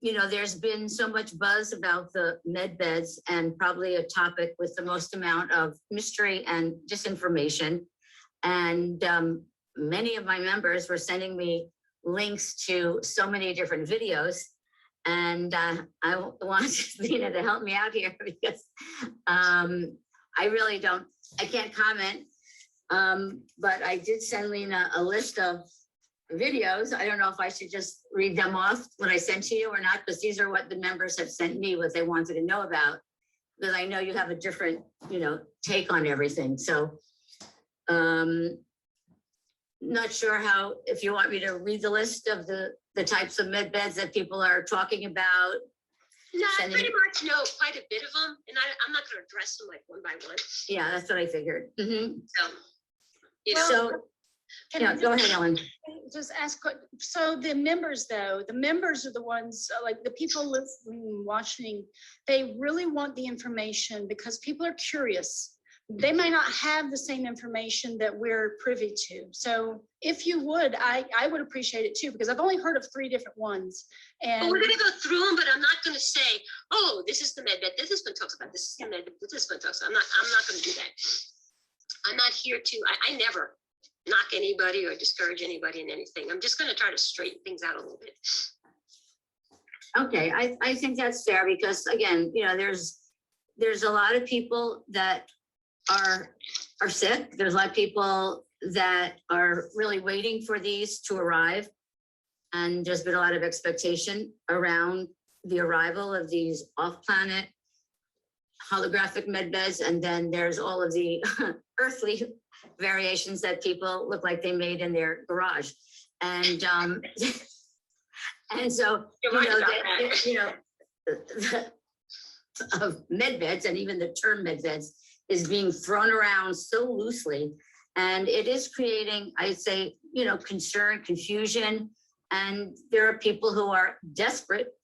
there's been so much buzz about the Medbeds, and probably a topic with the most amount of mystery and disinformation. And many of my members were sending me links to so many different videos. And I wanted Leana to help me out here because I really I can't comment. But I did send Leana a list of videos. I don't know if I should just read them off what I sent to you or not, because these are what the members have sent me, what they wanted to know about, because I know you have a different, take on everything. So not sure if you want me to read the list of the types of med beds that people are talking about. No, I pretty much know quite a bit of them, and I'm not going to address them like one by one. Yeah, that's what I figured. Mm-hmm. Go ahead, Ellen. Just ask. So the members, though, the members are the ones, like the people listening, watching, they really want the information because people are curious. They might not have the same information that we're privy to. So if you would, I would appreciate it too, because I've only heard of 3 different ones. And we're going to go through them, but I'm not going to say, oh, this is the med bed. This one talks about this. Is the med bed. This one talks. I'm not going to do that. I'm not here to. I never knock anybody or discourage anybody in anything. I'm just going to try to straighten things out a little bit. Okay, I think that's fair because again, there's a lot of people that are sick. There's a lot of people that are really waiting for these to arrive. And there's been a lot of expectation around the arrival of these off-planet holographic med beds. And then there's all of the earthly variations that people look like they made in their garage. And and so, of med beds, and even the term med beds is being thrown around so loosely, and it is creating, I'd say, concern, confusion, and there are people who are desperate,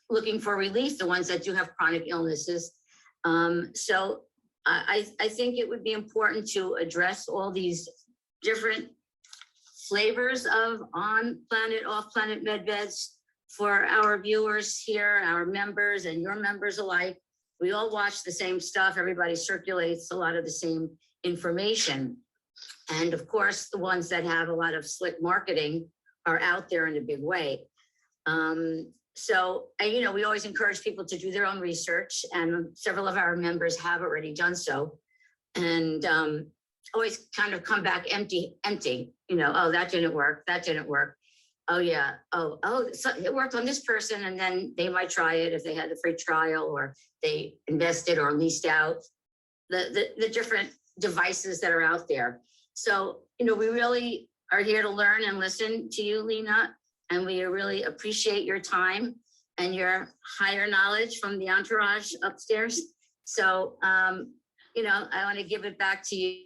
looking for relief, the ones that do have chronic illnesses. So I think it would be important to address all these different flavors of on-planet, off-planet med beds for our viewers here, our members and your members alike. We all watch the same stuff. Everybody circulates a lot of the same information. And of course, the ones that have a lot of slick marketing are out there in a big way. So, we always encourage people to do their own research, and several of our members have already done so. And always kind of come back empty, oh, that didn't work. Oh yeah, so it worked on this person, and then they might try it if they had the free trial, or they invested or leased out the different devices that are out there. So, we really are here to learn and listen to you, Leana, and we really appreciate your time and your higher knowledge from the entourage upstairs. So, I want to give it back to you.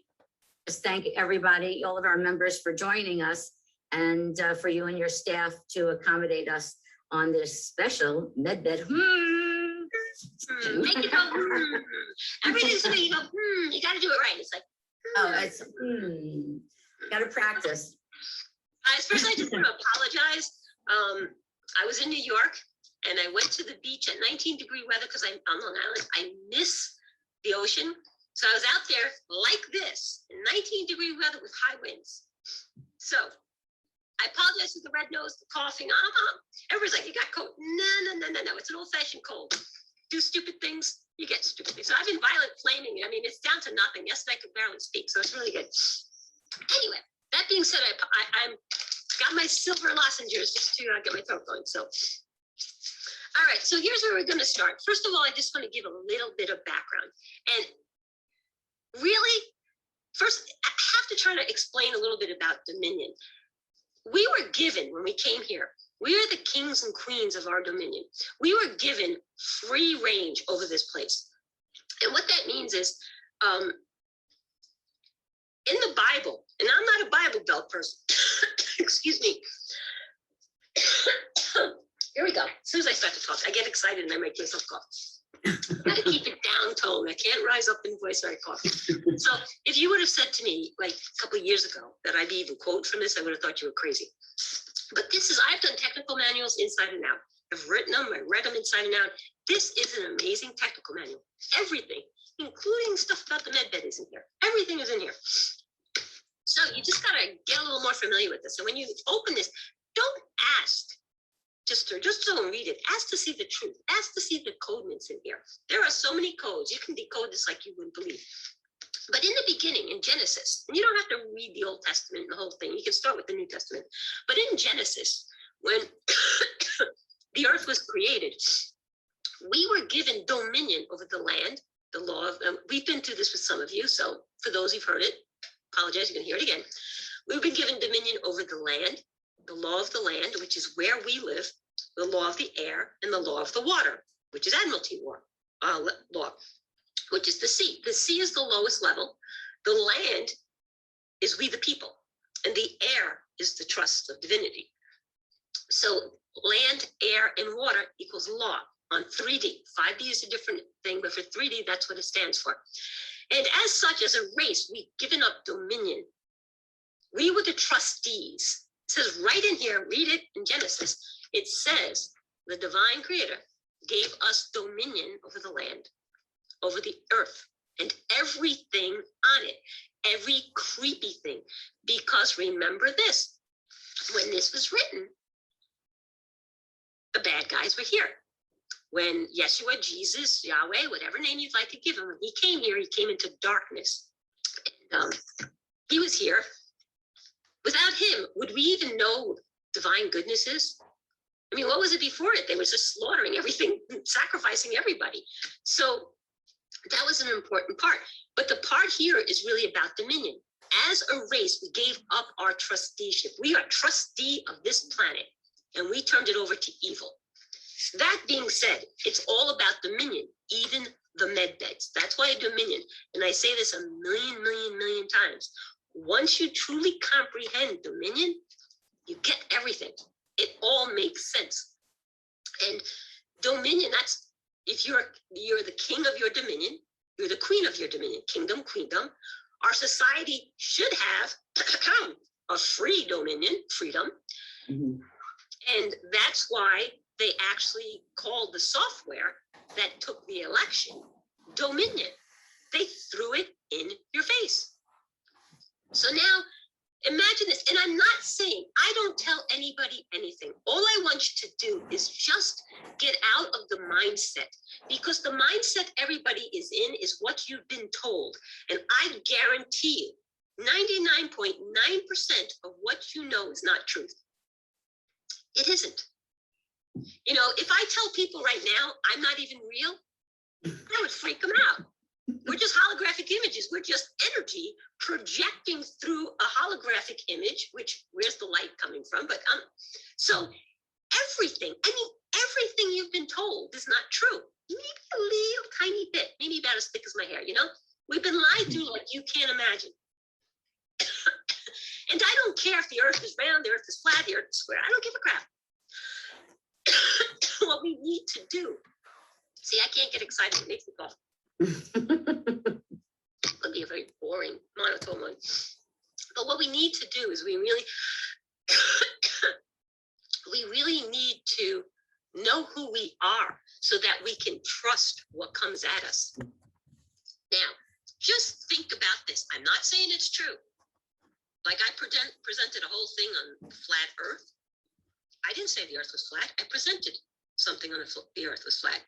Just thank everybody, all of our members, for joining us, and for you and your staff to accommodate us on this special medbed. Make it go. Everything's the way you go. You got to do it right. It's like. It's got to practice. First, I just want to apologize. I was in New York, and I went to the beach at 19-degree weather because I'm on Long Island. I miss the ocean. So I was out there like this in 19-degree weather with high winds. So I apologize for the red nose, the coughing. Everybody's like, you got cold. No. It's an old-fashioned cold. Do stupid things, you get stupid things. So I've been violent flaming. I mean, it's down to nothing. Yesterday I could barely speak, so it's really good. Anyway, that being said, I'm got my silver lozenges just to get my throat going. So, all right, so here's where we're going to start. First of all, I just want to give a little bit of background. And really, first, I have to try to explain a little bit about dominion. We were given, when we came here, we are the kings and queens of our dominion. We were given free range over this place. And what that means is, in the Bible, and I'm not a Bible Belt person, excuse me. Here we go. As soon as I start to talk, I get excited and I make myself cough. Gotta keep it down tone. I can't rise up in voice or I cough. So if you would have said to me like a couple of years ago that I'd even quote from this, I would have thought you were crazy. But this is, I've done technical manuals inside and out. I've written them, I read them inside and out. This is an amazing technical manual. Everything, including stuff about the med bed, is in here. Everything is in here. So you just gotta get a little more familiar with this. And when you open this, don't ask just don't read it. Ask to see the truth. Ask to see the codements in here. There are so many codes. You can decode this like you wouldn't believe. But in the beginning, in Genesis, and you don't have to read the Old Testament and the whole thing. You can start with the New Testament. But in Genesis, when the earth was created, we were given dominion over the land, the law of, we've been through this with some of you. So for those who've heard it, apologize, you can hear it again. We've been given dominion over the land, the law of the land, which is where we live, the law of the air, and the law of the water, which is admiralty law, which is the sea. The sea is the lowest level. The land is we the people, and the air is the trust of divinity. So land, air, and water equals law on 3D. 5D is a different thing, but for 3D, that's what it stands for. And as such, as a race, we've given up dominion. We were the trustees. It says right in here, read it in Genesis. It says the divine creator gave us dominion over the land, over the earth, and everything on it, every creepy thing. Because remember this, when this was written, the bad guys were here. When Yeshua, Jesus, Yahweh, whatever name you'd like to give him, when he came here, he came into darkness. And, he was here. Without him, would we even know divine goodness is? I mean, what was it before it? They were just slaughtering everything, sacrificing everybody. So that was an important part. But the part here is really about dominion. As a race, we gave up our trusteeship. We are trustee of this planet, and we turned it over to evil. That being said, it's all about dominion, even the med beds. That's why dominion, and I say this a million times. Once you truly comprehend dominion, you get everything. It all makes sense. And dominion, that's, if you're the king of your dominion, you're the queen of your dominion, kingdom, queendom. Our society should have a free dominion, freedom. Mm-hmm. And that's why they actually called the software that took the election Dominion. They threw it in your face. So now imagine this, and I'm not saying, I don't tell anybody anything. All I want you to do is just get out of the mindset, because the mindset everybody is in is what you've been told. And I guarantee you, 99.9% of what you know is not truth. It isn't. You know, if I tell people right now I'm not even real, that would freak them out. We're just holographic images. We're just energy projecting through a holographic image, which, where's the light coming from? But so everything, I mean, everything you've been told is not true. Maybe a little tiny bit, maybe about as thick as my hair, you know? We've been lied to like you can't imagine. And I don't care if the earth is round, the earth is flat, the earth is square. I don't give a crap. What we need to do, see, I can't get excited, it makes me cough. It could be a very boring, monotone one. But what we need to do is we really need to know who we are so that we can trust what comes at us. Now, just think about this. I'm not saying it's true. Like I presented a whole thing on flat earth. I didn't say the earth was flat. I presented something on the earth was flat.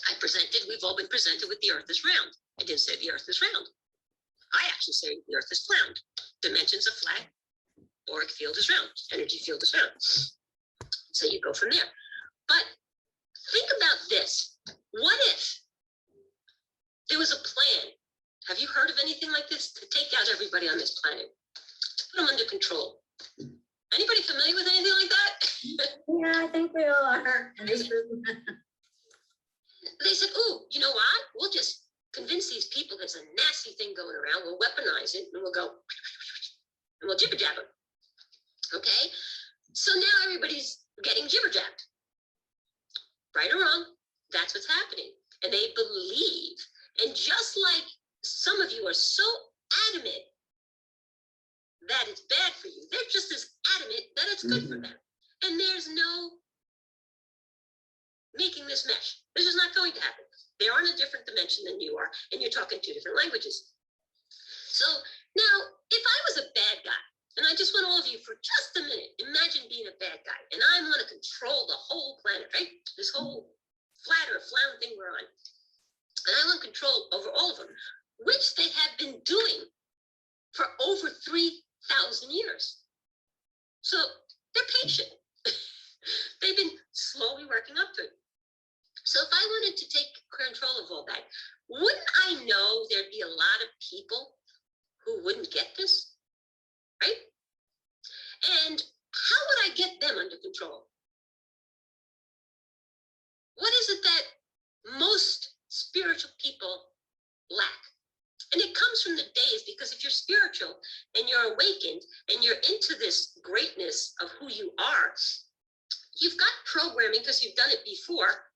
I presented, we've all been presented with the earth is round. I didn't say the earth is round. I actually say the earth is flat. Dimensions are flat, auric field is round, energy field is round. So you go from there. But think about this. What if there was a plan? Have you heard of anything like this? To take out everybody on this planet, to put them under control. Anybody familiar with anything like that? Yeah, I think we all are. They said, oh, you know what? We'll just convince these people there's a nasty thing going around. We'll weaponize it and we'll go, and we'll jibber jabber. Okay? So now everybody's getting jibber jabbed. Right or wrong, that's what's happening. And they believe. And just like some of you are so adamant that it's bad for you, they're just as adamant that it's good for them. And there's no making this mesh. This is not going to happen. They're on a different dimension than you are, and you're talking two different languages. So now, if I was a bad guy, and I just want all of you for just a minute, imagine being a bad guy, and I want to control the whole planet, right? This whole flat or flound thing we're on. And I want control over all of them, which they have been doing for over 3,000 years. So they're patient. They've been slowly working up to it. So if I wanted to take control of all that, wouldn't I know there'd be a lot of people who wouldn't get this, right? And how would I get them under control? What is it that most spiritual people lack? And it comes from the days, because if you're spiritual and you're awakened and you're into this greatness of who you are, you've got programming, because you've done it before.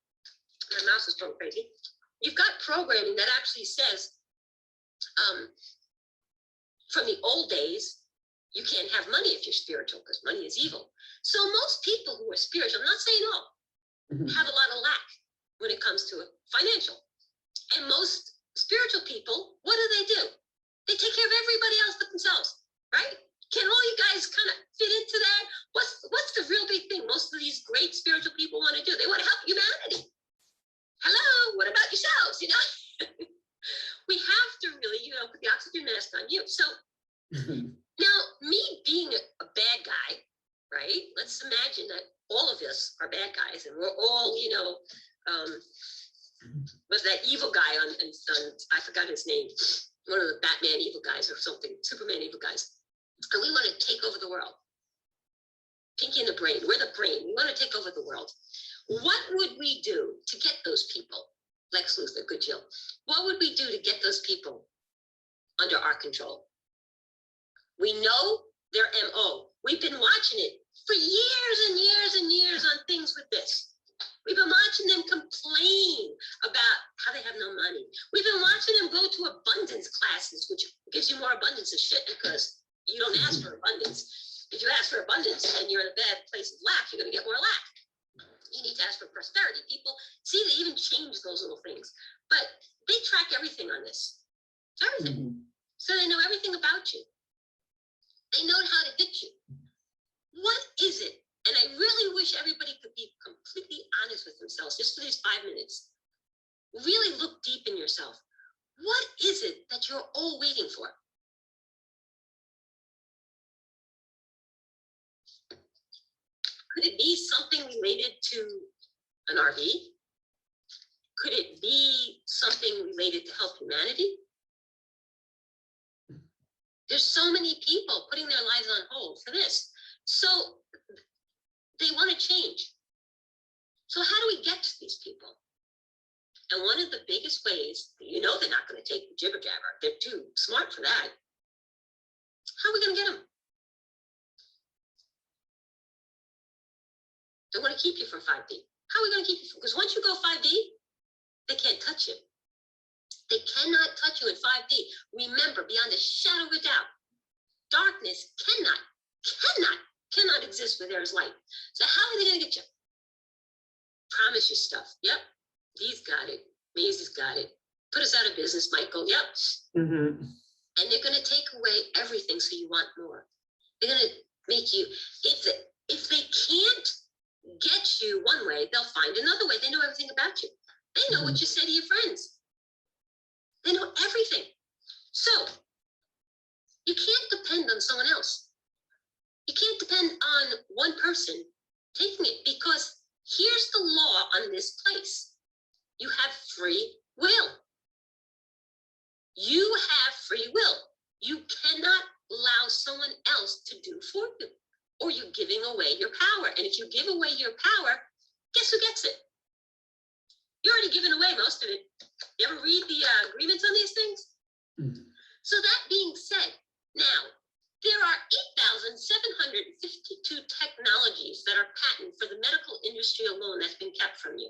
My mouse is going crazy. You've got programming that actually says, from the old days, you can't have money if you're spiritual, because money is evil. So most people who are spiritual, I'm not saying all, have a lot of lack when it comes to financial. And most spiritual people, what do? They take care of everybody else but themselves, right? Can all you guys kind of fit into that? What's the real big thing most of these great spiritual people want to do? They want to help humanity. Hello, what about yourselves? You know, we have to really, put the oxygen mask on you. So now, me being a bad guy, right? Let's imagine that all of us are bad guys, and we're all, was that evil guy on I forgot his name, one of the Batman evil guys or something, Superman evil guys, and we want to take over the world. Pinky in the brain, we're the brain. We want to take over the world. What would we do to get those people? Lex Luthor, good Jill. What would we do to get those people under our control? We know their MO. We've been watching it for years and years and years on things with this. We've been watching them complain about how they have no money. We've been watching them go to abundance classes, which gives you more abundance of shit because you don't ask for abundance. If you ask for abundance and you're in a bad place of lack, you're going to get more lack. You need to ask for prosperity. People, see, they even change those little things. But they track everything on this. Everything. So they know everything about you. They know how to hit you. What is it? And I really wish everybody could be completely honest with themselves just for these 5 minutes. Really look deep in yourself. What is it that you're all waiting for? Could it be something related to an RV? Could it be something related to help humanity? There's so many people putting their lives on hold for this. So they want to change. So how do we get to these people? And one of the biggest ways, they're not going to take the jibber jabber. They're too smart for that. How are we going to get them? They want to keep you from 5D. How are we going to keep you from? Because once you go 5D, they can't touch you. They cannot touch you in 5D. Remember, beyond a shadow of a doubt, darkness cannot exist where there is light. So how are they going to get you? Promise you stuff. Yep. Dee's got it. Maisie's got it. Put us out of business, Michael. Yep. And they're going to take away everything so you want more. They're going to make you, if they can't get you one way, they'll find another way. They know everything about you. They know what you say to your friends. They know everything. So you can't depend on someone else. You can't depend on one person taking it, because here's the law on this place. You have free will. You have free will. You cannot allow someone else to do for you, or you're giving away your power. And if you give away your power, guess who gets it? You're already giving away most of it. You ever read the agreements on these things? So that being said, now, there are 8,752 technologies that are patented for the medical industry alone that's been kept from you.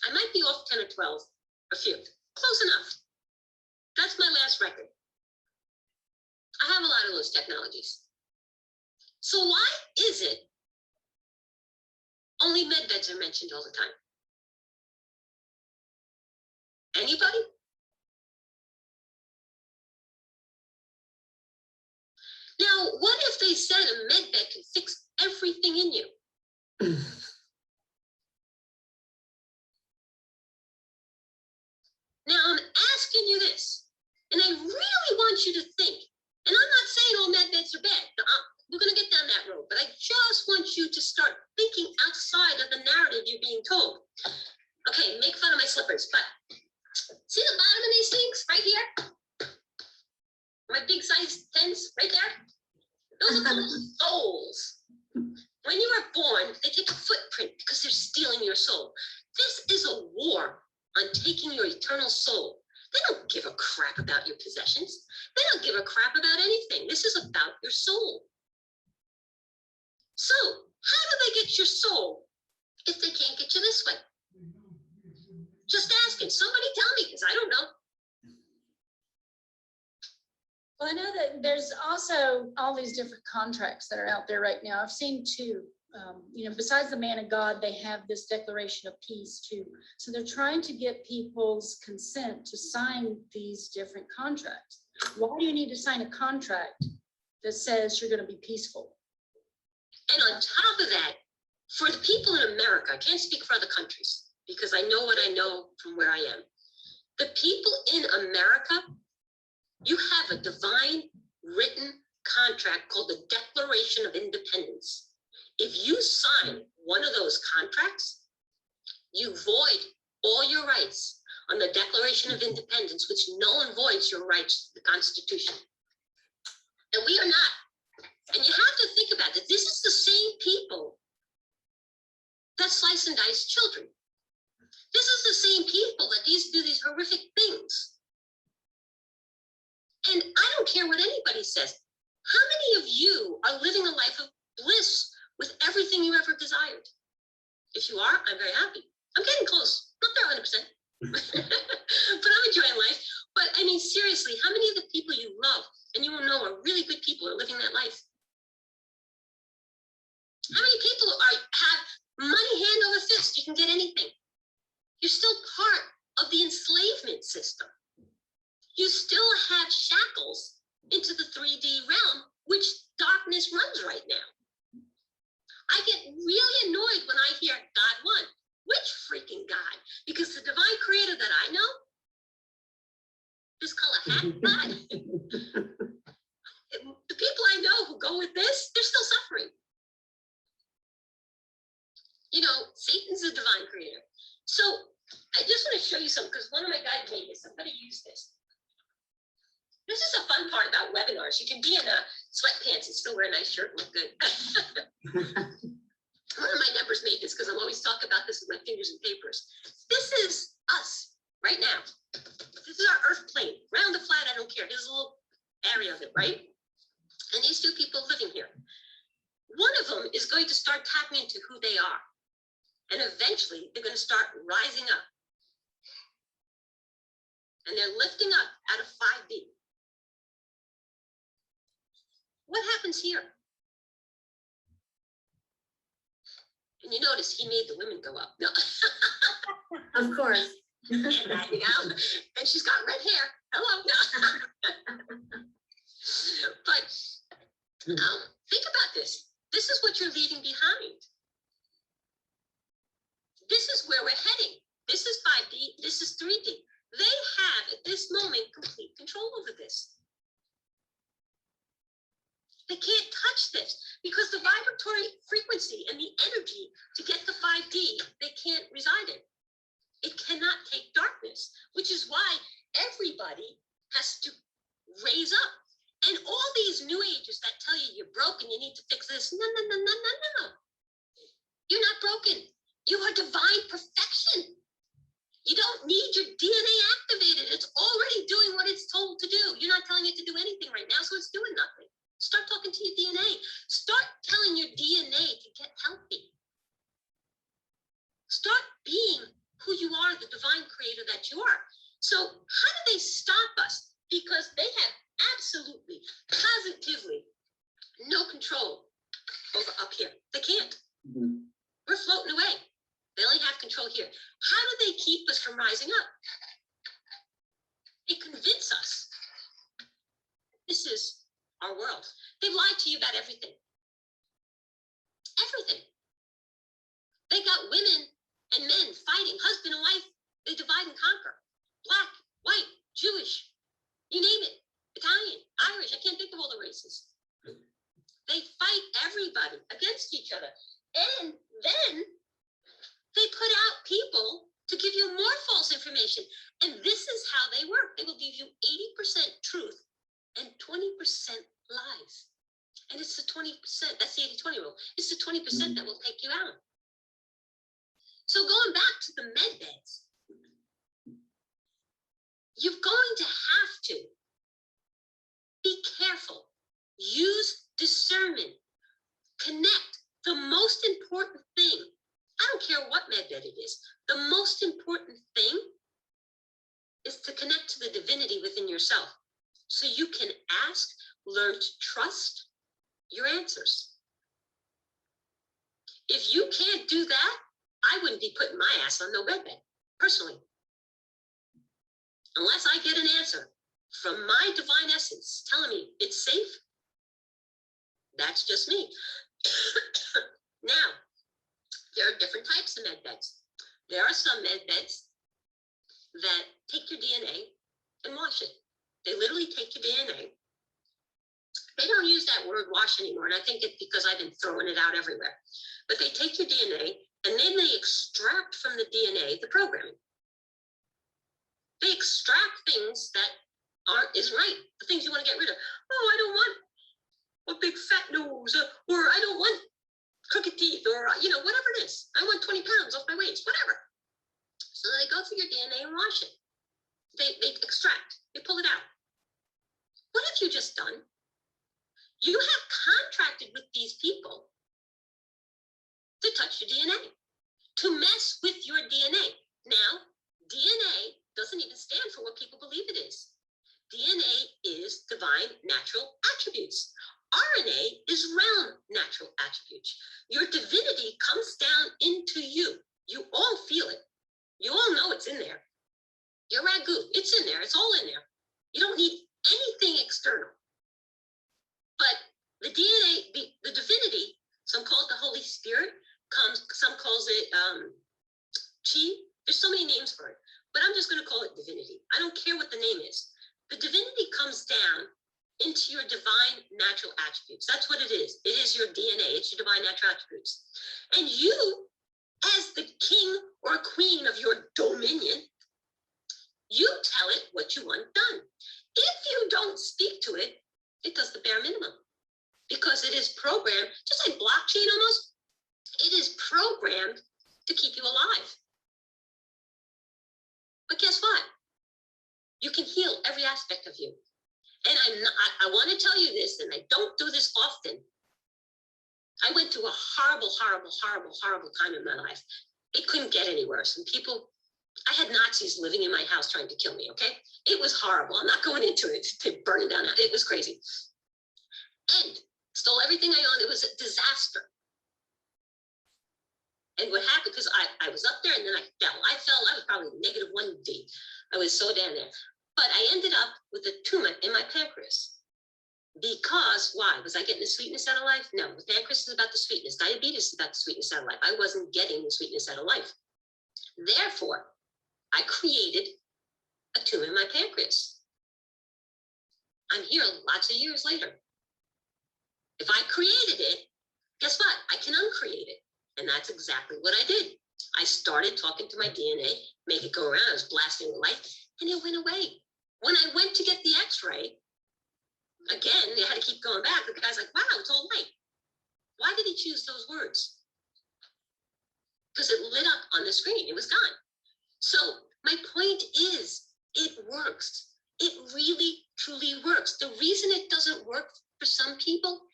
I might be off 10 or 12, a few. Close enough. That's my last record. I have a lot of those technologies. So why is it only medbeds are mentioned all the time. Anybody? Now, what if they said a medbed can fix everything in you? Now, I'm asking you this, and I really want you to think, and I'm not saying all medbeds are bad. We're going to get down that road, but I just want you to start thinking outside of the narrative you're being told. Okay, make fun of my slippers, but see the bottom of these things right here? My big size 10s right there? Those are called souls. When you are born, they take a footprint because they're stealing your soul. This is a war on taking your eternal soul. They don't give a crap about your possessions. They don't give a crap about anything. This is about your soul. So, how do they get your soul if they can't get you this way? Just asking. Somebody tell me, because I don't know. Well, I know that there's also all these different contracts that are out there right now. I've seen two. Besides the man of God, they have this declaration of peace too. So they're trying to get people's consent to sign these different contracts. Why do you need to sign a contract that says you're going to be peaceful? And on top of that, for the people in America, I can't speak for other countries because I know what I know from where I am. The people in America, you have a divine written contract called the Declaration of Independence. If you sign one of those contracts, you void all your rights on the Declaration of Independence, which null and voids your rights to the Constitution. And we are not. And you have to think about it. This is the same people that slice and dice children. This is the same people that do these horrific things. And I don't care what anybody says. How many of you are living a life of bliss with everything you ever desired? If you are, I'm very happy. I'm getting close. Not there 100%. But I'm enjoying life. But I mean, seriously, how many of the people you love and you will know are really good people are living that life? How many people have money hand over fist? You can get anything. You're still part of the enslavement system. You still have shackles into the 3D realm, which darkness runs right now. I get really annoyed when I hear God won. Which freaking God? Because the divine creator that I know, this color hat God, the people I know who go with this, they're still suffering. Satan's the divine creator. So I just want to show you something because one of my guys made this. I'm going to use this. This is a fun part about webinars. You can be in sweatpants and still wear a nice shirt and look good. One of my members made this because I'm always talking about this with my fingers and papers. This is us right now. This is our earth plane. Round or flat, I don't care. There's a little area of it, right? And these two people living here. One of them is going to start tapping into who they are. And eventually, they're going to start rising up. And they're lifting up out of 5D. What happens here? And you notice he made the women go up. No. Of course. And she's got red hair. Hello. No. But think about this. This is what you're leaving behind. This is where we're heading. This is 5D. This is 3D. They have, at this moment, complete control over this. They can't touch this because the vibratory frequency and the energy to get to 5D, they can't reside in. It cannot take darkness, which is why everybody has to raise up. And all these new ages that tell you you're broken, you need to fix this. No, no, no, no, no, no. You're not broken. You are divine perfection. You don't need your DNA activated. It's already doing what it's told to do. You're not telling it to do anything right now, so it's doing nothing. Start talking to your DNA. Start telling your DNA to get healthy. Start being who you are, the divine creator that you are. So how do they stop us? Because they have absolutely, positively no control over up here. They can't. Mm-hmm. We're floating away. control here. How do they keep us from rising up? They convince us this is our world. They lied to you about everything. Everything. They got women and men fighting, husband and wife. They divide and conquer. Black, white, Jewish, you name it. Italian, Irish, I can't think of all the races. They fight everybody against each other. And then they put out people to give you more false information. And this is how they work. They will give you 80% truth and 20% lies. And it's the 20%, that's the 80-20 rule. It's the 20% that will take you out. So going back to the med beds, you're going to have to be careful, use discernment, connect. The most important thing, I don't care what med bed it is, the most important thing is to connect to the divinity within yourself so you can ask, learn to trust your answers. If you can't do that, I wouldn't be putting my ass on no med bed, personally. Unless I get an answer from my divine essence telling me it's safe, that's just me. Now, there are different types of med beds. There are some med beds that take your DNA and wash it. They literally take your DNA. They don't use that word wash anymore, and I think it's because I've been throwing it out everywhere. But they take your DNA, and then they extract from the DNA the programming. They extract things that isn't right, the things you want to get rid of. Oh, I don't want a big fat nose, or I don't want crooked teeth, or whatever it is. I want 20 pounds off my waist, whatever. So they go through your DNA and wash it. They extract, they pull it out. What have you just done? You have contracted with these people to touch your DNA, to mess with your DNA. Now, DNA doesn't even stand for what people believe it is. DNA is divine natural attributes. RNA is realm natural attributes. Your divinity comes down into you. You all feel it. You all know it's in there. Your ragu, it's in there. It's all in there. You don't need anything external. But the DNA, the divinity, some call it the Holy Spirit, some calls it chi. There's so many names for it, but I'm just going to call it divinity. I don't care what the name is. The divinity comes down into your divine natural attributes. That's what it is. It is your DNA. It's your divine natural attributes. And you, as the king or queen of your dominion, you tell it what you want done. If you don't speak to it, it does the bare minimum, because it is programmed, just like blockchain almost, it is programmed to keep you alive. But guess what? You can heal every aspect of you. And I want to tell you this, and I don't do this often. I went through a horrible, horrible, horrible, horrible time in my life. It couldn't get any worse. And I had Nazis living in my house trying to kill me, okay? It was horrible. I'm not going into it, to burn it down. It was crazy. And stole everything I owned. It was a disaster. And what happened, because I was up there and then I fell. I was probably -1D. I was so down there. But I ended up with a tumor in my pancreas. Because, why? Was I getting the sweetness out of life? No, the pancreas is about the sweetness. Diabetes is about the sweetness out of life. I wasn't getting the sweetness out of life. Therefore, I created a tumor in my pancreas. I'm here lots of years later. If I created it, guess what? I can uncreate it. And that's exactly what I did. I started talking to my DNA, make it go around. I was blasting the light, and it went away. When I went to get the x-ray, again, they had to keep going back. The guy's like, wow, it's all light. Why did he choose those words? Because it lit up on the screen. It was gone. So my point is, it works. It really, truly works. The reason it doesn't work for some people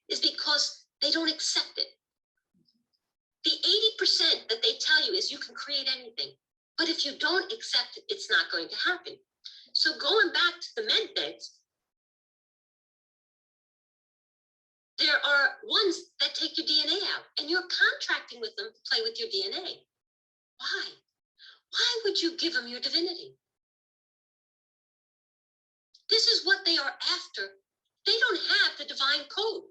is because they don't accept it. The 80% that they tell you is you can create anything. But if you don't accept it, it's not going to happen. So going back to the med beds, there are ones that take your DNA out, and you're contracting with them to play with your DNA. Why? Why would you give them your divinity? This is what they are after. They don't have the divine code.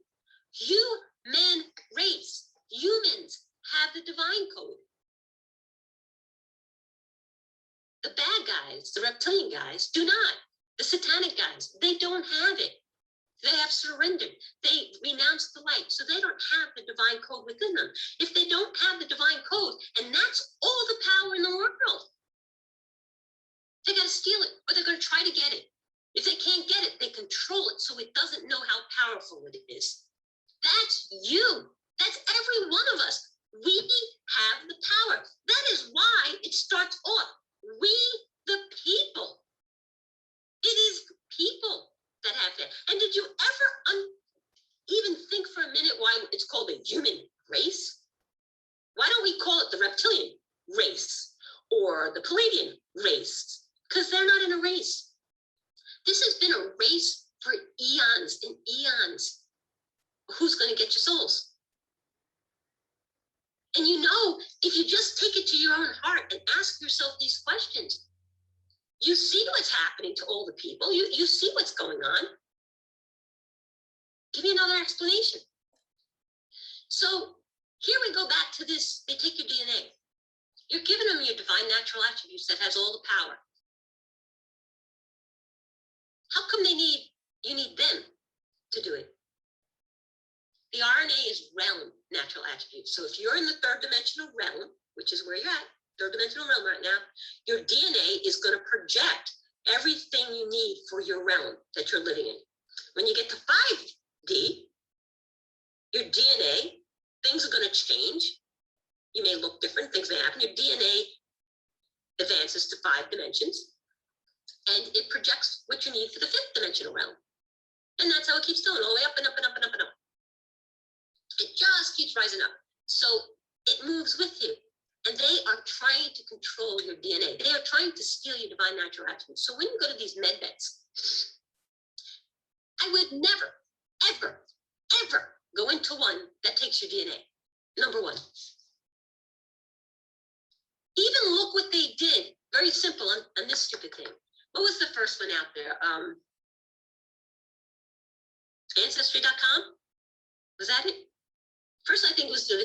Human race, humans have the divine code. The bad guys, the reptilian guys, do not. The satanic guys, they don't have it. They have surrendered. They renounced the light, so they don't have the divine code within them. If they don't have the divine code, and that's all the power in the world, they got to steal it, or they're going to try to get it. If they can't get it, they control it so it doesn't know how powerful it is. That's you. That's every one of us. We have the power. That is why it starts off. We, the people. It is people that have that. And did you ever even think for a minute why it's called a human race? Why don't we call it the reptilian race or the Palladian race? Because they're not in a race. This has been a race for eons and eons. Who's going to get your souls? And you know, if you just take it to your own heart and ask yourself these questions, you see what's happening to all the people. You see what's going on. Give me another explanation. So here we go back to this. They take your DNA. You're giving them your divine natural attributes that has all the power. How come you need them to do it? The RNA is realm natural attributes. So if you're in the third dimensional realm, which is where you're at, third dimensional realm right now, your DNA is going to project everything you need for your realm that you're living in. When you get to 5D, your DNA, things are going to change. You may look different, things may happen. Your DNA advances to 5 dimensions, and it projects what you need for the 5th dimensional realm. And that's how it keeps going, all the way up and up and up and up and up. It just keeps rising up. So it moves with you. And they are trying to control your DNA. They are trying to steal your divine natural attributes. So when you go to these med beds, I would never, ever, ever go into one that takes your DNA. Number one. Even look what they did. Very simple on this stupid thing. What was the first one out there? Ancestry.com? Was that it? First, I think it was the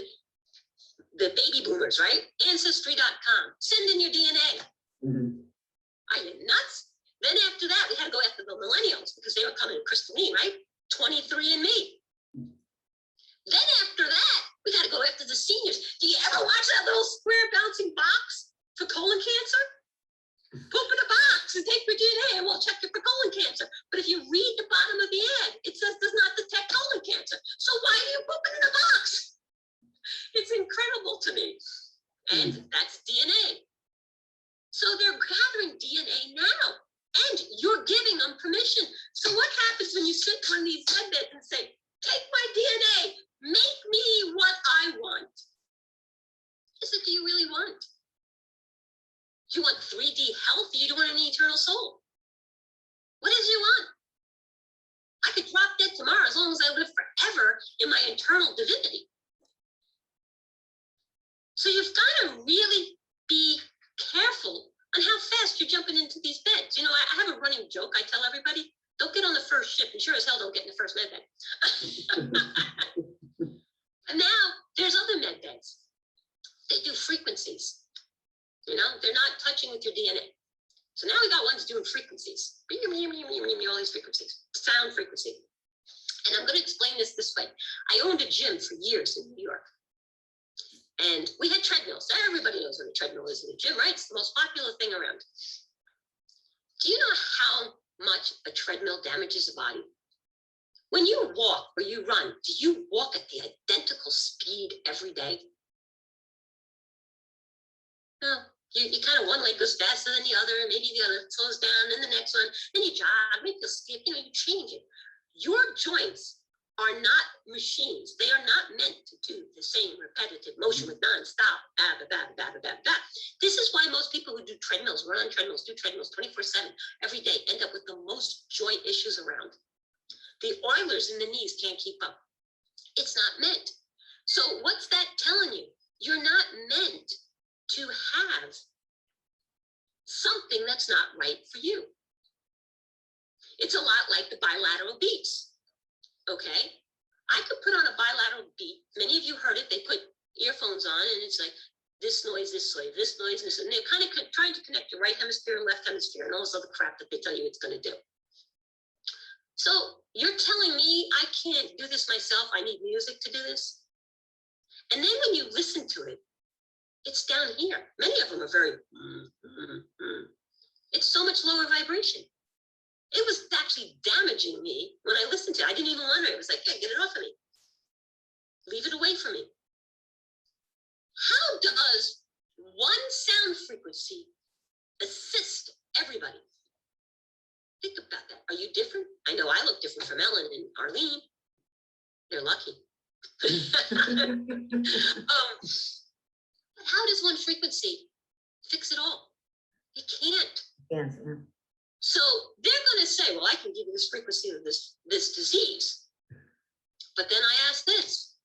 baby boomers, right? Ancestry.com. Send in your DNA. Mm-hmm. Are you nuts? Then after that, we had to go after the millennials because they were coming crystalline, right? 23andMe. Then after that, we got to go after the seniors. Do you ever watch that little square bouncing box for colon cancer? Poop in a box and take your DNA and we'll check you for colon cancer. But if you read the bottom of the ad, it says does not detect colon cancer. So why do you poop it in a box? It's incredible to me. And that's DNA. So they're gathering DNA now. And you're giving them permission. So what happens when you sit on these med beds and say, take my DNA, make me what I want? Is it do you really want? Do you want 3D health? Or you want an eternal soul? What is you want? I could drop dead tomorrow as long as I live forever in my eternal divinity. So you've got to really be careful on how fast you're jumping into these beds. You know, I have a running joke. I tell everybody, don't get on the first ship, and sure as hell don't get in the first med bed. And now there's other med beds. They do frequencies. You know, they're not touching with your DNA. So now we got ones doing frequencies. All these frequencies, sound frequency. And I'm going to explain this way. I owned a gym for years in New York. And we had treadmills. Everybody knows what a treadmill is in the gym, right? It's the most popular thing around. Do you know how much a treadmill damages the body? When you walk or you run, do you walk at the identical speed every day? No. You kind of one leg goes faster than the other, maybe the other slows down, then the next one, then you jog, maybe you'll skip, you know, you change it. Your joints are not machines. They are not meant to do the same repetitive motion with nonstop. This is why most people who do treadmills, run on treadmills, do treadmills 24/7 every day, end up with the most joint issues around. The oilers in the knees can't keep up. It's not meant. So what's that telling you? You're not meant to that's not right for you. It's a lot like the bilateral beats, okay? I could put on a bilateral beat. Many of you heard it. They put earphones on and it's like this noise, this noise, this noise, this, and they're kind of trying to connect your right hemisphere and left hemisphere and all this other crap that they tell you it's going to do. So you're telling me I can't do this myself. I need music to do this. And then when you listen to it, it's down here. Many of them are very, it's so much lower vibration. It was actually damaging me when I listened to it. I didn't even wonder. It was like, hey, get it off of me. Leave it away from me. How does one sound frequency assist everybody? Think about that. Are you different? I know I look different from Ellen and Arlene. They're lucky. But how does one frequency fix it all? It can't. Yes. So they're going to say, well, I can give you this frequency of this disease. But then I ask this,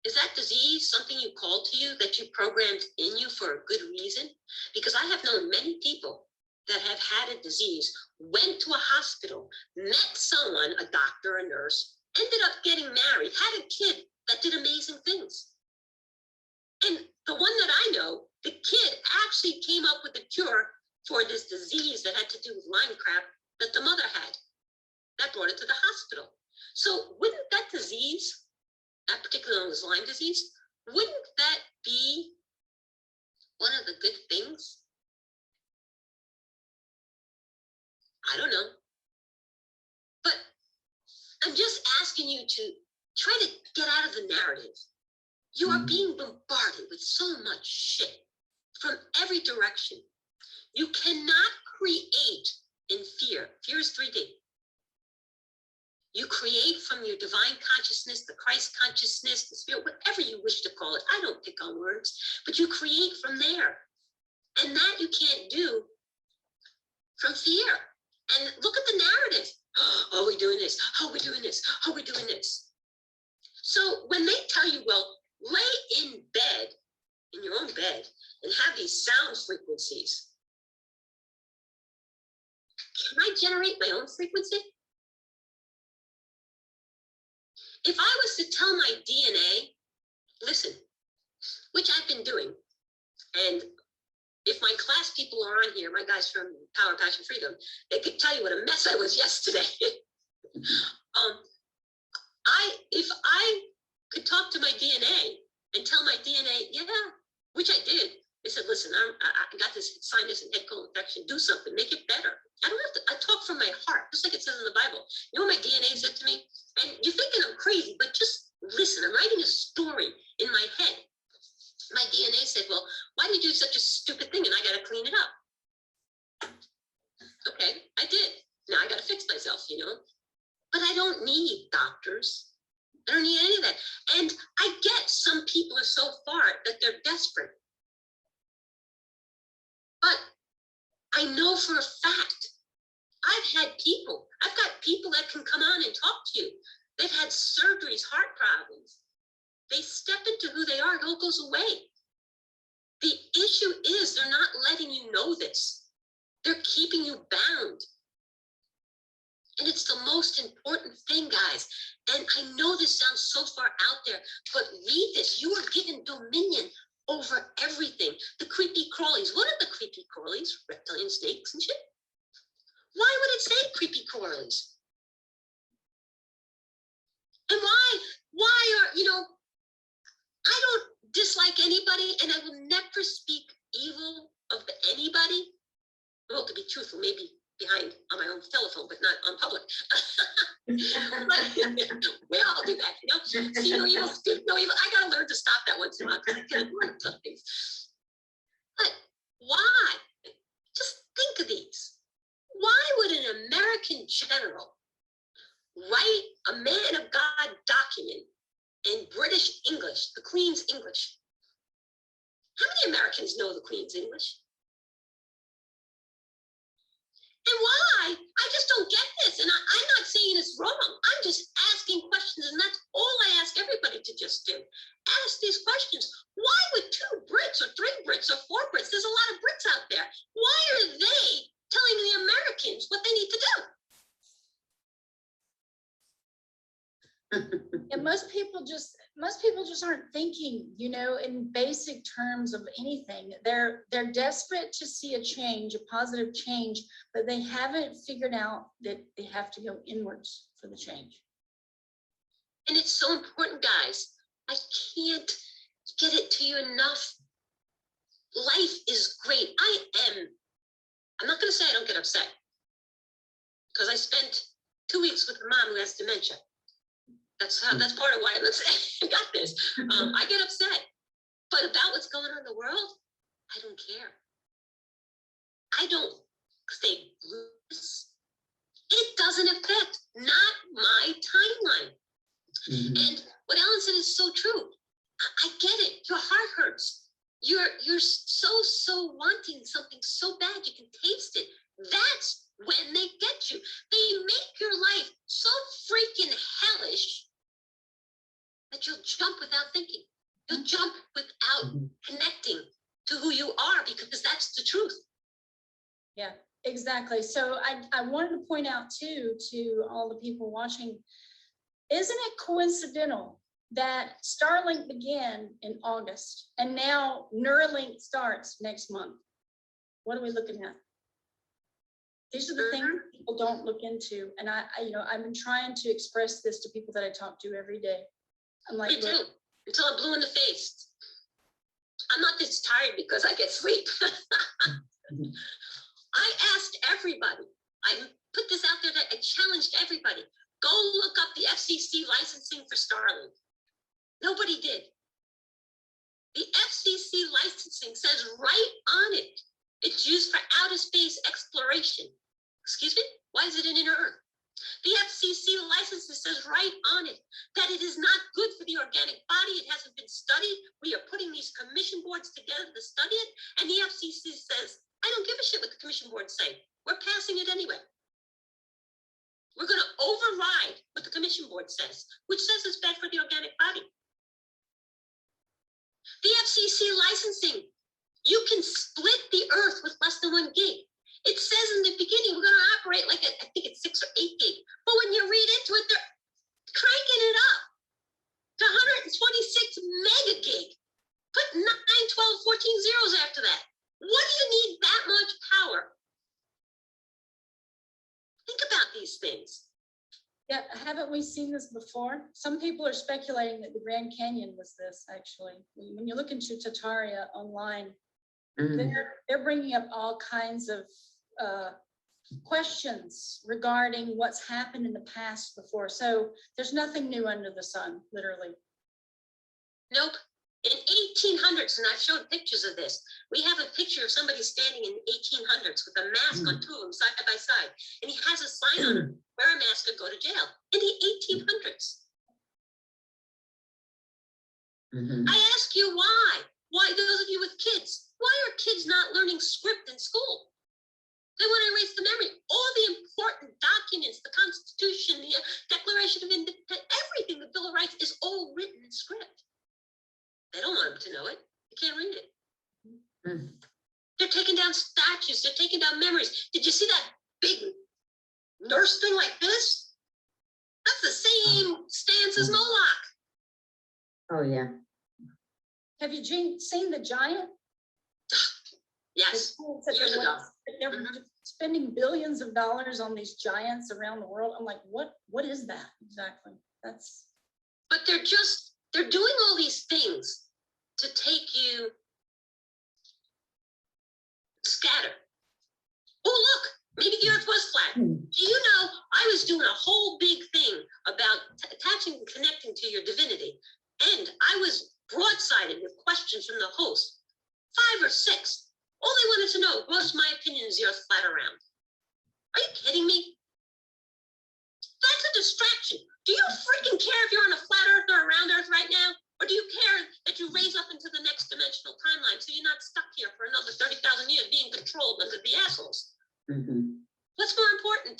is that disease something you called to you, that you programmed in you for a good reason? Because I have known many people that have had a disease, went to a hospital, met someone, a doctor, a nurse, ended up getting married, had a kid that did amazing things. And the one that I know, the kid actually came up with a cure for this disease that had to do with Lyme crap that the mother had. That brought it to the hospital. So wouldn't that disease, that particular one was Lyme disease, wouldn't that be one of the good things? I don't know. But I'm just asking you to try to get out of the narrative. You are being bombarded with so much shit from every direction. You cannot create in fear. Fear is 3D. You create from your divine consciousness, the Christ consciousness, the spirit, whatever you wish to call it. I don't pick on words, but you create from there. And that you can't do from fear. And look at the narrative. Oh, we're doing this. Oh, we're doing this. Oh, we're doing this. So when they tell you, well, lay in bed, in your own bed, and have these sound frequencies, can I generate my own frequency? If I was to tell my DNA, listen, which I've been doing, and if my class people are on here, my guys from Power, Passion, Freedom, they could tell you what a mess I was yesterday. If I could talk to my DNA and tell my DNA, yeah, which I did. They said, listen, I got this sinus and head cold infection. Do something, make it better. I don't have to, I talk from my heart, just like it says in the Bible. You know what my DNA said to me? And you're thinking I'm crazy, but just listen. I'm writing a story in my head. My DNA said, well, why did you do such a stupid thing? And I got to clean it up. Okay, I did. Now I got to fix myself, you know. But I don't need doctors. I don't need any of that. And I get some people are so far that they're desperate. But I know for a fact, I've got people that can come on and talk to you. They've had surgeries, heart problems. They step into who they are, it all goes away. The issue is they're not letting you know this. They're keeping you bound. And it's the most important thing, guys. And I know this sounds so far out there, but read this. You are given dominion over everything. The creepy crawlies. What are the creepy crawlies? Reptilian snakes and shit? Why would it say creepy crawlies? And why are, you know, I don't dislike anybody and I will never speak evil of anybody. Well, to be truthful, maybe behind on my own telephone, but not on public. We all do that, you know. See no evil, speak no evil. I gotta learn to stop that once in a while because I can't learn some things. But why? Just think of these. Why would an American general write a man of God document in British English, the Queen's English? How many Americans know the Queen's English? And why? I just don't get this. And I'm not saying it's wrong. I'm just asking questions. And that's all I ask everybody to just do. Ask these questions. Why would 2 Brits or 3 Brits or 4 Brits, there's a lot of Brits out there. Why are they just aren't thinking, you know, in basic terms of anything. They're desperate to see a change, a positive change, but they haven't figured out that they have to go inwards for the change. And it's so important, guys. I can't get it to you enough. Life is great. I'm not going to say I don't get upset, because I spent 2 weeks with a mom who has dementia. That's part of why I'm upset. I got this. I get upset, but about what's going on in the world, I don't care. I don't stay loose. It doesn't affect, not my timeline. And what Ellen said is so true. I get it. Your heart hurts. You're so wanting something so bad you can taste it. That's when they get you. They make your life so freaking hellish that you'll jump without thinking. You'll jump without connecting to who you are, because that's the truth. Yeah, exactly. So I wanted to point out too, to all the people watching, isn't it coincidental that Starlink began in August and now Neuralink starts next month? What are we looking at? These are the things people don't look into. And I've been trying to express this to people that I talk to every day. I'm like, Me too, until I'm blue in the face. I'm not this tired because I get sleep. I asked everybody, I put this out there, that I challenged everybody, go look up the FCC licensing for Starlink. Nobody did. The FCC licensing says right on it, it's used for outer space exploration. Excuse me? Why is it in inner Earth? The FCC licensing says right on it that it is not good for the organic body. It hasn't been studied. We are putting these commission boards together to study it. And the FCC says, I don't give a shit what the commission boards say. We're passing it anyway. We're going to override what the commission board says, which says it's bad for the organic body. The FCC licensing, you can split the Earth with less than 1 gig. It says in the beginning, we're going to operate like, I think it's 6 or 8 gig. But when you read into it, they're cranking it up to 126 mega gig. Put 9, 12, 14 zeros after that. What do you need that much power? Think about these things. yeah, haven't we seen this before? Some people are speculating that the Grand Canyon was this, actually. When you look into Tartaria online, they're bringing up all kinds of questions regarding what's happened in the past before. So there's nothing new under the sun, literally. Nope. In 1800s, and I've showed pictures of this, we have a picture of somebody standing in 1800s with a mask on, 2 of them side by side, and he has a sign on him, wear a mask or go to jail, in the 1800s. I ask you why? Why, those of you with kids, why are kids not learning script in school? They want to erase the memory. All the important documents, the Constitution, the Declaration of Independence, everything, the Bill of Rights is all written in script. They don't want them to know it. They can't read it. They're taking down statues. They're taking down memories. Did you see that big nurse thing like this? That's the same stance as Moloch. Oh, yeah. Have you seen the giant? Yes. Years ago. They're spending billions of dollars on these giants around the world. I'm like, what is that exactly? But they're doing all these things to take you scatter. Oh, look, maybe the Earth was flat. Do you know, I was doing a whole big thing about attaching and connecting to your divinity. And I was broadsided with questions from the host, 5 or 6. All they wanted to know was my opinion, is the Earth flat or round? Are you kidding me? That's a distraction. Do you freaking care if you're on a flat Earth or a round Earth right now? Or do you care that you raise up into the next dimensional timeline so you're not stuck here for another 30,000 years being controlled under the assholes? What's more important?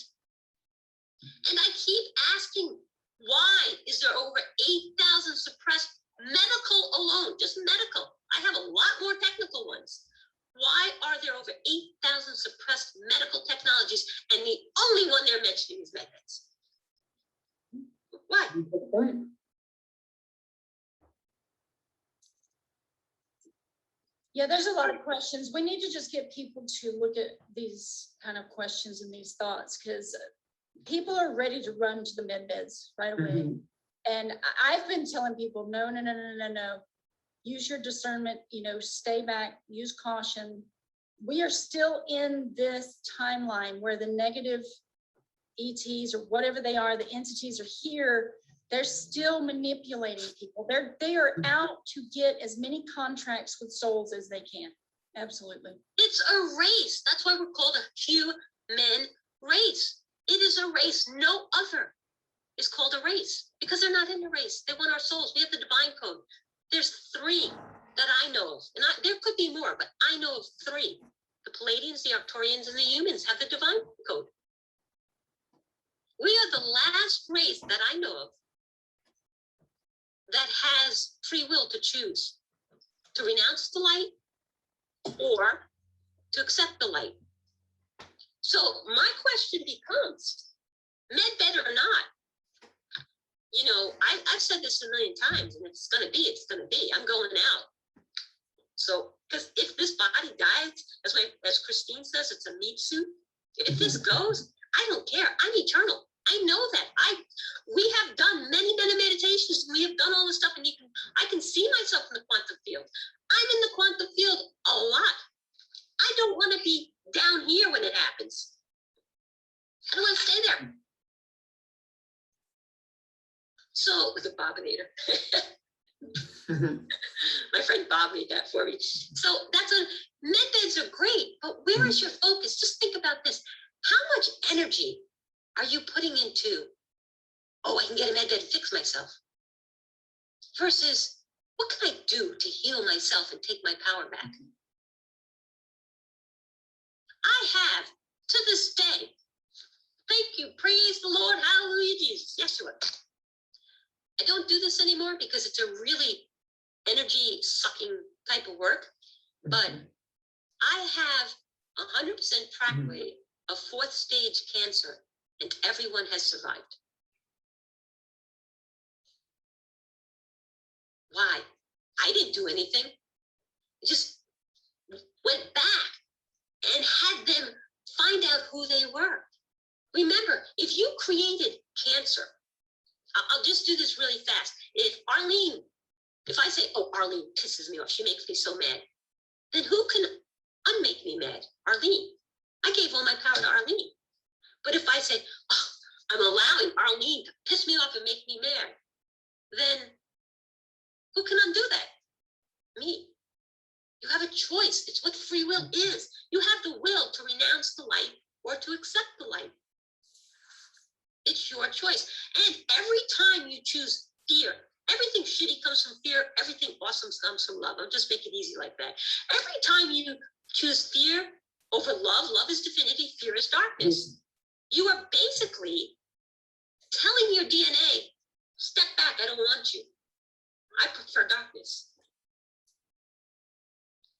And I keep asking, why is there over 8,000 suppressed medical alone, just medical? I have a lot more technical ones. Why are there over 8,000 suppressed medical technologies and the only one they're mentioning is Medbeds? Why? Yeah, there's a lot of questions. We need to just get people to look at these kind of questions and these thoughts, because people are ready to run to the med beds right away. And I've been telling people, no, no, no, no, no, no. Use your discernment, stay back, use caution. We are still in this timeline where the negative ETs or whatever they are, the entities are here. They're still manipulating people. They are out to get as many contracts with souls as they can. Absolutely. It's a race. That's why we're called a human race. It is a race. No other is called a race, because they're not in the race. They want our souls. We have the divine code. There's 3 that I know of, and there could be more, but I know of 3. The Palladians, the Arcturians, and the humans have the divine code. We are the last race that I know of that has free will to choose to renounce the light or to accept the light. So my question becomes, medbed or not, I've said this a million times, and it's going to be, I'm going out. So, because if this body dies, as Christine says, it's a meat suit. If this goes, I don't care. I'm eternal. I know that. We have done many, many meditations. We have done all this stuff, and I can see myself in the quantum field. I'm in the quantum field a lot. I don't want to be down here when it happens. I don't want to stay there. So, the Bobinator. My friend Bob made that for me. So medbeds are great, but where is your focus? Just think about this. How much energy are you putting into, I can get a medbed and fix myself? Versus, what can I do to heal myself and take my power back? I have, to this day, thank you, praise the Lord, hallelujah, Jesus, Yeshua. I don't do this anymore because it's a really energy sucking type of work, but I have 100% track rate of 4th stage cancer, and everyone has survived. Why? I didn't do anything. I just went back and had them find out who they were. Remember, if you created cancer, I'll just do this really fast. If I say, Arlene pisses me off, she makes me so mad, then who can unmake me mad? Arlene. I gave all my power to Arlene. But if I say, I'm allowing Arlene to piss me off and make me mad, then who can undo that? Me. You have a choice. It's what free will is. You have the will to renounce the light or to accept the light. It's your choice. And every time you choose fear, everything shitty comes from fear, everything awesome comes from love. I'll just make it easy like that. Every time you choose fear over love, love is divinity, fear is darkness. You are basically telling your DNA, step back, I don't want you. I prefer darkness.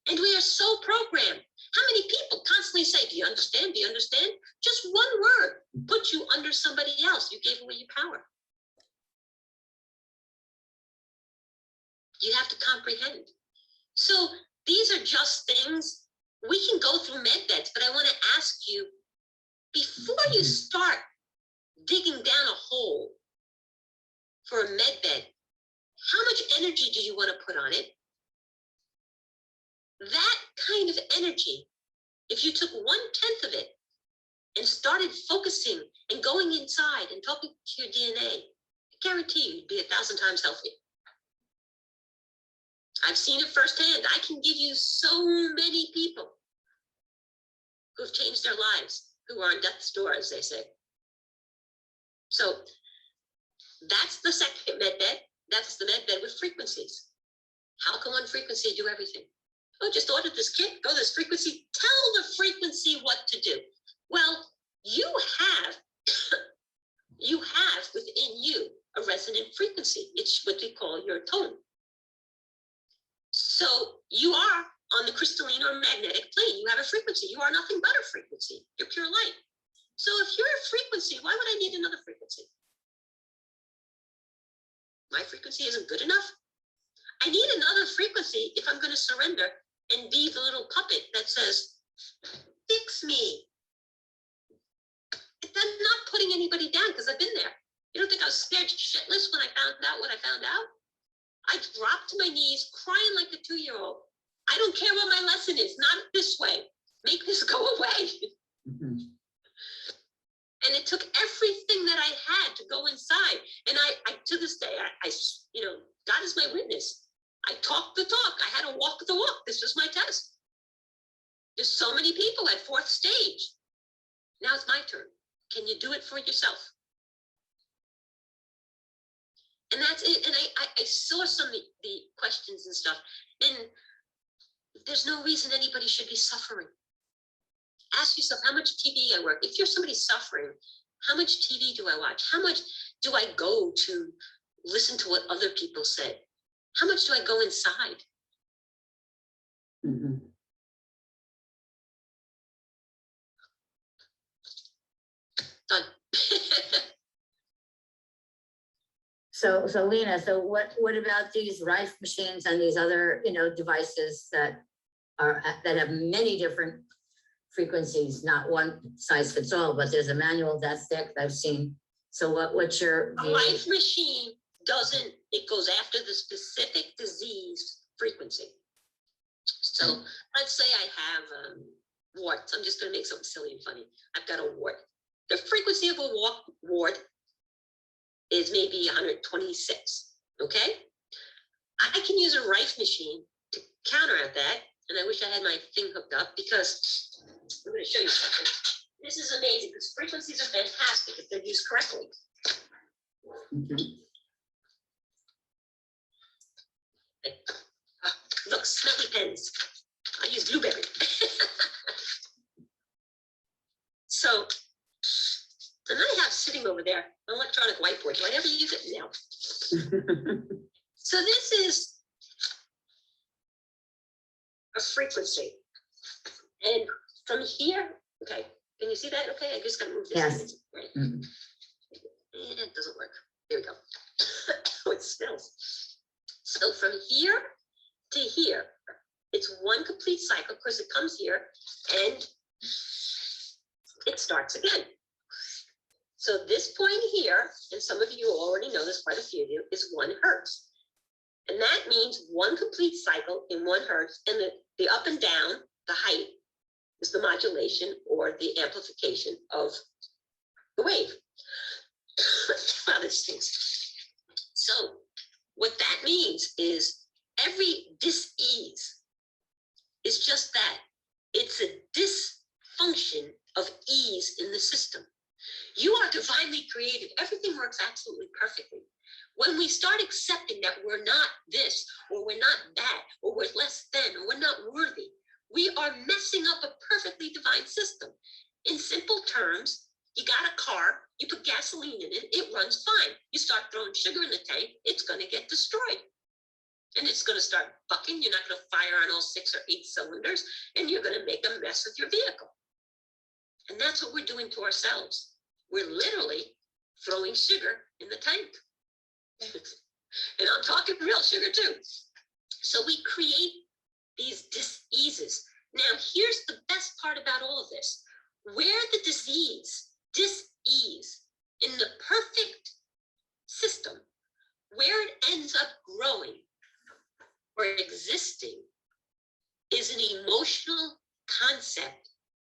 And we are so programmed. How many people constantly say, do you understand? Do you understand? Just one word put you under somebody else. You gave away your power. You have to comprehend. So these are just things. We can go through medbeds, but I want to ask you, before you start digging down a hole for a medbed, how much energy do you want to put on it? That kind of energy, if you took 1/10 of it and started focusing and going inside and talking to your DNA, I guarantee you you'd be 1,000 times healthier. I've seen it firsthand. I can give you so many people who have changed their lives, who are on death's door, as they say. So that's the second medbed. That's the medbed with frequencies. How can one frequency do everything? Just order this kit, go this frequency, tell the frequency what to do. Well, you have within you a resonant frequency. It's what we call your tone. So you are on the crystalline or magnetic plane. You have a frequency. You are nothing but a frequency. You're pure light. So if you're a frequency, why would I need another frequency? My frequency isn't good enough. I need another frequency if I'm going to surrender and be the little puppet that says, fix me. I'm not putting anybody down because I've been there. You don't think I was scared shitless when I found out what I found out? I dropped to my knees, crying like a 2-year-old. I don't care what my lesson is, not this way. Make this go away. Mhm. And it took everything that I had to go inside. And I to this day, I God is my witness. I talked the talk. I had to walk the walk. This was my test. There's so many people at 4th stage. Now it's my turn. Can you do it for yourself? And that's it. And I saw some of the questions and stuff. And there's no reason anybody should be suffering. Ask yourself how much TV I work. If you're somebody suffering, how much TV do I watch? How much do I go to listen to what other people said? How much do I go inside? Mhm. Done. So Leana, so what about these Rife machines and these other, devices that have many different frequencies, not one size fits all, but there's a manual that's thick I've seen. So what's your A view? life machine doesn't, it goes after the specific disease frequency. So let's say I have warts. I'm just going to make something silly and funny. I've got a wart. The frequency of a wart is maybe 126, okay? I can use a Rife machine to counteract that, and I wish I had my thing hooked up because I'm going to show you something. This is amazing because frequencies are fantastic if they're used correctly. Mhm. Look, smelly pens. I use blueberry. So, and I have sitting over there an electronic whiteboard. Do I ever use it? No. So this is a frequency. And from here, okay, can you see that? Okay, I just got to move this. Yes. Right. Mhm. It doesn't work. There we go. Oh, it smells. So from here to here, it's one complete cycle because it comes here and it starts again. So this point here, and some of you already know this, quite a few of you, is 1 hertz. And that means one complete cycle in 1 hertz, and the up and down, the height, is the modulation or the amplification of the wave. Wow, this stinks. So what that means is every dis-ease is just that. It's a dysfunction of ease in the system. You are divinely created. Everything works absolutely perfectly. When we start accepting that we're not this, or we're not that, or we're less than, or we're not worthy, we are messing up a perfectly divine system. In simple terms, you got a car, you put gasoline in it, it runs fine. You start throwing sugar in the tank, it's going to get destroyed. And it's going to start bucking. You're not going to fire on all 6 or 8 cylinders, and you're going to make a mess of your vehicle. And that's what we're doing to ourselves. We're literally throwing sugar in the tank. And I'm talking real sugar too. So we create these dis-eases. Now, here's the best part about all of this. Where the disease, dis-ease, in the perfect system, where it ends up growing or existing is an emotional concept,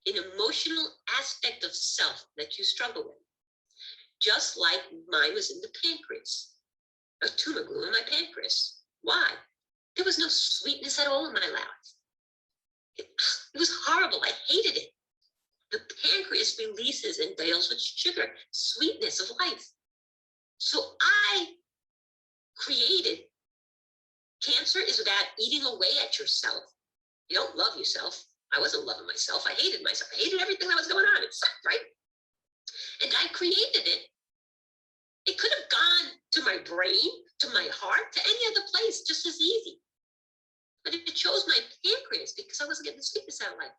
an emotional aspect of self that you struggle with. Just like mine was in the pancreas. A tumor grew in my pancreas. Why? There was no sweetness at all in my life. It was horrible. I hated it. The pancreas releases and deals with sugar, sweetness of life. So I created, cancer is about eating away at yourself. You don't love yourself. I wasn't loving myself. I hated myself. I hated everything that was going on. It sucked, right? And I created it. It could have gone to my brain, to my heart, to any other place just as easy. But it chose my pancreas because I wasn't getting the sweetness out of life.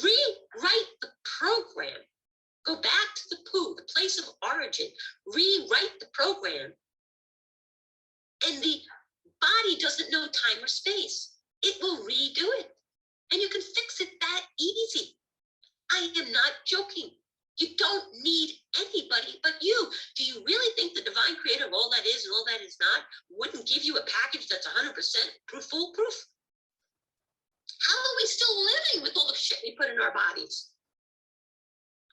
Rewrite the program. Go back to the poo, the place of origin. Rewrite the program. And the body doesn't know time or space. It will redo it. And you can fix it that easy. I am not joking. You don't need anybody but you. Do you really think the divine creator of all that is and all that is not wouldn't give you a package that's 100% foolproof? How are we still living with all the shit we put in our bodies?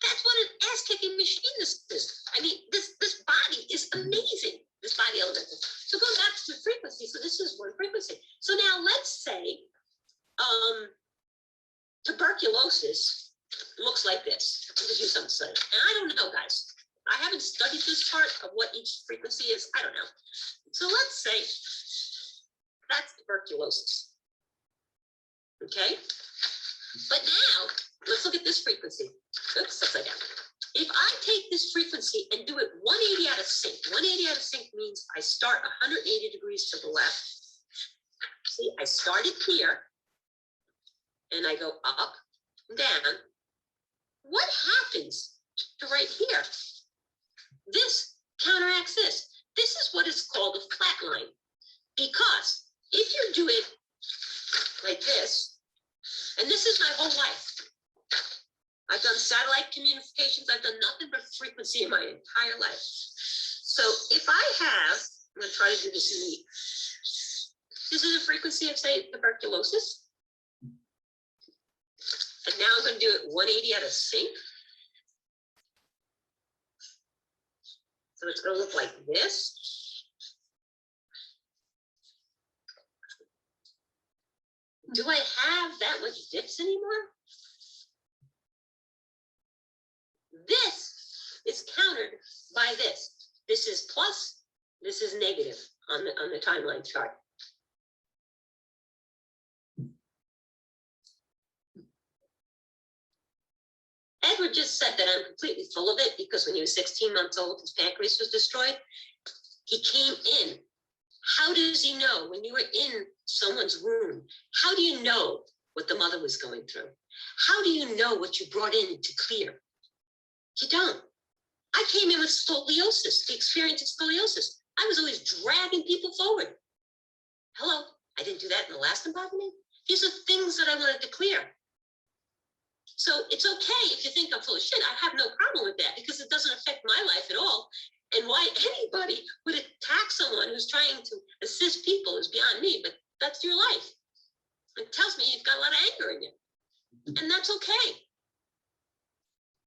That's what an ass-kicking machine this is. I mean, this body is amazing, this body element. So going back to the frequency, so this is one frequency. So now let's say tuberculosis looks like this. I'll give you some study. And I don't know, guys. I haven't studied this part of what each frequency is. I don't know. So let's say that's tuberculosis. Okay? But now, let's look at this frequency. Oops, upside down. If I take this frequency and do it 180 out of sync, 180 out of sync means I start 180 degrees to the left. See, I started here, and I go up, down. What happens to right here? This counteracts this. This is what is called a flat line. Because if you do it like this, and this is my whole life. I've done satellite communications. I've done nothing but frequency in my entire life. So if I have, I'm going to try to do this in neat. This is a frequency of, say, tuberculosis. And now I'm going to do it 180 out of sync. So it's going to look like this. Do I have that much dips anymore? This is countered by this. This is plus, this is negative on the timeline chart. Edward just said that I'm completely full of it because when he was 16 months old, his pancreas was destroyed. He came in. How does he know when you were in someone's womb? How do you know what the mother was going through? How do you know what you brought in to clear? You don't. I came in with scoliosis, the experience of scoliosis. I was always dragging people forward. Hello, I didn't do that in the last embodiment. These are things that I wanted to clear. So it's okay if you think I'm full of shit. I have no problem with that because it doesn't affect my life at all. And why anybody would attack someone who's trying to assist people is beyond me, but that's your life. It tells me you've got a lot of anger in you. And that's okay.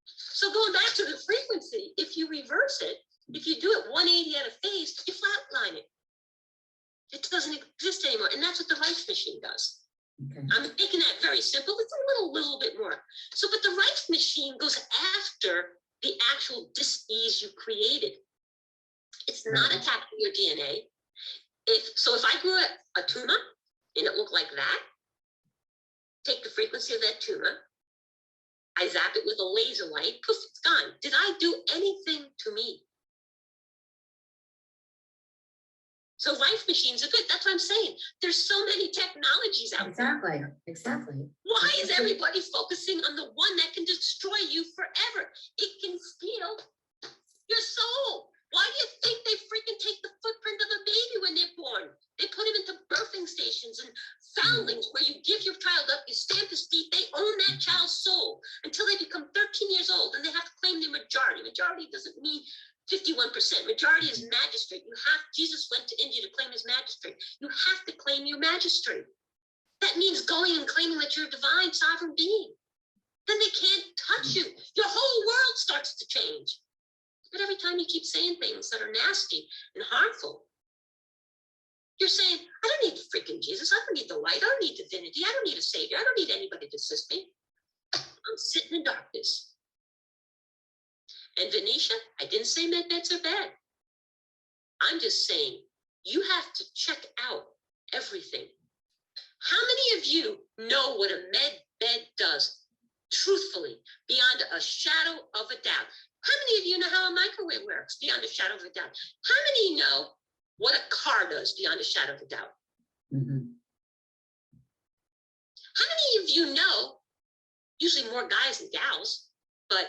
So going back to the frequency, if you reverse it, if you do it 180 out of phase, you flatline it. It doesn't exist anymore. And that's what the Rife machine does. Okay. I'm making that very simple. It's a little bit more. So, but the Rife machine goes after the actual dis-ease you created. It's not attacking your DNA. If I grew a tumor and it looked like that, take the frequency of that tumor, I zap it with a laser light, poof, it's gone. Did I do anything to me? So Rife machines are good. That's what I'm saying. There's so many technologies out there. Exactly. Why is everybody focusing on the one that can destroy you forever? It can steal your soul. Why do you think they freaking take the footprint of a baby when they're born? They put him into birthing stations and foundlings where you give your child up, you stamp his feet, they own that child's soul until they become 13 years old and they have to claim their majority. Majority doesn't mean 51%. Majority is magistrate. Jesus went to India to claim his magistrate. You have to claim your magistrate. That means going and claiming that you're a divine sovereign being. Then they can't touch you. Your whole world starts to change. But every time you keep saying things that are nasty and harmful, you're saying, I don't need freaking Jesus. I don't need the light. I don't need divinity. I don't need a savior. I don't need anybody to assist me. I'm sitting in darkness. And Venetia, I didn't say medbeds are bad. I'm just saying you have to check out everything. How many of you know what a medbed does? Truthfully, beyond a shadow of a doubt. How many of you know how a microwave works beyond a shadow of a doubt? How many know what a car does beyond a shadow of a doubt? Mm-hmm. How many of you know, usually more guys than gals, but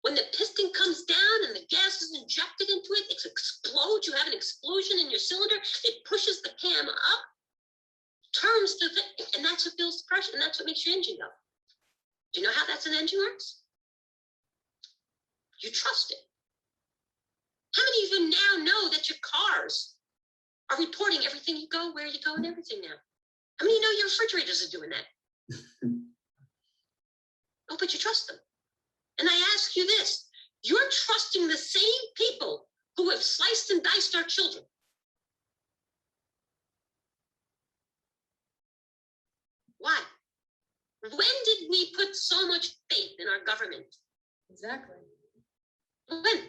when the piston comes down and the gas is injected into it, it explodes, you have an explosion in your cylinder, it pushes the cam up turns the thing, and that's what builds the pressure, and that's what makes your engine go. Do you know how that's an engine works? You trust it. How many of you now know that your cars are reporting everything you go, where you go, and everything now? How many know your refrigerators are doing that? Oh, but you trust them. And I ask you this, you're trusting the same people who have sliced and diced our children. Why? When did we put so much faith in our government? Exactly. When?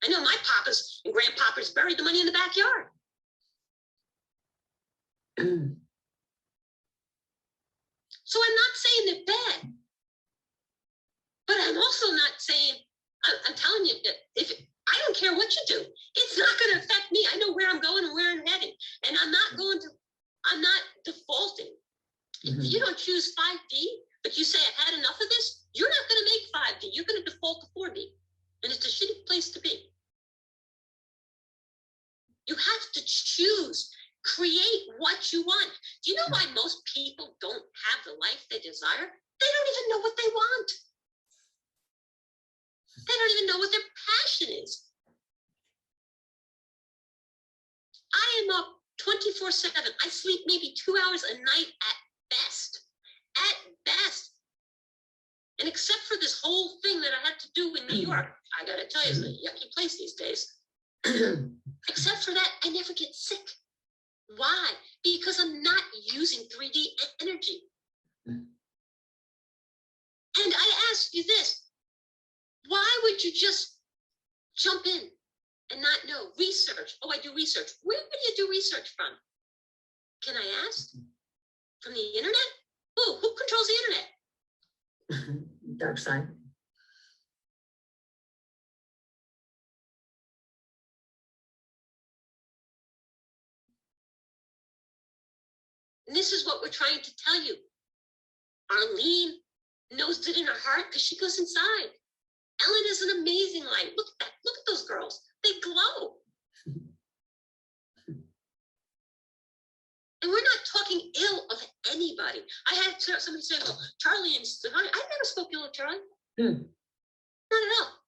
I know my papas and grandpapas buried the money in the backyard. So I'm not saying they're bad, but I'm also not saying, I'm telling you that I don't care what you do, it's not going to affect me. I know where I'm going and where I'm heading, and I'm not defaulting. If you don't choose 5D, but you say I've had enough of this, you're not going to make 5D. You're going to default to 4D, and it's a shitty place to be. You have to choose, create what you want. Do you know why most people don't have the life they desire? They don't even know what they want. They don't even know what their passion is. I am up 24/7. I sleep maybe 2 hours a night at best. At best. And except for this whole thing that I had to do in New York, I gotta tell you, it's a yucky place these days. Except for that, I never get sick. Why? Because I'm not using 3D energy. And I ask you this, why would you just jump in and not know? Research. Oh, I do research. Where do you do research from? Can I ask? From the internet? Who controls the internet? Dark side. And this is what we're trying to tell you. Arlene knows it in her heart because she goes inside. Ellen is an amazing light. Look at that. Look at those girls. They glow. And we're not talking ill of anybody. I had somebody say, well, Charlie and I never spoke ill of Charlie. Not at all.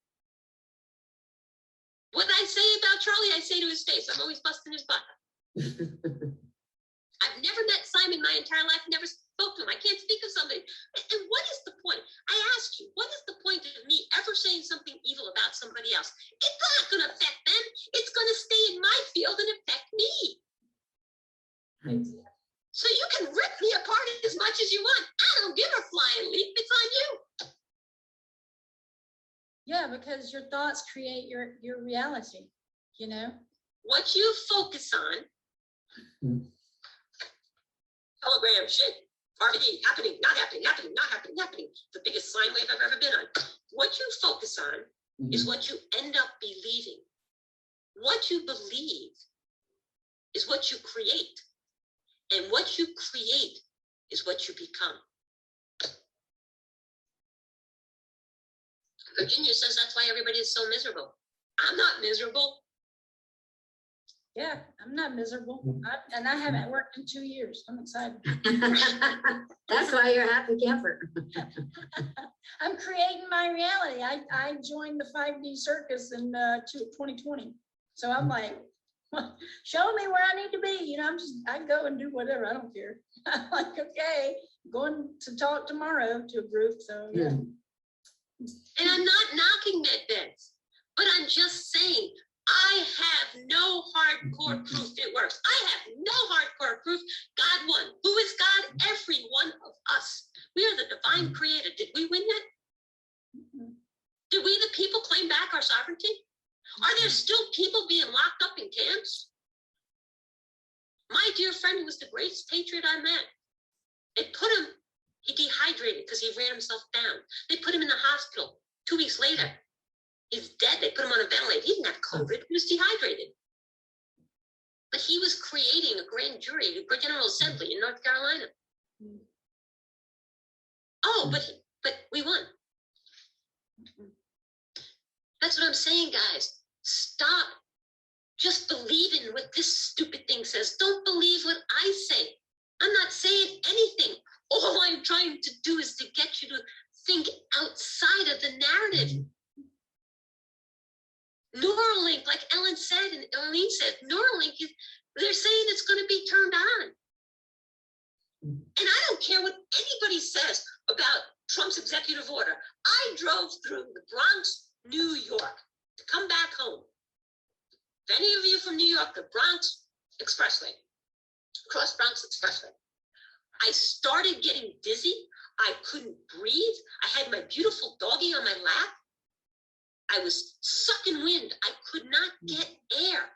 What I say about Charlie, I say to his face. I'm always busting his butt. I've never met Simon my entire life, never spoke to him. I can't speak of somebody. And what is the point? I ask you, what is the point of me ever saying something evil about somebody else? It's not going to affect them. It's going to stay in my field and affect me. Right. So you can rip me apart as much as you want. I don't give a flying leap. It's on you. Yeah, because your thoughts create your reality, you know? What you focus on, hologram, shit, RVD, happening, not happening, happening, not happening, happening. The biggest sine wave I've ever been on. What you focus on is what you end up believing. What you believe is what you create. And what you create is what you become. Virginia says that's why everybody is so miserable. I'm not miserable. Yeah, I'm not miserable. And I haven't worked in 2 years. I'm excited. That's why you're a happy camper. I'm creating my reality. I joined the 5D circus in 2020. So I'm like, show me where I need to be. You know, I go and do whatever. I don't care. I'm like, okay, going to talk tomorrow to a group. So yeah. And I'm not knocking Medbeds, but I'm just saying, I have no hardcore proof it works. I have no hardcore proof God won. Who is God? Every one of us. We are the divine creator. Did we win yet? Did we, the people, claim back our sovereignty? Are there still people being locked up in camps? My dear friend, who was the greatest patriot I met, they put him, he dehydrated because he ran himself down. They put him in the hospital. 2 weeks later, he's dead. They put him on a ventilator. He didn't have COVID. He was dehydrated. But he was creating a grand jury, a General Assembly in North Carolina. Oh, but we won. That's what I'm saying, guys. Stop just believing what this stupid thing says. Don't believe what I say. I'm not saying anything. All I'm trying to do is to get you to think outside of the narrative. Neuralink, like Ellen said, and Eileen said, Neuralink, they're saying it's going to be turned on. And I don't care what anybody says about Trump's executive order. I drove through the Bronx, New York, to come back home. If any of you from New York, the Bronx Expressway, Cross Bronx Expressway, I started getting dizzy. I couldn't breathe. I had my beautiful doggie on my lap. I was sucking wind. I could not get air.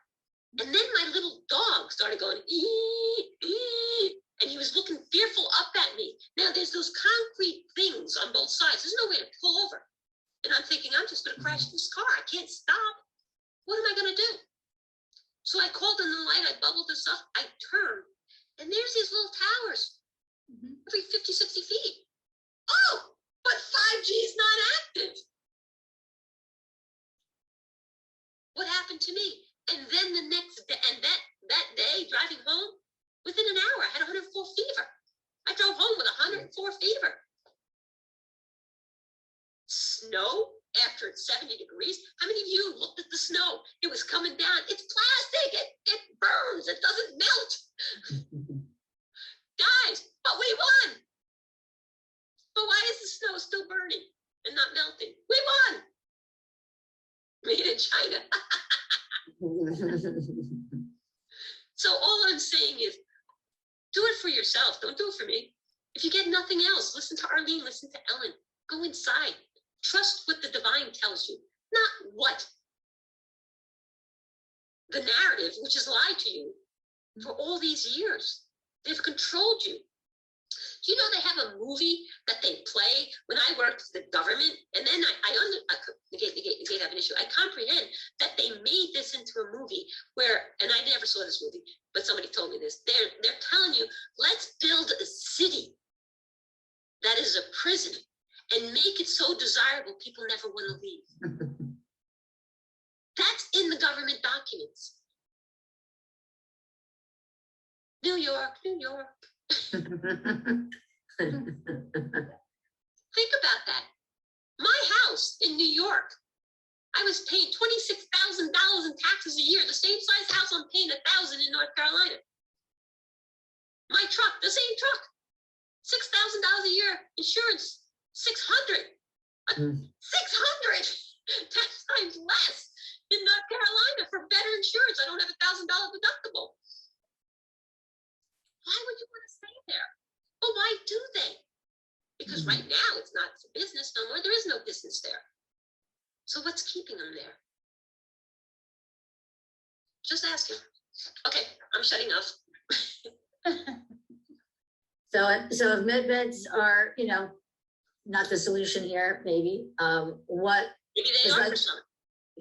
And then my little dog started going, ee, ee, and he was looking fearful up at me. Now there's those concrete things on both sides. There's no way to pull over. And I'm thinking, I'm just going to crash this car. I can't stop. What am I going to do? So I called in the light. I bubbled this up. I turned, and there's these little towers every 50, 60 feet. Oh, but 5G is not active. What happened to me? And then the next day, and that day, driving home, within an hour, I had 104 fever. I drove home with 104 fever. Snow after it's 70 degrees. How many of you looked at the snow? It was coming down. It's plastic. It burns. It doesn't melt. Guys, but we won. But why is the snow still burning and not melting? We won. Made in China. So all I'm saying is, do it for yourself. Don't do it for me. If you get nothing else, listen to Arlene, listen to Ellen. Go inside. Trust what the divine tells you, not what the narrative, which has lied to you for all these years. They've controlled you. Do you know they have a movie that they play when I worked for the government? And then they have an issue. I comprehend that they made this into a movie where, and I never saw this movie, but somebody told me this. They're telling you, let's build a city that is a prison and make it so desirable people never want to leave. That's in the government documents. New York, New York. Think about that. My house in New York, I was paying $26,000 in taxes a year, the same size house I'm paying $1,000 in North Carolina. My truck, the same truck, $6,000 a year, insurance, $600. $600. 10 times less in North Carolina for better insurance. I don't have $1,000 deductible. Why would you want to stay there? Well, why do they? Because right now it's not for business no more. There is no business there. So what's keeping them there? Just asking. Okay, I'm shutting off. So if medbeds are, not the solution here, maybe, what Maybe they is are like, for some.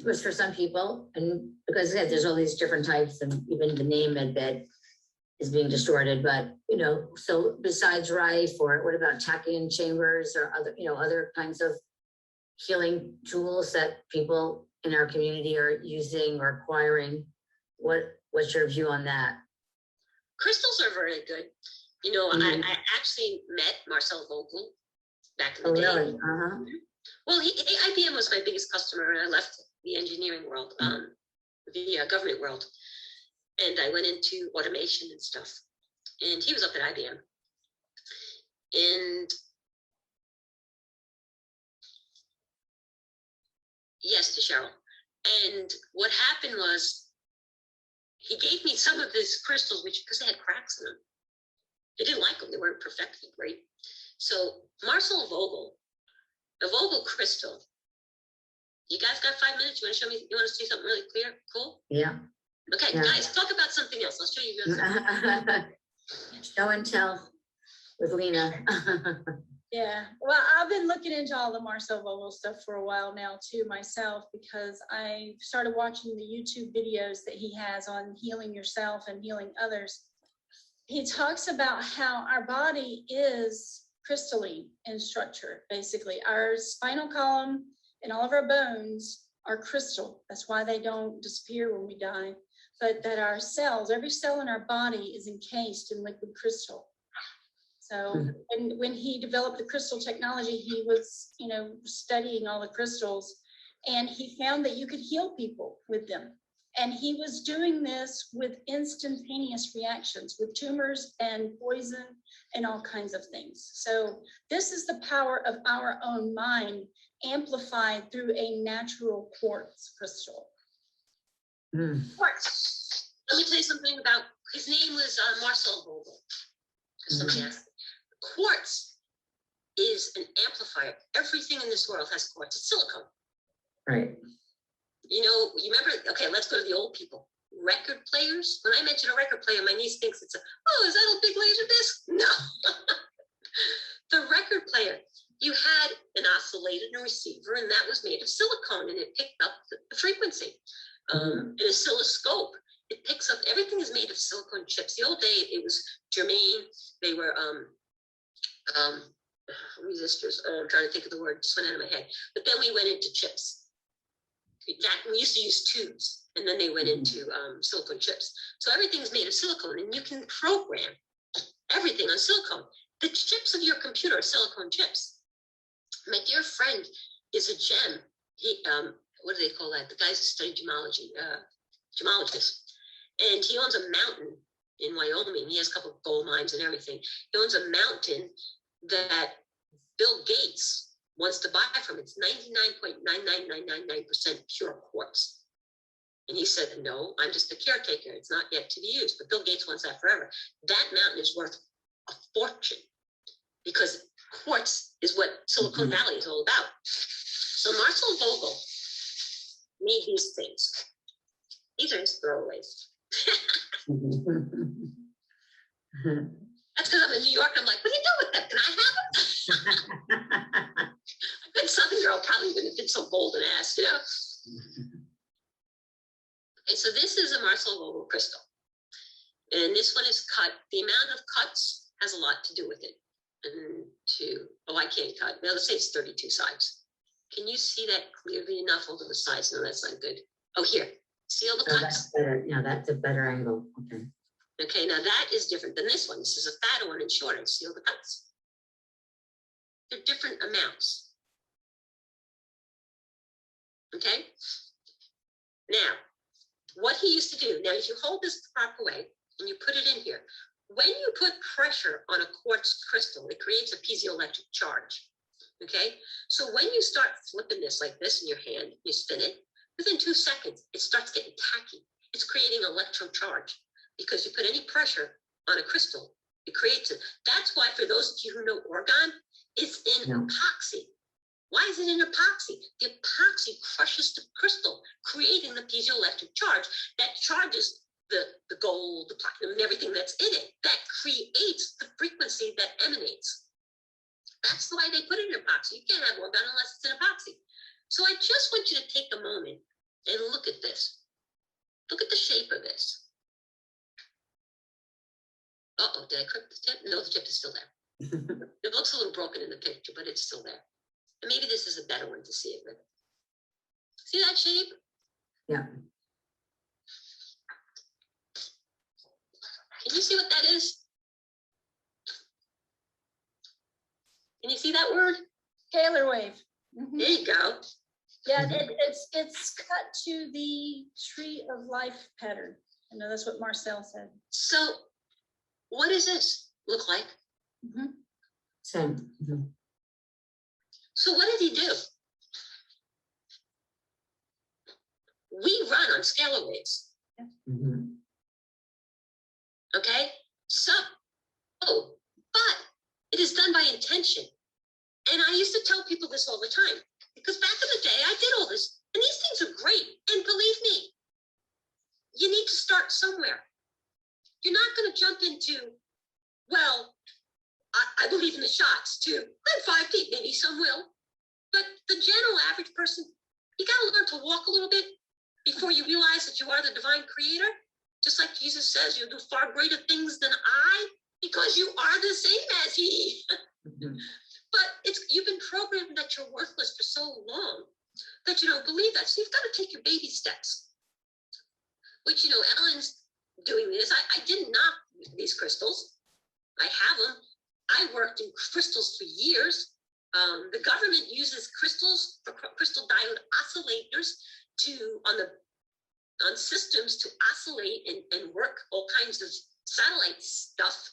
was for some people, and because there's all these different types, and even the name medbed is being distorted, but so besides Rife, or what about tachyon chambers or other kinds of healing tools that people in our community are using or acquiring? What's your view on that? Crystals are very good. I actually met Marcel Vogel back in the day. Really? Well, IBM was my biggest customer, and I left the engineering world, the government world. And I went into automation and stuff. And he was up at IBM. And yes, to Cheryl. And what happened was, he gave me some of his crystals, because they had cracks in them. They didn't like them. They weren't perfectly great. So Marcel Vogel, the Vogel crystal. You guys got 5 minutes? You want to show me? You want to see something really clear? Cool? Yeah. Okay, Yeah. Guys, talk about something else. I'll show you. Show and tell with Leana. Yeah, well, I've been looking into all the Marcel Vogel stuff for a while now too myself, because I started watching the YouTube videos that he has on healing yourself and healing others. He talks about how our body is crystalline in structure. Basically, our spinal column and all of our bones are crystal. That's why they don't disappear when we die. But that our cells, every cell in our body is encased in liquid crystal. So, and when he developed the crystal technology, he was, you know, studying all the crystals, and he found that you could heal people with them. And he was doing this with instantaneous reactions, with tumors and poison and all kinds of things. So this is the power of our own mind amplified through a natural quartz crystal. Quartz. Let me tell you something about, his name was Marcel Vogel. Somebody asked. Quartz is an amplifier. Everything in this world has quartz. It's silicone. Right. You know, you remember, okay, let's go to the old people. Record players. When I mention a record player, my niece thinks it's a, oh, is that a big laser disc? No. The record player, you had an oscillator and a receiver, and that was made of silicone, and it picked up the frequency. An oscilloscope, it picks up, everything is made of silicone chips. The old day, it was germane. They were resistors. Oh, I'm trying to think of the word, just went out of my head. But then we went into chips. We used to use tubes, and then they went into silicone chips. So everything's made of silicone, and you can program everything on silicone. The chips of your computer are silicone chips. My dear friend is a gem. He, what do they call that? The guys that study gemology, gemologist. And he owns a mountain in Wyoming. He has a couple of gold mines and everything. He owns a mountain that Bill Gates wants to buy from. It's 99.99999% pure quartz. And he said, no, I'm just the caretaker. It's not yet to be used. But Bill Gates wants that forever. That mountain is worth a fortune because quartz is what Silicon Valley is all about. So Marcel Vogel made these things. These are his throwaways. That's because I'm in New York. I'm like, what do you do with them? Can I have them? A good Southern girl probably wouldn't have been so bold and asked, you know? Okay, so this is a Marcel Vogel crystal. And this one is cut. The amount of cuts has a lot to do with it. And oh, I can't cut. Now, let's say it's 32 sides. Can you see that clearly enough over the sides? No, that's not good. Oh, here. See all the cuts? That's better. Yeah, that's a better angle. Okay. Okay, now that is different than this one. This is a fatter one and shorter. See all the cuts? They're different amounts. Okay? Now, what he used to do, now if you hold this the proper way and you put it in here, when you put pressure on a quartz crystal, it creates a piezoelectric charge. Okay? So when you start flipping this like this in your hand, you spin it, within 2 seconds, it starts getting tacky. It's creating electron charge. Because you put any pressure on a crystal, it creates it. That's why for those of you who know orgone, it's in epoxy. Why is it in epoxy? The epoxy crushes the crystal, creating the piezoelectric charge that charges the gold, the platinum, and everything that's in it. That creates the frequency that emanates. That's why they put it in epoxy. You can't have orgone unless it's in epoxy. So I just want you to take a moment and look at this. Look at the shape of this. Uh-oh, did I clip the tip? No, the tip is still there. It looks a little broken in the picture, but it's still there. And maybe this is a better one to see it with. See that shape? Yeah. Can you see what that is? Can you see that word? Scalar wave. There you go. Yeah, it's cut to the tree of life pattern. I know that's what Marcel said. So what does this look like? Same. So what did he do? We run on scalar waves. Okay? So, but it is done by intention. And I used to tell people this all the time, because back in the day, I did all this, and these things are great. And believe me, you need to start somewhere. You're not going to jump into, well, I believe in the shots too. I'm 5 feet, maybe some will. But the general average person, you got to learn to walk a little bit before you realize that you are the divine creator. Just like Jesus says, you'll do far greater things than I, because you are the same as he. But you've been programmed that you're worthless for so long that you don't believe that. So you've got to take your baby steps. Which, you know, Ellen's doing this. I didn't knock these crystals. I have them. I worked in crystals for years. The government uses crystals for crystal diode oscillators on systems to oscillate and work all kinds of satellite stuff.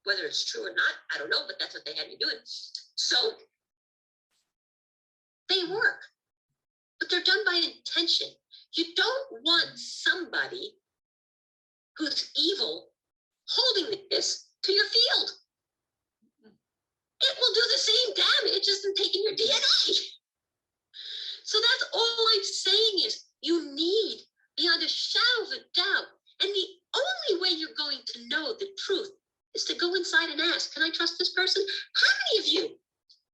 Whether it's true or not, I don't know, but that's what they had me doing. So they work, but they're done by intention. You don't want somebody who's evil holding this to your field. It will do the same damage as them taking your DNA. So that's all I'm saying is you need, beyond a shadow of a doubt, and the only way you're going to know the truth is to go inside and ask, can I trust this person? How many of you,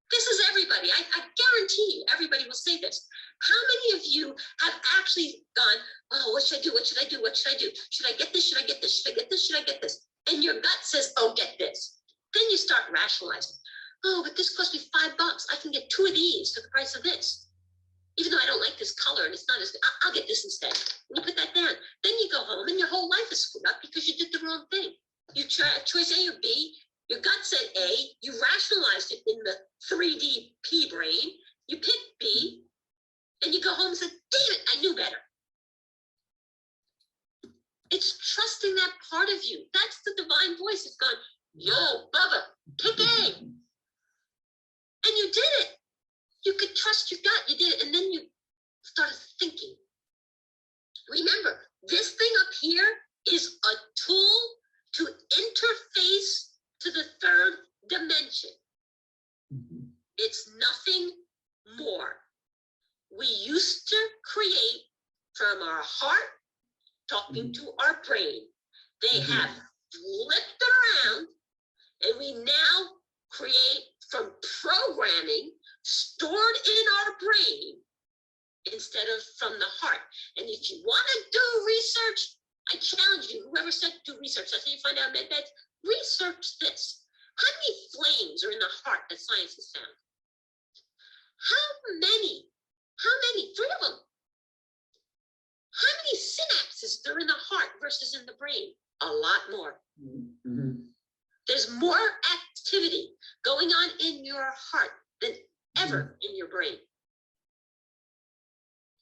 this is everybody, I guarantee you, everybody will say this. How many of you have actually gone, oh, what should I do? What should I do? What should I do? Should I get this? Should I get this? Should I get this? Should I get this? And your gut says, oh, get this. Then you start rationalizing. Oh, but this cost me $5. I can get 2 of these for the price of this. Even though I don't like this color and it's not as good, I'll get this instead. And you put that down. Then you go home and your whole life is screwed up because you did the wrong thing. You tried choice A or B. Your gut said A. You rationalized it in the 3D P brain. You picked B. And you go home and say, damn it, I knew better. It's trusting that part of you. That's the divine voice. It's gone, yo, Bubba, pick A. And you did it. You could trust your gut. You did it. And then you started thinking. Remember, this thing up here is a tool to interface to the third dimension. It's nothing more. We used to create from our heart, talking to our brain. They have flipped it around, and we now create from programming stored in our brain instead of from the heart. And if you want to do research, I challenge you, whoever said do research, that's how you find out Medbeds, research this. How many flames are in the heart that science has found? How many? 3 of them. How many synapses are in the heart versus in the brain? A lot more. There's more activity going on in your heart than ever in your brain.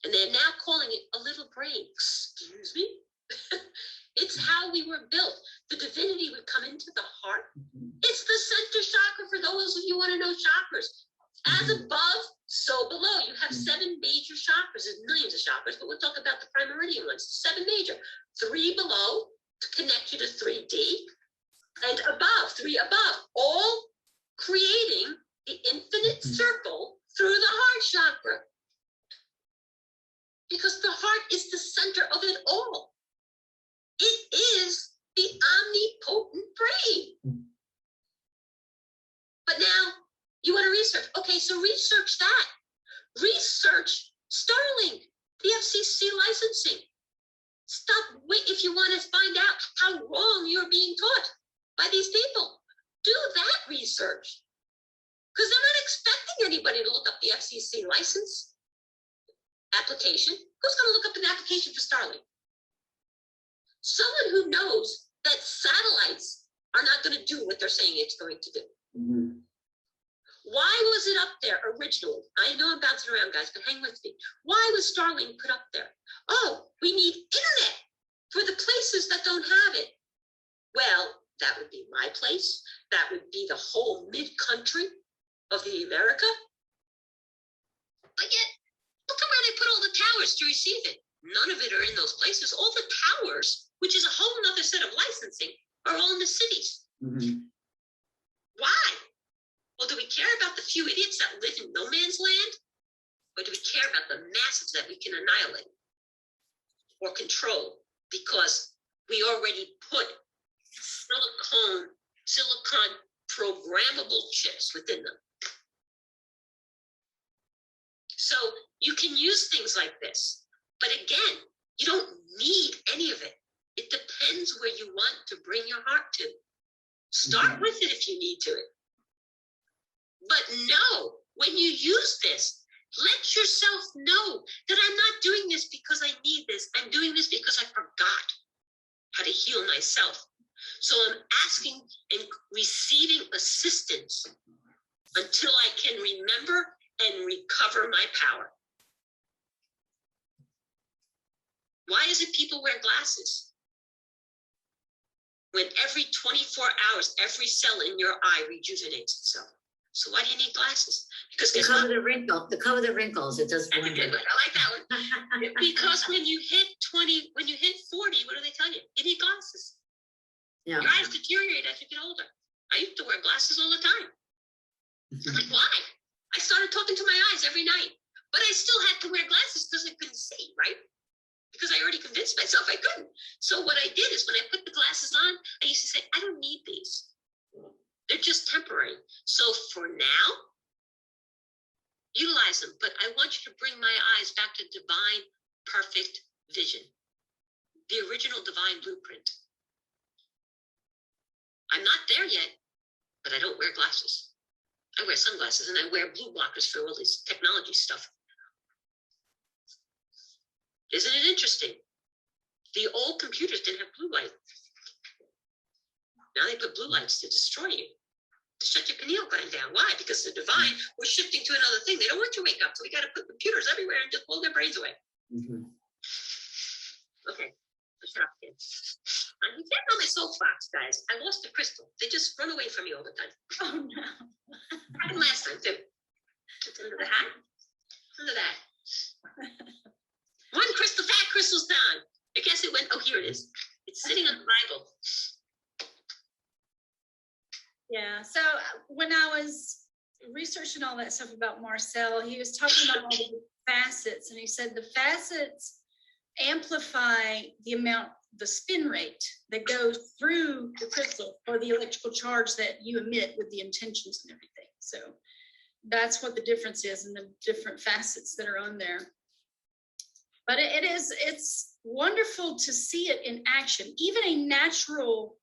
And they're now calling it a little brain. Excuse me? It's how we were built. The divinity would come into the heart. It's the center chakra for those of you who want to know chakras. As above, so below. You have 7 major chakras. There's millions of chakras, but we'll talk about the primordial ones. 7 major. 3 below to connect you to 3D. And above, 3 above. All creating the infinite circle through the heart chakra. Because the heart is the center of it all. It is the omnipotent brain. But now, you want to research. Okay, so research that. Research Starlink, the FCC licensing. Stop, wait, if you want to find out how wrong you're being taught by these people, do that research. Because they're not expecting anybody to look up the FCC license application. Who's going to look up an application for Starlink? Someone who knows that satellites are not going to do what they're saying it's going to do. Why was it up there originally? I know I'm bouncing around, guys, but hang with me. Why was Starlink put up there? Oh, we need internet for the places that don't have it. Well, that would be my place. That would be the whole mid-country of the America. But yet, look at where they put all the towers to receive it. None of it are in those places. All the towers, which is a whole other set of licensing, are all in the cities. Why? Well, do we care about the few idiots that live in no man's land? Or do we care about the masses that we can annihilate or control? Because we already put silicon programmable chips within them. So you can use things like this. But again, you don't need any of it. It depends where you want to bring your heart to. Start with it if you need to. But no, when you use this, let yourself know that I'm not doing this because I need this. I'm doing this because I forgot how to heal myself. So I'm asking and receiving assistance until I can remember and recover my power. Why is it people wear glasses? When every 24 hours, every cell in your eye rejuvenates itself. So why do you need glasses? Because To cover the wrinkle, to cover the wrinkles, it does. that's a good one. I like that one. Because when you hit 20, when you hit 40, what do they tell you? You need glasses. Yeah. Your eyes deteriorate as you get older. I used to wear glasses all the time. I'm like, why? I started talking to my eyes every night, but I still had to wear glasses because I couldn't see, right? Because I already convinced myself I couldn't. So what I did is when I put the glasses on, I used to say, I don't need these. They're just temporary. So for now, utilize them. But I want you to bring my eyes back to divine, perfect vision. The original divine blueprint. I'm not there yet, but I don't wear glasses. I wear sunglasses and I wear blue blockers for all this technology stuff. Isn't it interesting? The old computers didn't have blue light. Now they put blue lights to destroy you, to shut your pineal gland down. Why? Because the divine was shifting to another thing. They don't want you to wake up, so we got to put computers everywhere and just blow their brains away. Okay, let's shut up again. You can't know my soapbox, guys. I lost the crystal. They just run away from me all the time. Oh, no. Happened last time too. It's under the hat. Under that. One crystal, fat crystal's down. I guess it went. Oh, here it is. It's sitting on the Bible. Yeah. So when I was researching all that stuff about Marcel, he was talking about all the facets, and he said the facets amplify the amount, the spin rate that goes through the crystal, or the electrical charge that you emit with the intentions and everything. So that's what the difference is in the different facets that are on there. But it's wonderful to see it in action. Even a natural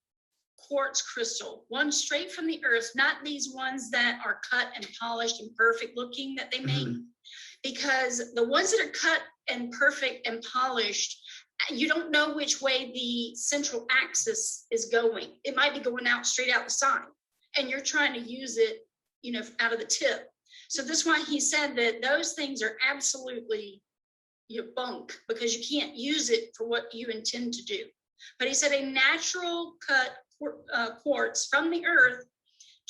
quartz crystal, one straight from the earth, not these ones that are cut and polished and perfect looking that they make. Because the ones that are cut and perfect and polished, you don't know which way the central axis is going. It might be going out straight out the side, and you're trying to use it, you know, out of the tip. So that's why he said that those things are absolutely your bunk, because you can't use it for what you intend to do. But he said a natural cut quartz from the earth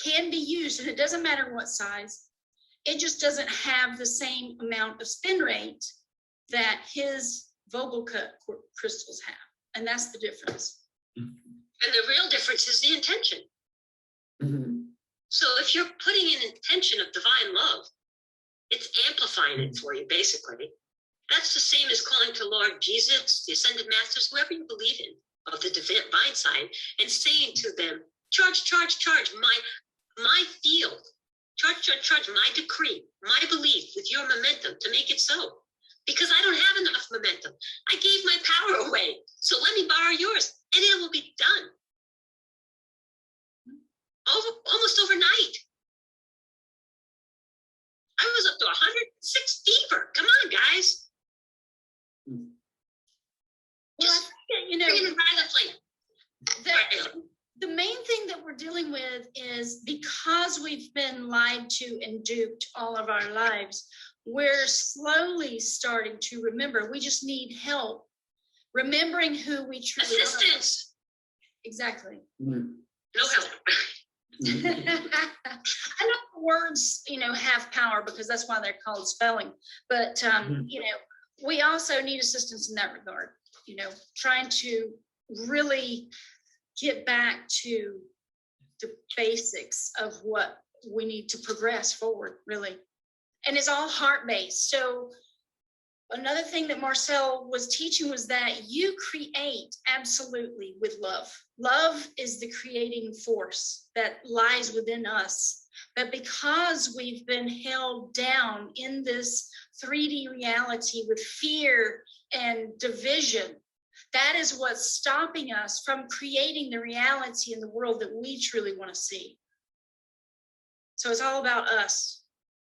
can be used, and it doesn't matter what size. It just doesn't have the same amount of spin rate that his Vogel cut crystals have. And that's the difference. And the real difference is the intention. So if you're putting an intention of divine love, it's amplifying it for you, basically. That's the same as calling to Lord Jesus, the ascended masters, whoever you believe in, of the divine side, and saying to them, charge, charge, charge my field, charge, charge, charge my decree, my belief with your momentum to make it so. Because I don't have enough momentum. I gave my power away. So let me borrow yours, and it will be done. Almost overnight. I was up to 106 fever. Come on, guys. Well, I think, you know, the main thing that we're dealing with is because we've been lied to and duped all of our lives, we're slowly starting to remember. We just need help remembering who we truly are. Assistance. Exactly. No help. I know the words, you know, have power because that's why they're called spelling. But, you know, we also need assistance in that regard, you know, trying to really get back to the basics of what we need to progress forward, really. And it's all heart-based. So another thing that Marcel was teaching was that you create absolutely with love. Love is the creating force that lies within us. But because we've been held down in this 3D reality with fear and division, that is what's stopping us from creating the reality in the world that we truly want to see. So it's all about us.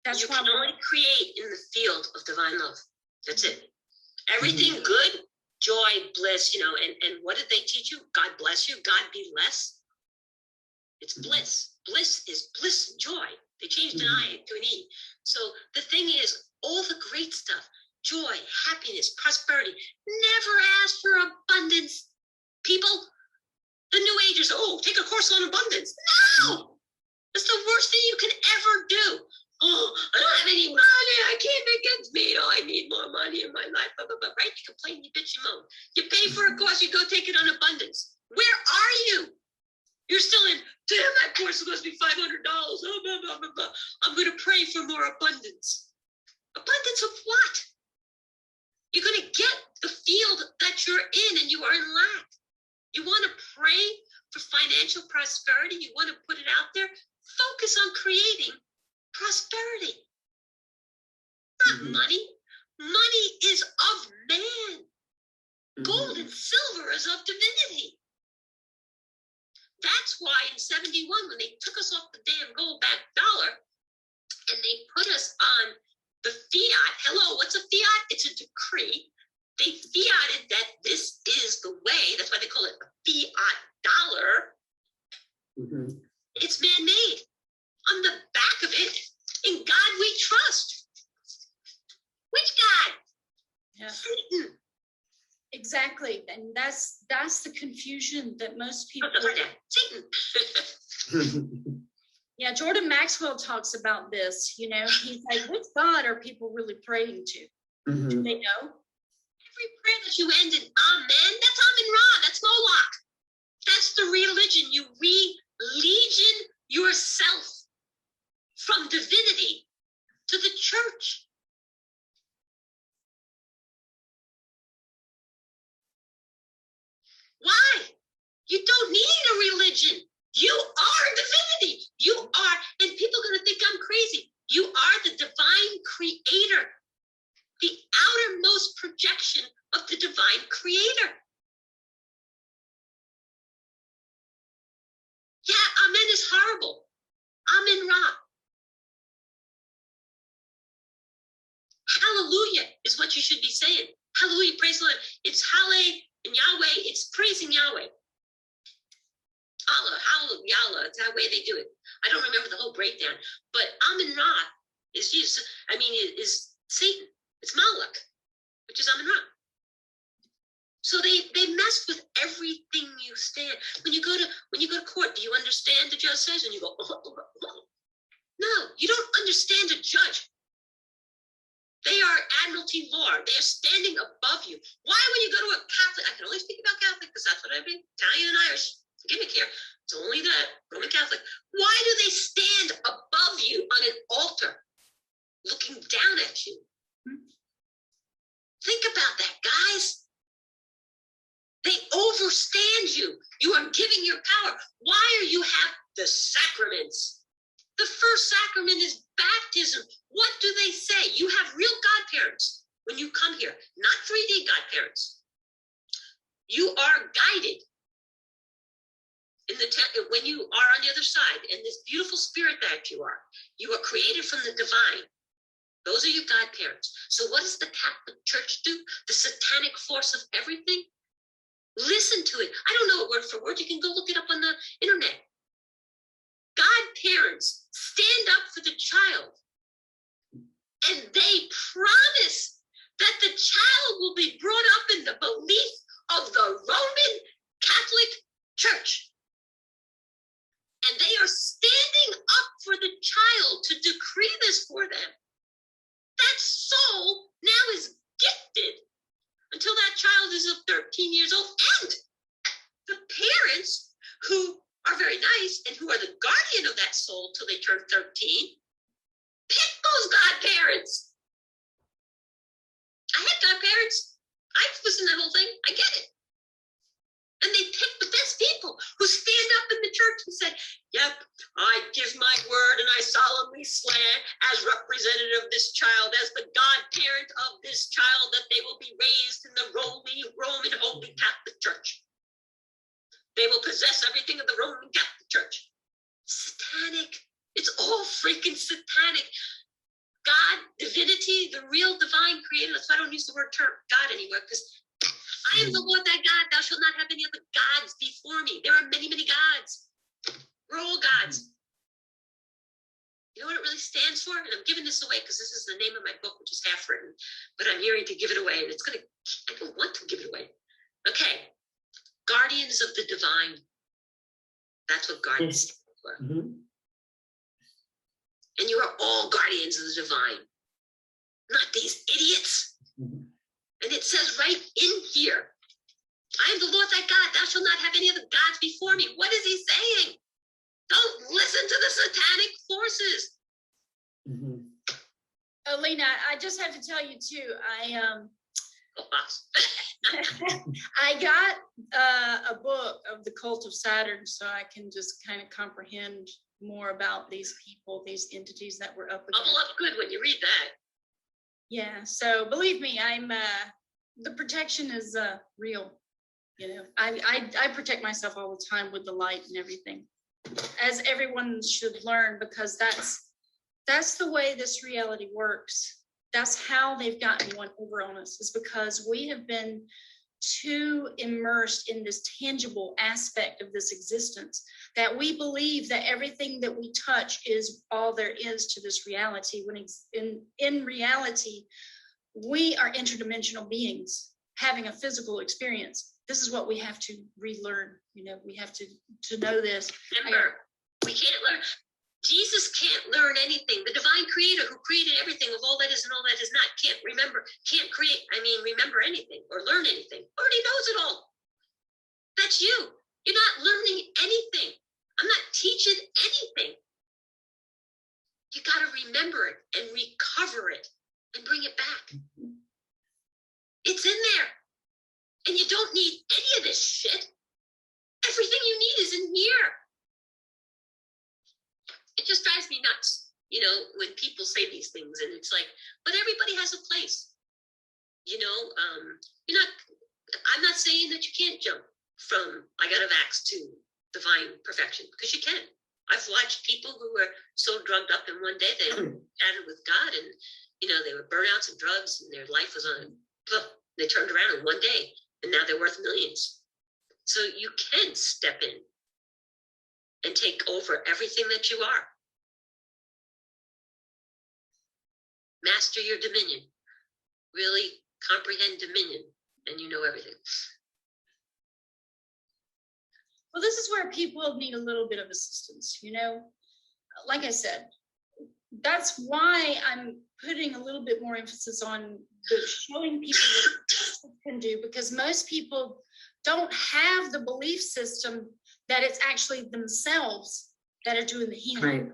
That's you why can only create in the field of divine love. That's it. Everything good, joy, bliss, you know, and what did they teach you? God bless you, God be less. It's bliss. Bliss is bliss and joy. They changed an I to an E. So the thing is, all the great stuff, joy, happiness, prosperity, never ask for abundance. People, the New Agers, oh, take a course on abundance. No! That's the worst thing you can ever do. Oh, I don't have any money. I can't make ends meet. Oh, I need more money in my life. Blah, blah, blah. Right? You complain, you bitch, you moan. You pay for a course, you go take it on abundance. Where are you? You're still in, damn, that course is supposed to be $500. Oh, blah, blah, blah, blah. I'm going to pray for more abundance. Abundance of what? You're going to get the field that you're in and you are in lack. You want to pray for financial prosperity? You want to put it out there? Focus on creating prosperity, not money. Money is of man. Gold and silver is of divinity. That's why in 71, when they took us off the damn gold-backed dollar and they put us on the fiat, hello, what's a fiat? It's a decree. They fiated that this is the way. That's why they call it the fiat dollar. It's man-made. On the back of it, in God we trust. Which God? Yeah. Satan. Exactly. And that's the confusion that most people. Satan. Yeah, Jordan Maxwell talks about this. You know, he's like, which God are people really praying to? Do they know? Every prayer that you end in Amen, that's Amen Ra, that's Moloch. That's the religion. You religion yourself from divinity to the church. Why? You don't need a religion. You are divinity. You are, and people are going to think I'm crazy. You are the divine creator, the outermost projection of the divine creator. Yeah, Amen is horrible. Amen Ra. Hallelujah is what you should be saying. Hallelujah, praise the Lord. It's Halle and Yahweh, it's praising Yahweh. Allah, hallelujah, Yahweh, it's that way they do it. I don't remember the whole breakdown, but Amen Ra is Jesus, is Satan. It's Moloch, which is Amen Ra. So they messed with everything you stand. When you go to court, do you understand the judge says? And you go, no, you don't understand a judge. They are admiralty law. They are standing above you. Why, when you go to a Catholic, I can only speak about Catholic because that's what I've been, Italian and Irish. Forgive me, Care. It's only that, Roman Catholic. Why do they stand above you on an altar, looking down at you? Think about that, guys. They overstand you. You are giving your power. Why are you have the sacraments? The first sacrament is baptism. What do they say? You have real godparents when you come here, not 3D godparents. You are guided in the when you are on the other side, and this beautiful spirit that you are created from the divine. Those are your godparents. So what does the Catholic Church do? The satanic force of everything? Listen to it. I don't know it word for word. You can go look it up on the internet. Godparents stand up for the child, and they promise that the child will be brought up in the belief of the Roman Catholic Church. And they are standing up for the child to decree this for them. That soul now is gifted until that child is of 13 years old. And the parents who are very nice and who are the guardian of that soul till they turn 13, pick those godparents. I had godparents. I've listened to that whole thing. I get it. And they pick the best people who stand up in the church and say, yep, I give my word and I solemnly swear as representative of this child, as the godparent of this child, that they will be raised in the Roman Holy Catholic Church. They will possess everything of the Roman Catholic Church. Satanic. It's all freaking satanic. God, divinity, the real divine creator. That's why I don't use the word God anywhere, because I am the Lord thy God. Thou shalt not have any other gods before me. There are many, many gods. We're all gods. You know what it really stands for? And I'm giving this away because this is the name of my book, which is half written, but I'm hearing to give it away, and I don't want to give it away. Okay. Guardians of the divine. That's what guardians stand for. Mhm. And you are all guardians of the divine, not these idiots. Mhm. And it says right in here, I am the Lord thy God, thou shalt not have any other gods before me. What is he saying? Don't listen to the satanic forces. Mhm. Leana, I just have to tell you too, I got a book of the Cult of Saturn, so I can just kind of comprehend more about these people, these entities that we're up against. Bubble up good when you read that. Yeah, so believe me, I'm the protection is real. You know, I protect myself all the time with the light and everything, as everyone should learn, because that's the way this reality works. That's how they've gotten one over on us, is because we have been too immersed in this tangible aspect of this existence that we believe that everything that we touch is all there is to this reality, when in reality we are interdimensional beings having a physical experience. This is what we have to relearn. You know, we have to know this. Remember, we can't learn. Jesus can't learn anything. The divine creator who created everything of all that is and all that is not can't remember anything or learn anything. Already knows it all. That's you. You're not learning anything. I'm not teaching anything. You got to remember it and recover it and bring it back. It's in there. And you don't need any of this shit. Everything you need is in here. It just drives me nuts, you know, when people say these things, and it's like, but everybody has a place. You know, I'm not saying that you can't jump from I got a vax to divine perfection, because you can. I've watched people who were so drugged up in one day they chatted with God, and you know, they were burnouts and drugs, and their life was on. They turned around in one day, and now they're worth millions. So you can step in and take over everything that you are. Master your dominion. Really comprehend dominion, and you know everything. Well, this is where people need a little bit of assistance, you know. Like I said, that's why I'm putting a little bit more emphasis on showing people what they can do, because most people don't have the belief system that it's actually themselves that are doing the healing. Right.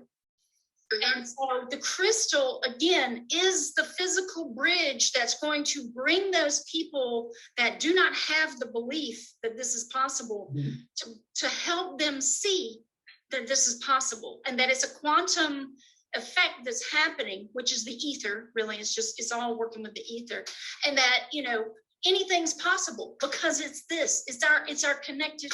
And so the crystal, again, is the physical bridge that's going to bring those people that do not have the belief that this is possible to help them see that this is possible, and that it's a quantum effect that's happening, which is the ether. Really, it's all working with the ether, and that, you know, anything's possible because it's our connected,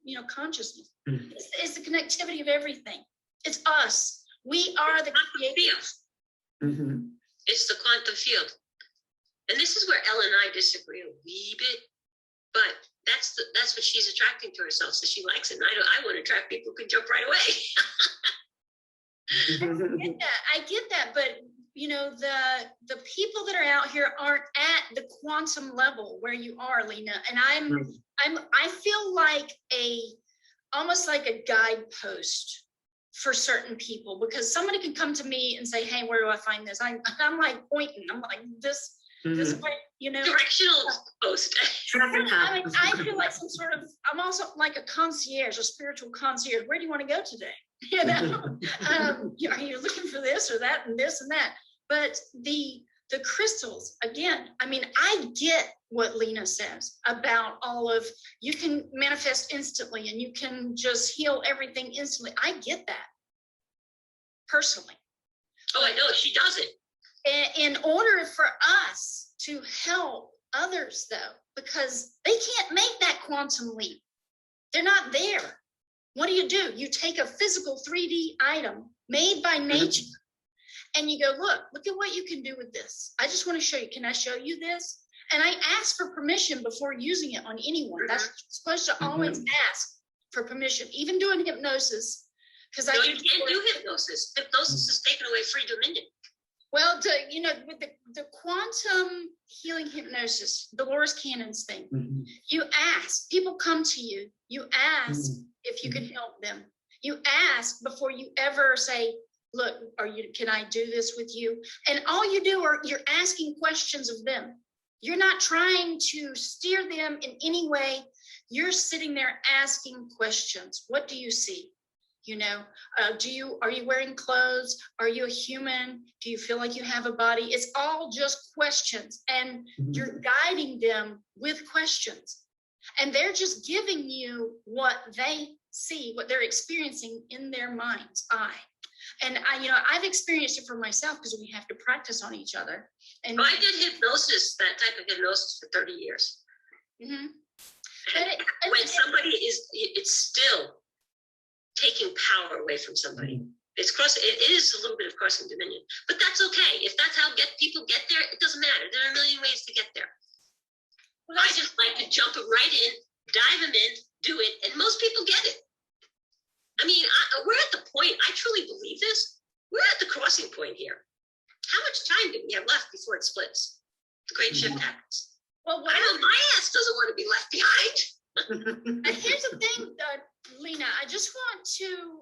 you know, consciousness. It's the connectivity of everything. It's us. We are the creators. Mhm. It's the quantum field. And this is where Ellen and I disagree a wee bit, but that's what she's attracting to herself, so she likes it. And I want to attract people who can jump right away. I get that, but you know, the people that are out here aren't at the quantum level where you are, Leana. And I feel like almost like a guidepost for certain people, because somebody can come to me and say, hey, where do I find this? I'm like pointing. I'm like this way, you know. Directional post. I mean, I feel like I'm also like a concierge, a spiritual concierge. Where do you want to go today? You know, are you looking for this or that and this and that? But the crystals, again, I mean, I get what Leana says about all of, you can manifest instantly and you can just heal everything instantly. I get that personally. Oh, I know, she does it. In order for us to help others, though, because they can't make that quantum leap. They're not there. What do? You take a physical 3D item made by nature, and you go, look at what you can do with this. I just want to show you. Can I show you this? And I ask for permission before using it on anyone. That's what you're supposed to always ask. for permission, even doing hypnosis. Because No, you can't do hypnosis. Hypnosis is taking away free dominion. Well, with the quantum healing hypnosis, Dolores Cannon's thing, you ask, people come to you, you ask if you can help them. You ask before you ever say, look, can I do this with you? And all you do you're asking questions of them. You're not trying to steer them in any way. You're sitting there asking questions. What do you see? Are you wearing clothes? Are you a human? Do you feel like you have a body? It's all just questions, and you're guiding them with questions, and they're just giving you what they see, what they're experiencing in their mind's eye. And I've experienced it for myself because we have to practice on each other. And I did hypnosis, that type of hypnosis, for 30 years. Mm-hmm. When somebody it's still taking power away from somebody. It is a little bit of crossing dominion, but that's okay. If that's how people get there, it doesn't matter. There are a million ways to get there. Well, I just like to jump them right in, dive them in, do it, and most people get it. I mean, we're at the point, I truly believe this, we're at the crossing point here. How much time do we have left before it splits? The great shift happens. Well, I know my ass doesn't want to be left behind. And here's the thing, Leana, I just want to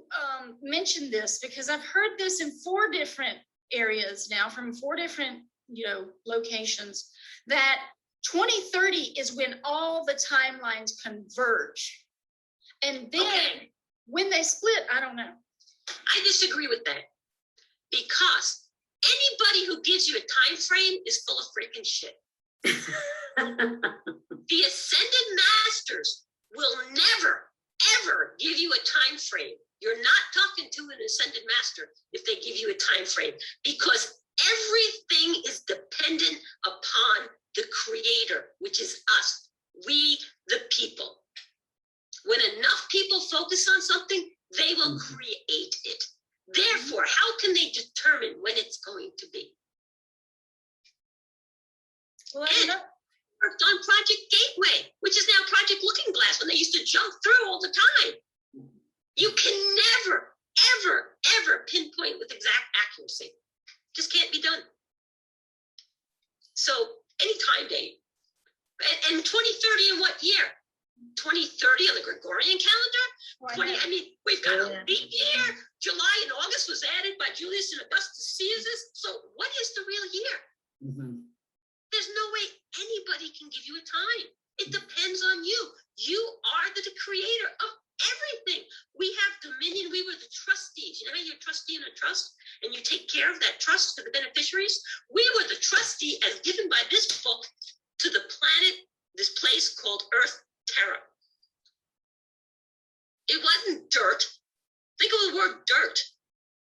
mention this because I've heard this in 4 different areas now from 4 different, locations, that 2030 is when all the timelines converge. And then when they split, I don't know. I disagree with that, because anybody who gives you a time frame is full of freaking shit. The ascended masters will never, ever give you a time frame. You're not talking to an ascended master if they give you a time frame, because everything is dependent upon the creator, which is us, we the people. When enough people focus on something, they will create it. Therefore, how can they determine when it's going to be? Well, And worked on Project Gateway, which is now Project Looking Glass, when they used to jump through all the time. You can never, ever, ever pinpoint with exact accuracy. Just can't be done. So any time date. And 2030 in what year? 2030 on the Gregorian calendar? We've got a leap year. July and August was added by Julius and Augustus Caesar. So what is the real year? There's no way anybody can give you a time. It depends on you. You are the creator of everything. We have dominion. We were the trustees. You know how you're a trustee in a trust and you take care of that trust for the beneficiaries? We were the trustee as given by this book to the planet, this place called Earth Terra. It wasn't dirt. Think of the word dirt.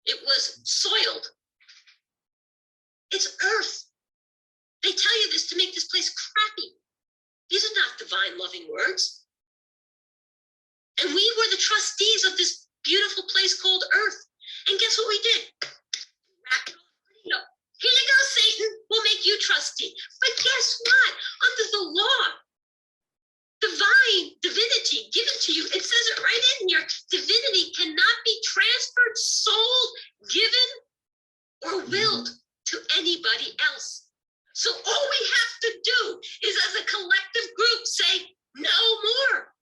It was soiled. It's Earth. They tell you this to make this place crappy. These are not divine loving words. And we were the trustees of this beautiful place called Earth. And guess what we did? Wrapped it all pretty up. Here you go, Satan. We'll make you trustee. But guess what? Under the law, divine divinity given to you, it says it right in here. Divinity cannot be transferred, sold, given, or willed to anybody else. So all we have to do is, as a collective group, say no more.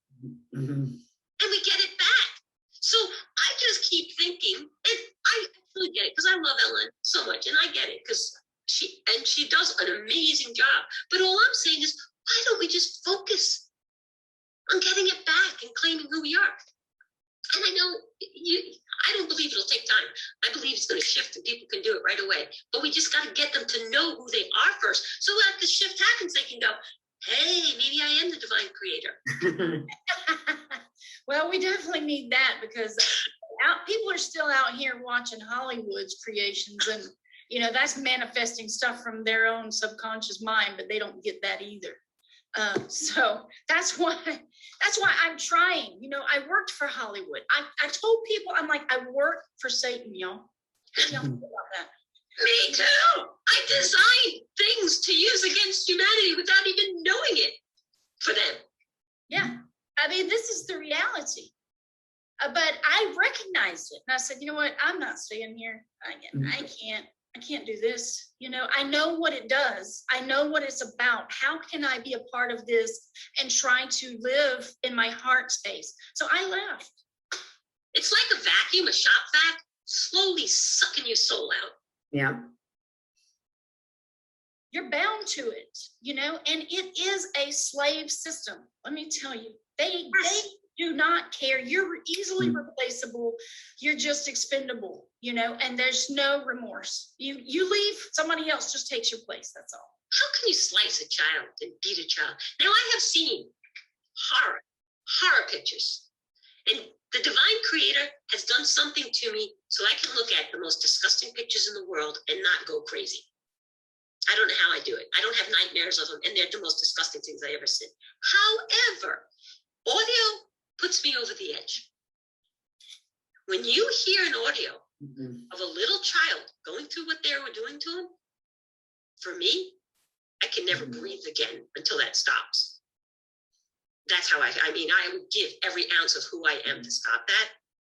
And we get it back. So I just keep thinking, and I actually get it, because I love Ellen so much, and I get it, because she does an amazing job. But all I'm saying is, why don't we just focus on getting it back and claiming who we are? And I know I don't believe it'll take time. I believe it's going to shift and people can do it right away. But we just got to get them to know who they are first. So after the shift happens, they can go, hey, maybe I am the divine creator. Well, we definitely need that, because people are still out here watching Hollywood's creations, and that's manifesting stuff from their own subconscious mind, but they don't get that either. So that's why I'm trying. I worked for Hollywood. I told people, I'm like, I work for Satan, y'all. What do y'all think about that? Me too. I designed things to use against humanity without even knowing it for them. Yeah. I mean, this is the reality. But I recognized it and I said, you know what? I'm not staying here. I can't do this. You know, I know what it does. I know what it's about. How can I be a part of this and try to live in my heart space? So I left. It's like a vacuum, a shop vac, slowly sucking your soul out. Yeah. You're bound to it, you know, and it is a slave system. Let me tell you, they do not care. You're easily replaceable. You're just expendable, you know, and there's no remorse. You leave, somebody else just takes your place. That's all. How can you slice a child and beat a child? Now, I have seen horror pictures, and the divine creator has done something to me so I can look at the most disgusting pictures in the world and not go crazy. I don't know how I do it. I don't have nightmares of them, and they're the most disgusting things I ever seen. However, audio puts me over the edge. When you hear an audio of a little child going through what they were doing to him, for me, I can never breathe again until that stops. That's how I mean, I would give every ounce of who I am to stop that.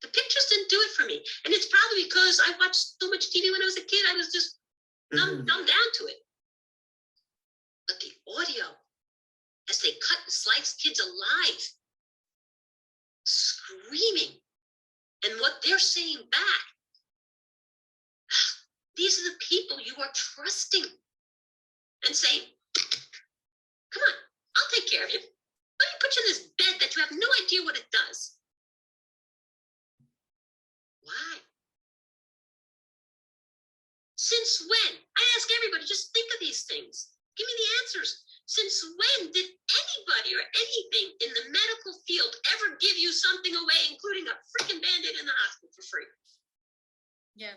The pictures didn't do it for me. And it's probably because I watched so much TV when I was a kid, I was just dumbed down to it. But the audio, as they cut and slice kids alive, screaming, and what they're saying back, these are the people you are trusting and saying, come on, I'll take care of you. Let me put you in this bed that you have no idea what it does. Why? Since when? I ask everybody, just think of these things. Give me the answers. Since when did anybody or anything in the medical field ever give you something away, including a freaking Band-Aid in the hospital for free? Yeah.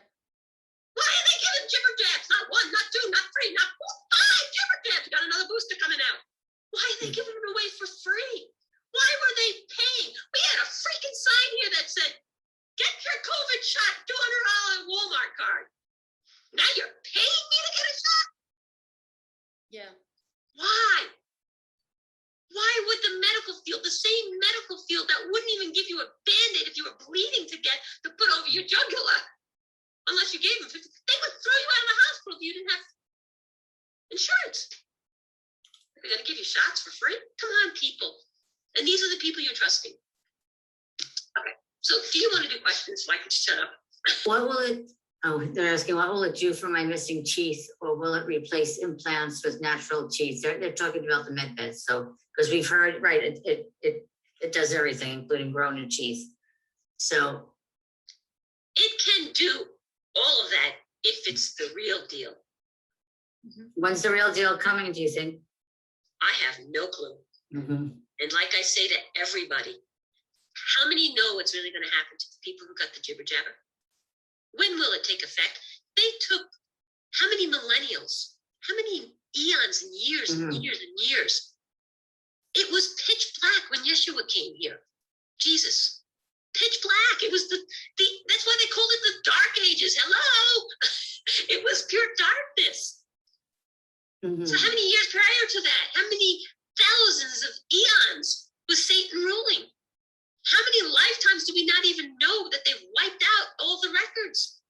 Why are they giving jibber jabs? Not one, not two, not three, not four, 5 jibber jabs. Got another booster coming out. Why are they giving them away for free? Why were they paying? We had a freaking sign here that said, get your COVID shot, $200 Walmart card. Now you're paying me to get a shot? Yeah. Why? Why would the medical field, the same medical field that wouldn't even give you a Band-Aid if you were bleeding to put over your jugular, unless you gave them 50, they would throw you out of the hospital if you didn't have insurance. They're going to give you shots for free? Come on, people. And these are the people you're trusting. Okay. So do you want to do questions so I can shut up? What will it, they're asking, what will it do for my missing teeth, or will it replace implants with natural teeth? They're talking about the Medbeds. So, because we've heard, right, it does everything, including growing new teeth. So. It can do all of that if it's the real deal. When's the real deal coming, do you think? I have no clue. And like I say to everybody, how many know what's really going to happen to the people who got the jibber jabber? When will it take effect? They took how many millennials, how many eons and years and years and years? It was pitch black when Yeshua came here. Jesus, pitch black. It was that's why they called it the Dark Ages. Hello, it was pure darkness. So how many years prior to that? How many thousands of eons was Satan ruling? How many lifetimes do we not even know that they've wiped out all the records?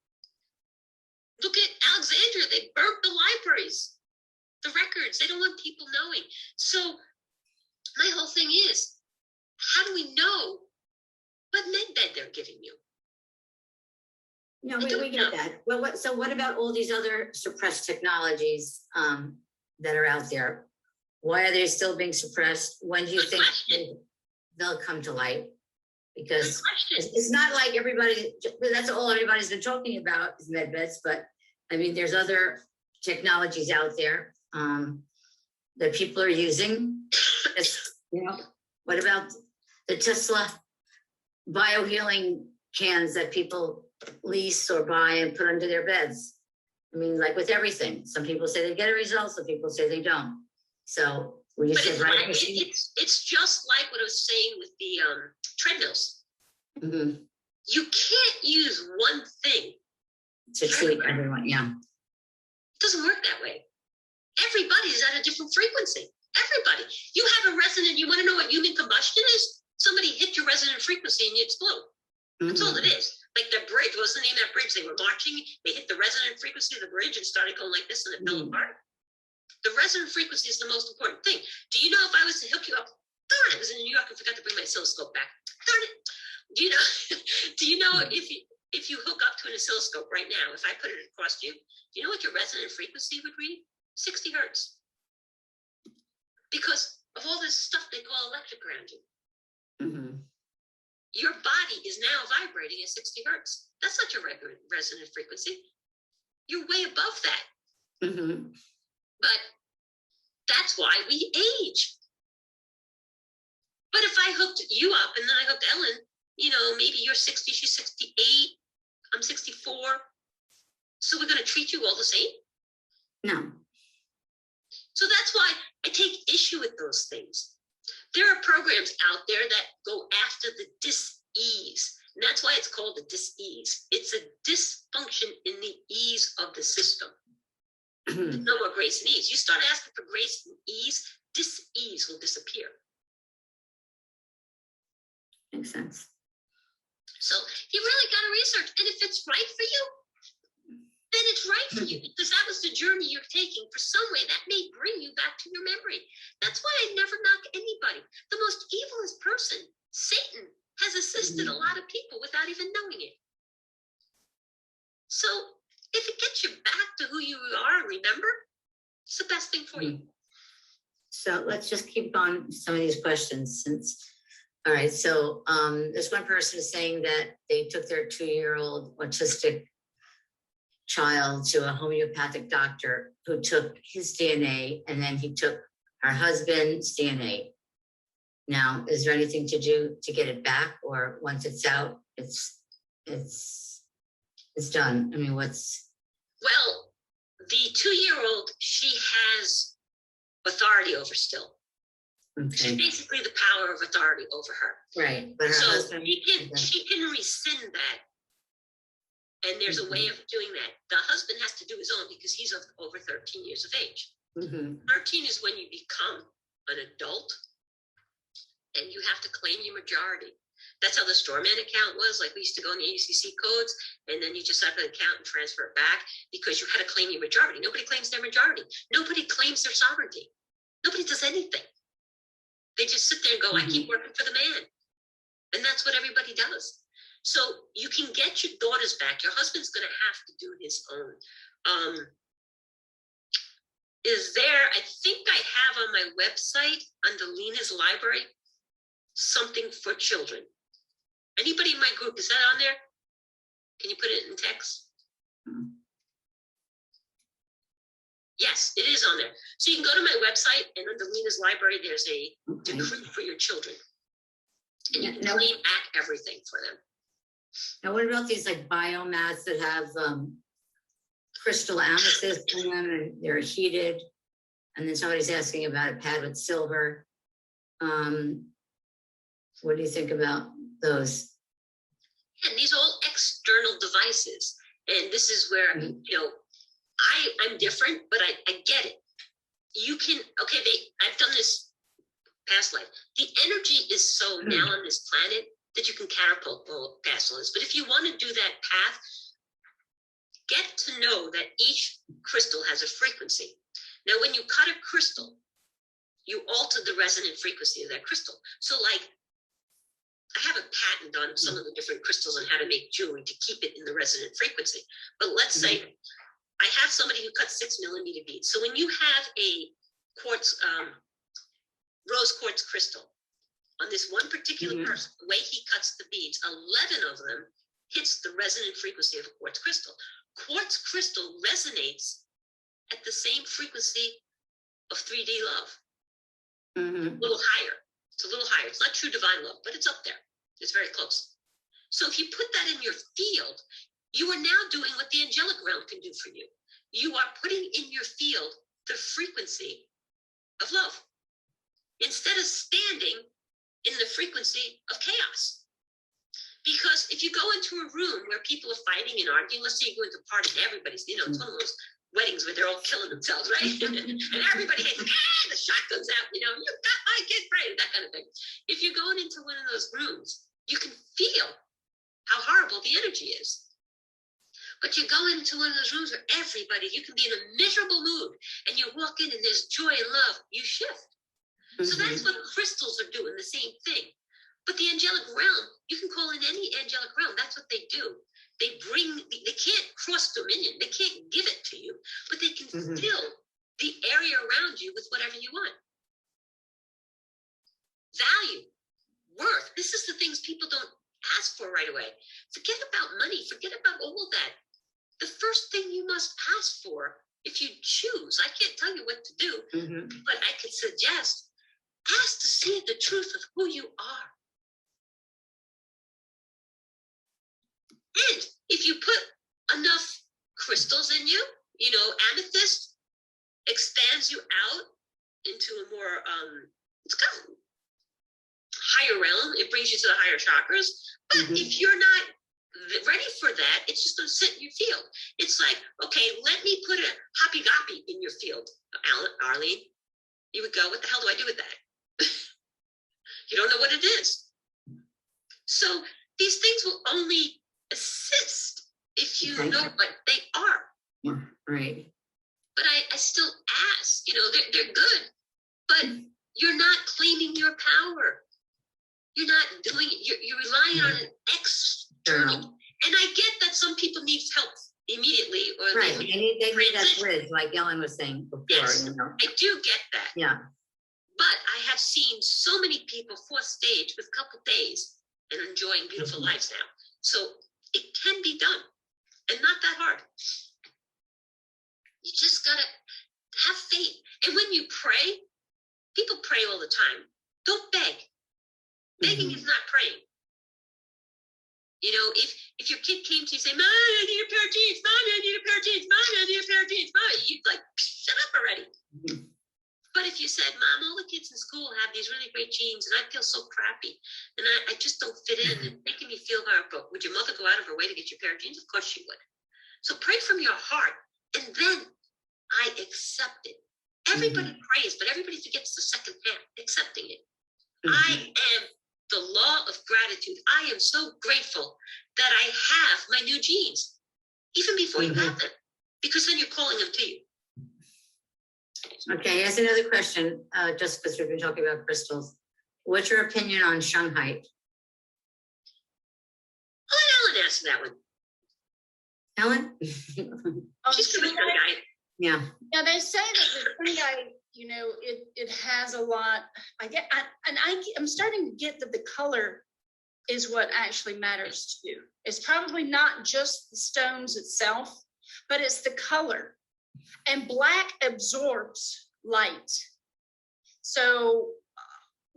Look at Alexandria. They burnt the libraries, the records. They don't want people knowing. So my whole thing is, how do we know what medbed they're giving you? No, we get that. Well, what about all these other suppressed technologies that are out there? Why are they still being suppressed? When do you think they'll come to light? Because it's not like everybody, that's all everybody's been talking about is medbeds, but I mean, there's other technologies out there that people are using. What about the Tesla biohealing cans that people lease or buy and put under their beds? I mean, like with everything, some people say they get a result, some people say they don't. So we just said, right? It's just like what I was saying with the treadmills. You can't use one thing to treat everyone. Yeah, it doesn't work that way. Everybody's at a different frequency. Everybody. You have a resonant. You want to know what human combustion is? Somebody hit your resonant frequency and you explode. That's all it is. Like the bridge, what was the name of that bridge? They were marching, they hit the resonant frequency of the bridge and started going like this and it fell apart. The resonant frequency is the most important thing. Do you know if I was to hook you up, darn, I was in New York and forgot to bring my oscilloscope back. Darn it. Do you know if you hook up to an oscilloscope right now, if I put it across you, do you know what your resonant frequency would read? 60 hertz. Because of all this stuff they call electric around you. Mm-hmm. Your body is now vibrating at 60 hertz. That's not your regular resonant frequency. You're way above that. Mm-hmm. But that's why we age. But if I hooked you up and then I hooked Ellen, maybe you're 60, she's 68, I'm 64. So we're going to treat you all the same? No. So that's why I take issue with those things. There are programs out there that go after the dis-ease. And that's why it's called the dis-ease. It's a dysfunction in the ease of the system. There's no more grace and ease. You start asking for grace and ease, dis-ease will disappear. Makes sense. So you really got to research. And if it's right for you, then it's right for you, because that was the journey you're taking. For some way, that may bring you back to your memory. That's why I never knock anybody. The most evilest person, Satan, has assisted a lot of people without even knowing it. So if it gets you back to who you are, remember, it's the best thing for you. So let's just keep on some of these questions all right. So this one person is saying that they took their 2-year-old autistic child to a homeopathic doctor who took his DNA, and then he took her husband's DNA. Now, is there anything to do to get it back, or once it's out, it's done? I mean, Well, the 2-year-old, she has authority over still. okay. She's basically the power of authority over her. Right, but her So husband, she can rescind that. And there's a way of doing that. The husband has to do his own because he's over 13 years of age. 13 is when you become an adult and you have to claim your majority. That's how the storeman account was. Like we used to go in the ACC codes and then you just set up an account and transfer it back because you had to claim your majority. Nobody claims their majority. Nobody claims their sovereignty. Nobody does anything. They just sit there and go, I keep working for the man. And that's what everybody does. So you can get your daughters back. Your husband's going to have to do his own. I think I have on my website under Leana's library, something for children. Anybody in my group, is that on there? Can you put it in text? Yes, it is on there. So you can go to my website and under Leana's library, there's a decree for your children. And you can claim back everything for them. Now, what about these like biomats that have crystal amethyst in them and they're heated? And then somebody's asking about a pad with silver. What do you think about those? And these are all external devices. And this is where, I'm different, but I get it. You can, I've done this past life. The energy is so now on this planet that you can catapult past all this. But if you want to do that path, get to know that each crystal has a frequency. Now, when you cut a crystal, you alter the resonant frequency of that crystal. So like, I have a patent on some of the different crystals and how to make jewelry to keep it in the resonant frequency. But let's say I have somebody who cuts 6mm beads. So when you have a quartz, rose quartz crystal, on this one particular person, the way he cuts the beads, 11 of them hits the resonant frequency of a quartz crystal. Quartz crystal resonates at the same frequency of 3D love. A little higher. It's a little higher. It's not true divine love, but it's up there. It's very close. So if you put that in your field, you are now doing what the angelic realm can do for you. You are putting in your field the frequency of love instead of standing in the frequency of chaos. Because if you go into a room where people are fighting and arguing, let's say you go into a party and everybody's, it's one of those weddings where they're all killing themselves, right? And everybody hates, the shotgun's out, you got my kid, right? That kind of thing. If you're going into one of those rooms, you can feel how horrible the energy is. But you go into one of those rooms where everybody, you can be in a miserable mood, and you walk in and there's joy and love, you shift. So that's what crystals are doing, the same thing. But the angelic realm, you can call in any angelic realm. That's what they do. They can't cross dominion. They can't give it to you, but they can fill the area around you with whatever you want. Value, worth. This is the things people don't ask for right away. Forget about money. Forget about all that. The first thing you must ask for, if you choose, I can't tell you what to do, but I could suggest, ask to see the truth of who you are. And if you put enough crystals in you, amethyst expands you out into a more, it's got higher realm. It brings you to the higher chakras. But if you're not ready for that, it's just going to sit in your field. It's like, okay, let me put a hoppy-goppy in your field, Arlene. You would go, what the hell do I do with that? You don't know what it is. So these things will only assist if you know what they are. Right. But I still ask, they're good, but you're not claiming your power. You're not doing it. You're relying on an external. And I get that some people need help immediately, or right. They need that bridge, like Ellen was saying before. Yes, I do get that. Yeah. But I have seen so many people fourth stage with a couple days and enjoying beautiful lives now. So it can be done, and not that hard. You just gotta have faith. And when you pray, people pray all the time. Don't beg. Begging is not praying. If your kid came to you and say, Mom, I need a pair of jeans, Mom, I need a pair of jeans, Mom, I need a pair of jeans, Mom, you'd like, shut up already. But if you said, Mom, all the kids in school have these really great jeans and I feel so crappy and I just don't fit in and making me feel hard, but would your mother go out of her way to get you a pair of jeans? Of course she would. So pray from your heart, and then I accept it. Everybody prays, but everybody forgets the second half, accepting it. I am the law of gratitude. I am so grateful that I have my new jeans, even before you have them, because then you're calling them to you. Okay, here's another question, just because we've been talking about crystals. What's your opinion on Shanghai? I'll let Ellen answer that one. Ellen? She's from Shanghai. Yeah. Yeah, they say that the Shanghai, it has a lot. I'm starting to get that the color is what actually matters to you. It's probably not just the stones itself, but it's the color. And black absorbs light. So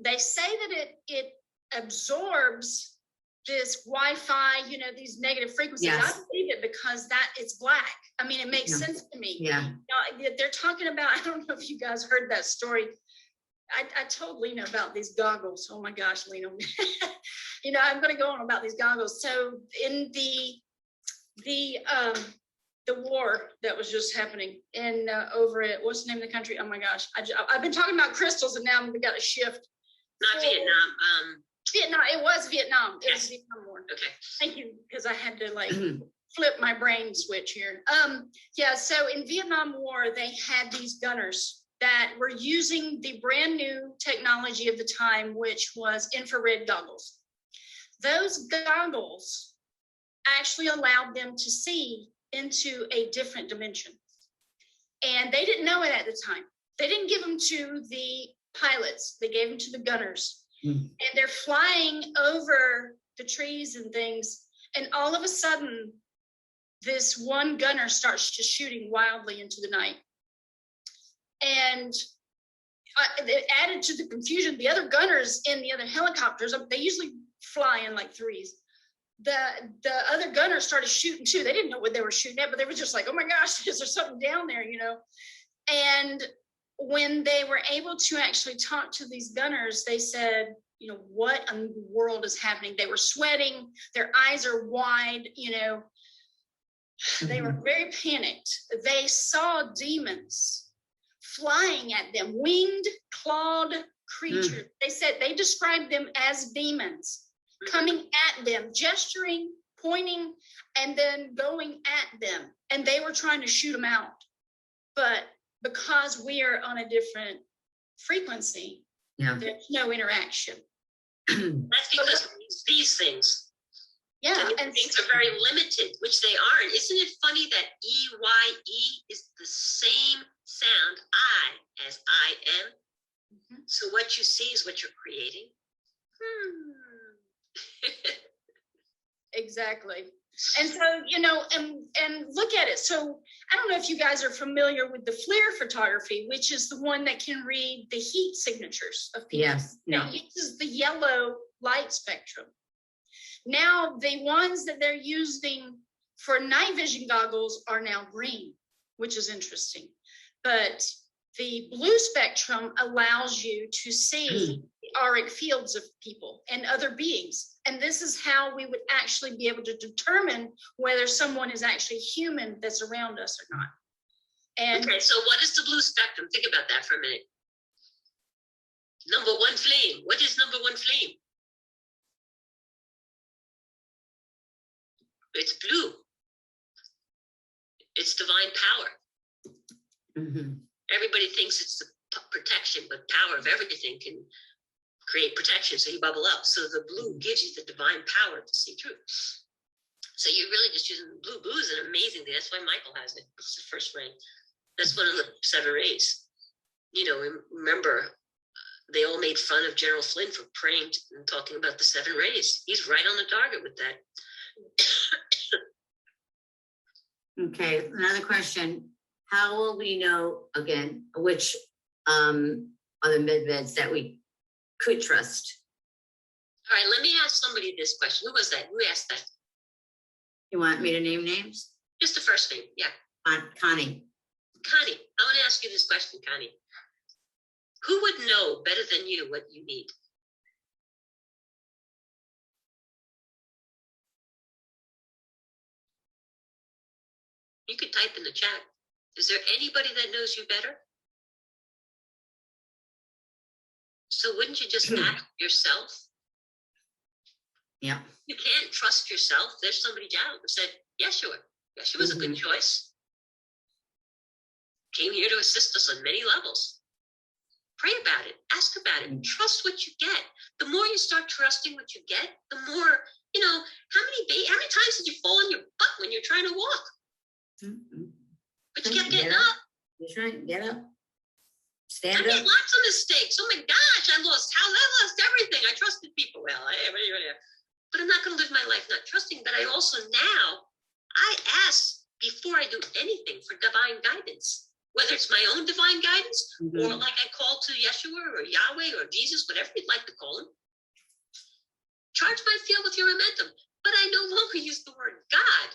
they say that it absorbs this Wi-Fi, these negative frequencies. Yes. I believe it because that it's black. I mean, it makes sense to me. Yeah. They're talking about, I don't know if you guys heard that story. I told Lena about these goggles. Oh my gosh, Lena. I'm going to go on about these goggles. So in the war that was just happening in over at, what's the name of the country? Oh my gosh. I've been talking about crystals and now we've got a shift. Not Vietnam. Vietnam. It was Vietnam. It was Vietnam War. Okay. Thank you, because I had to flip my brain switch here. So in Vietnam War, they had these gunners that were using the brand new technology of the time, which was infrared goggles. Those goggles actually allowed them to see into a different dimension. And they didn't know it at the time. They didn't give them to the pilots. They gave them to the gunners. And they're flying over the trees and things. And all of a sudden, this one gunner starts just shooting wildly into the night. And it added to the confusion. The other gunners in the other helicopters, they usually fly in like threes. The other gunners started shooting too. They didn't know what they were shooting at, but they were just like, oh my gosh, is there something down there, And when they were able to actually talk to these gunners, they said, what in the world is happening? They were sweating, their eyes are wide, They were very panicked. They saw demons flying at them, winged, clawed creatures. They said they described them as demons. coming at them, gesturing, pointing, and then going at them. And they were trying to shoot them out. But because we are on a different frequency, Yeah. there's no interaction. That's because of these things. Yeah. And things are very limited, which they aren't. Isn't it funny that EYE is the same sound, I, as I am? Mhm. So what you see is what you're creating. Exactly. And so, you know, and look at it. So I don't know if you guys are familiar with the FLIR photography, which is the one that can read the heat signatures of people. Yes. It uses the yellow light spectrum. Now, the ones that they're using for night vision goggles are now green, which is interesting. But the blue spectrum allows you to see the auric fields of people and other beings. And this is how we would actually be able to determine whether someone is actually human that's around us or not. And Okay, so what is the blue spectrum? Think about that for a minute. Number one flame. What is number one flame? It's blue. It's divine power. Mm-hmm. Everybody thinks it's the protection, but power of everything can create protection, so you bubble up. So the blue gives you the divine power to see truth. So you're really just using the blue. Blue is an amazing thing. That's why Michael has it. It's the first ray. That's one of the 7 rays. You know, remember, they all made fun of General Flynn for praying and talking about the 7 rays. He's right on the target with that. Okay, another question. How will we know, again, which are the medbeds that we could trust? All right, let me ask somebody this question. Who was that? Who asked that? You want me to name names? Just the first name, yeah. Connie. Connie, I want to ask you this question, Connie. Who would know better than you what you need? You could type in the chat. Is there anybody that knows you better? So wouldn't you just ask yourself? Yeah. You can't trust yourself. There's somebody down who said, Yeshua. Yeshua was a good choice. Came here to assist us on many levels. Pray about it. Ask about it. Trust what you get. The more you start trusting what you get, the more, you know, how many times did you fall on your butt when you're trying to walk? But you kept getting up. That's right. Get up. I Stand made up. lots of mistakes. Oh my gosh, I lost everything. I trusted people. Well, but I'm not going to live my life not trusting. But I also now, I ask before I do anything for divine guidance, whether it's my own divine guidance or like I call to Yeshua or Yahweh or Jesus, whatever you'd like to call him. Charge my field with your momentum. But I no longer use the word God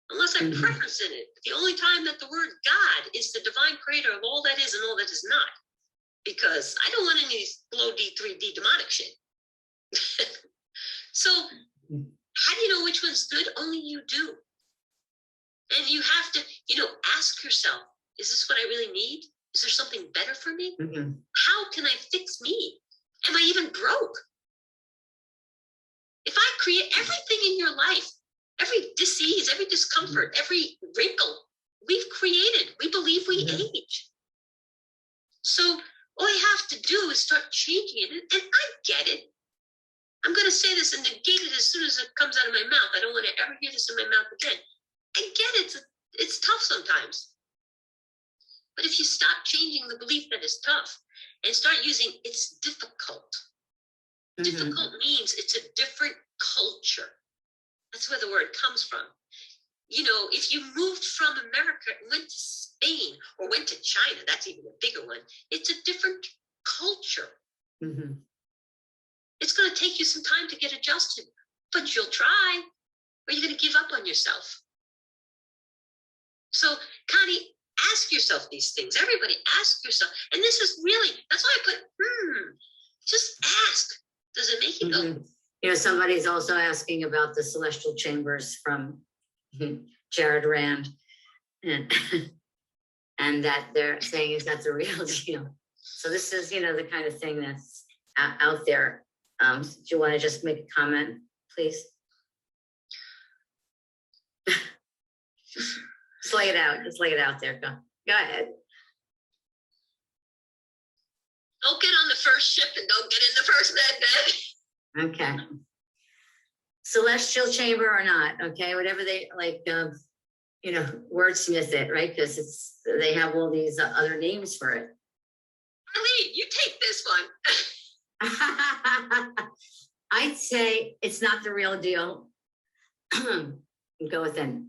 unless I preference in it. The only time that the word God is the divine creator of all that is and all that is not. Because I don't want any low D3D demonic shit. So how do you know which one's good? Only you do. And you have to, you know, ask yourself, is this what I really need? Is there something better for me? How can I fix me? Am I even broke? If I create everything in your life, every disease, every discomfort, every wrinkle, we've created. We believe we age. So all you have to do is start changing it. And I get it. I'm going to say this and negate it as soon as it comes out of my mouth. I don't want to ever hear this in my mouth again. I get it. It's tough sometimes. But if you stop changing the belief that it's tough and start using it's difficult. Difficult means it's a different culture. That's where the word comes from. You know, if you moved from America and went to Spain or went to China, that's even a bigger one. It's a different culture. It's going to take you some time to get adjusted, but you'll try, or you're going to give up on yourself. So, Connie, ask yourself these things. Everybody ask yourself. And this is really, that's why I put, just ask. Does it make you go? You know, somebody's also asking about the celestial chambers from Jared Rand. And, and that they're saying is that's a real deal. So this is, you know, the kind of thing that's out there. Do you want to just make a comment please. Just lay it out. Just lay it out there. Go ahead. Don't get on the first ship and don't get in the first med bed. Okay. Celestial chamber or not, okay, whatever they like, wordsmith it, right? Because they have all these other names for it. Arlene, you take this one. I'd say it's not the real deal. Go with it.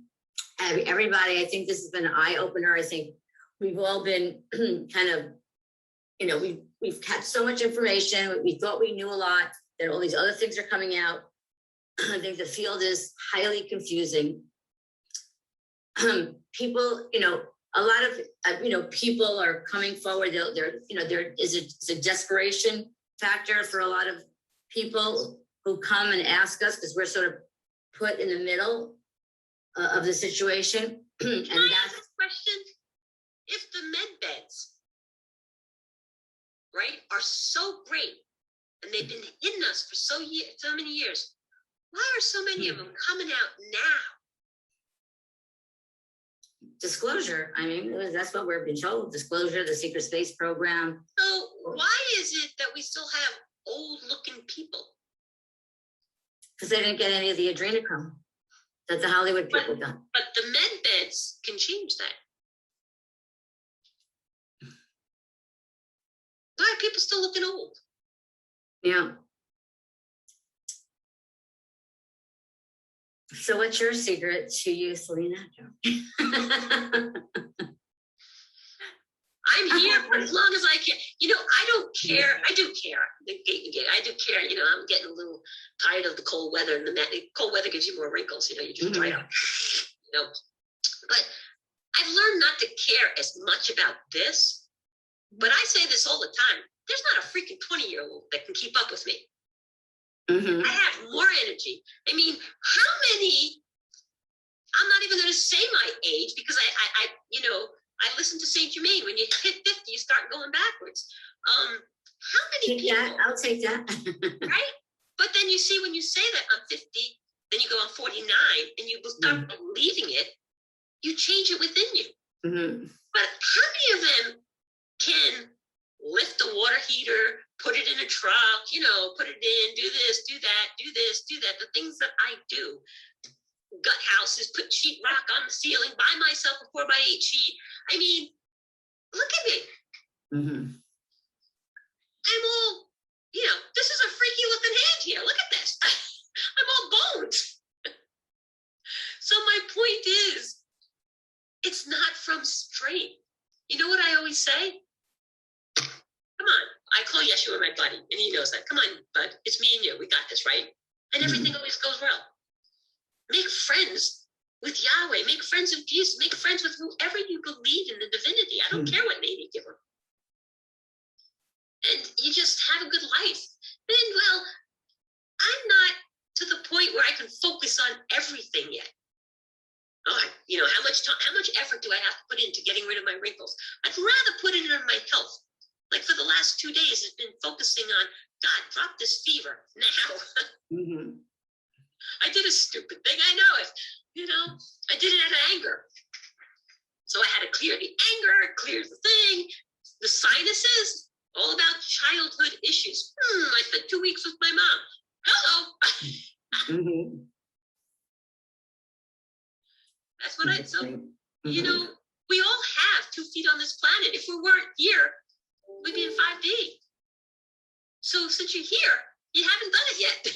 Everybody, I think this has been an eye opener. I think we've all been kind of, we've had so much information. We thought we knew a lot. Then all these other things are coming out. I think the field is highly confusing. People, a lot of, people are coming forward. There is a desperation factor for a lot of people who come and ask us because we're sort of put in the middle of the situation. Can I ask a question? If the med beds, right, are so great and they've been hidden us for so many years, why are so many of them coming out now? Disclosure. I mean, that's what we're being told. Disclosure, the secret space program. So why is it that we still have old-looking people? Because they didn't get any of the adrenochrome that the Hollywood people got. But the med beds can change that. Why are people still looking old? Yeah. So what's your secret to youth, Leana? I'm here for as long as I can. I don't care. I do care. I do care. I'm getting a little tired of the cold weather. And the cold weather gives you more wrinkles. You just dry up. But I've learned not to care as much about this. But I say this all the time. There's not a freaking 20-year-old that can keep up with me. Mm-hmm. I have more energy. I mean, how many? I'm not even going to say my age because I listen to Saint Germain. When you hit 50, you start going backwards. How many people? Yeah, I'll take that. Right? But then you see when you say that I'm 50, then you go on 49, and you start believing it. You change it within you. Mm-hmm. But how many of them can lift a water heater, put it in a truck, put it in, do this, do that, do this, do that. The things that I do, gut houses, put sheetrock on the ceiling, buy myself a 4x8 sheet. I mean, look at me. Mm-hmm. I'm all, this is a freaky looking hand here. Look at this. I'm all bones. So my point is, it's not from straight. You know what I always say? Come on. I call Yeshua my buddy, and he knows that. Come on, bud. It's me and you. We got this, right? And everything always goes well. Make friends with Yahweh. Make friends with Jesus. Make friends with whoever you believe in the divinity. I don't care what name you give them. And you just have a good life. And, well, I'm not to the point where I can focus on everything yet. How much effort do I have to put into getting rid of my wrinkles? I'd rather put it in my health. Like for the last 2 days, it's been focusing on, God, drop this fever now. Mm-hmm. I did a stupid thing. I know it. I did it out of anger. So I had to clear the anger, clear the thing, the sinuses, all about childhood issues. I spent 2 weeks with my mom. Hello. Mm-hmm. That's what I said. We all have 2 feet on this planet. If we weren't here, we'd be in 5D. So since you're here, you haven't done it yet.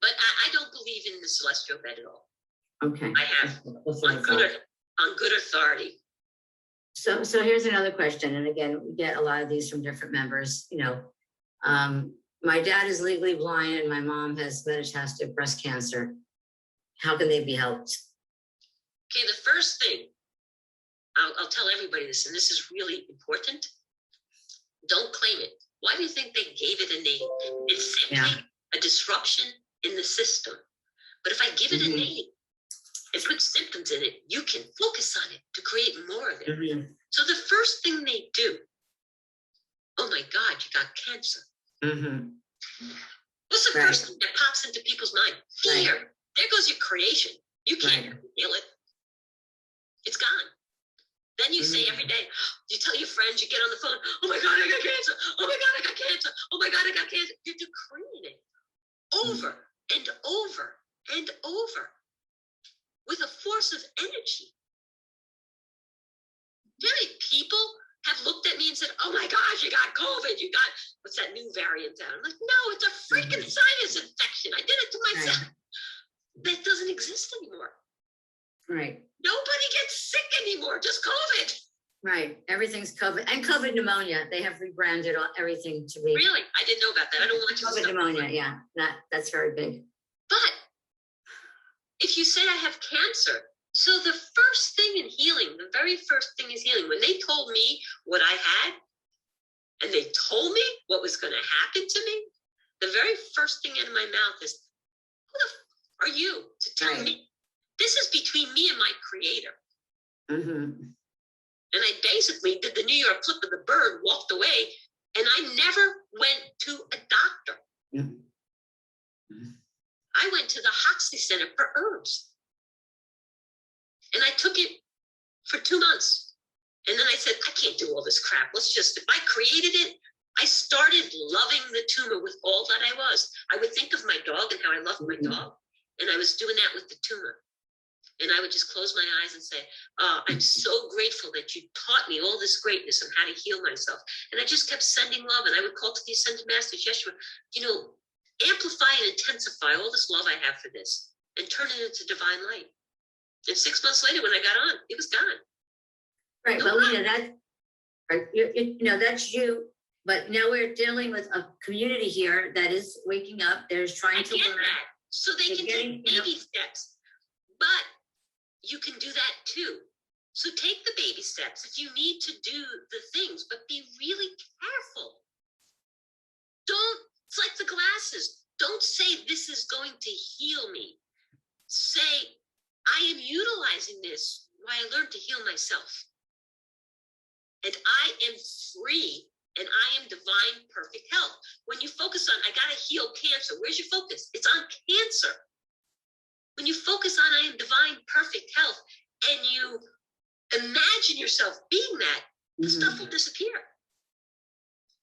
But I don't believe in the celestial bed at all. Okay. I have on good authority. So here's another question. And again, we get a lot of these from different members. My dad is legally blind and my mom has metastatic breast cancer. How can they be helped? Okay, the first thing, I'll tell everybody this, and this is really important. Don't claim it. Why do you think they gave it a name? It's simply a disruption in the system. But if I give it a name and put symptoms in it, you can focus on it to create more of it. Mm-hmm. So the first thing they do, oh my God, you got cancer. Mm-hmm. What's the Right. first thing that pops into people's mind? Fear. Right. There goes your creation. You can't Right. heal it. It's gone. Then you say every day, you tell your friends, you get on the phone, oh my God, I got cancer. Oh my God, I got cancer. Oh my God, I got cancer. You're decreeing it over and over and over with a force of energy. Do you know how many people have looked at me and said, oh my gosh, you got COVID. You got, what's that new variant out? I'm like, no, it's a freaking sinus infection. I did it to myself. That doesn't exist anymore. Right. Nobody gets sick anymore, just COVID. Right. Everything's COVID and COVID pneumonia. They have rebranded everything to be Really? I didn't know about that. I don't want you to COVID stop. pneumonia. Yeah, that's very big. But if you say I have cancer, so the first thing in healing, the very first thing is healing. When they told me what I had, and they told me what was going to happen to me, the very first thing out of my mouth is, who the f are you to tell me? This is between me and my creator. And I basically did the New York flip of the bird, walked away, and I never went to a doctor. I went to the Hoxley Center for herbs. And I took it for 2 months. And then I said, I can't do all this crap. Let's just, if I created it, I started loving the tumor with all that I was. I would think of my dog and how I loved my dog. And I was doing that with the tumor. And I would just close my eyes and say, I'm so grateful that you taught me all this greatness and how to heal myself. And I just kept sending love. And I would call to the Ascended Masters, Yeshua, amplify and intensify all this love I have for this and turn it into divine light. And 6 months later, when I got on, it was gone. Right. Well, that's you. But now we're dealing with a community here that is waking up. There's trying to learn. That. So they can take baby steps. But you can do that too. So take the baby steps if you need to do the things, but be really careful. It's like the glasses. Don't say this is going to heal me. Say, I am utilizing this while I learn to heal myself. And I am free and I am divine perfect health. When you focus on, I got to heal cancer, where's your focus? It's on cancer. When you focus on I am divine perfect health and you imagine yourself being that, the stuff will disappear.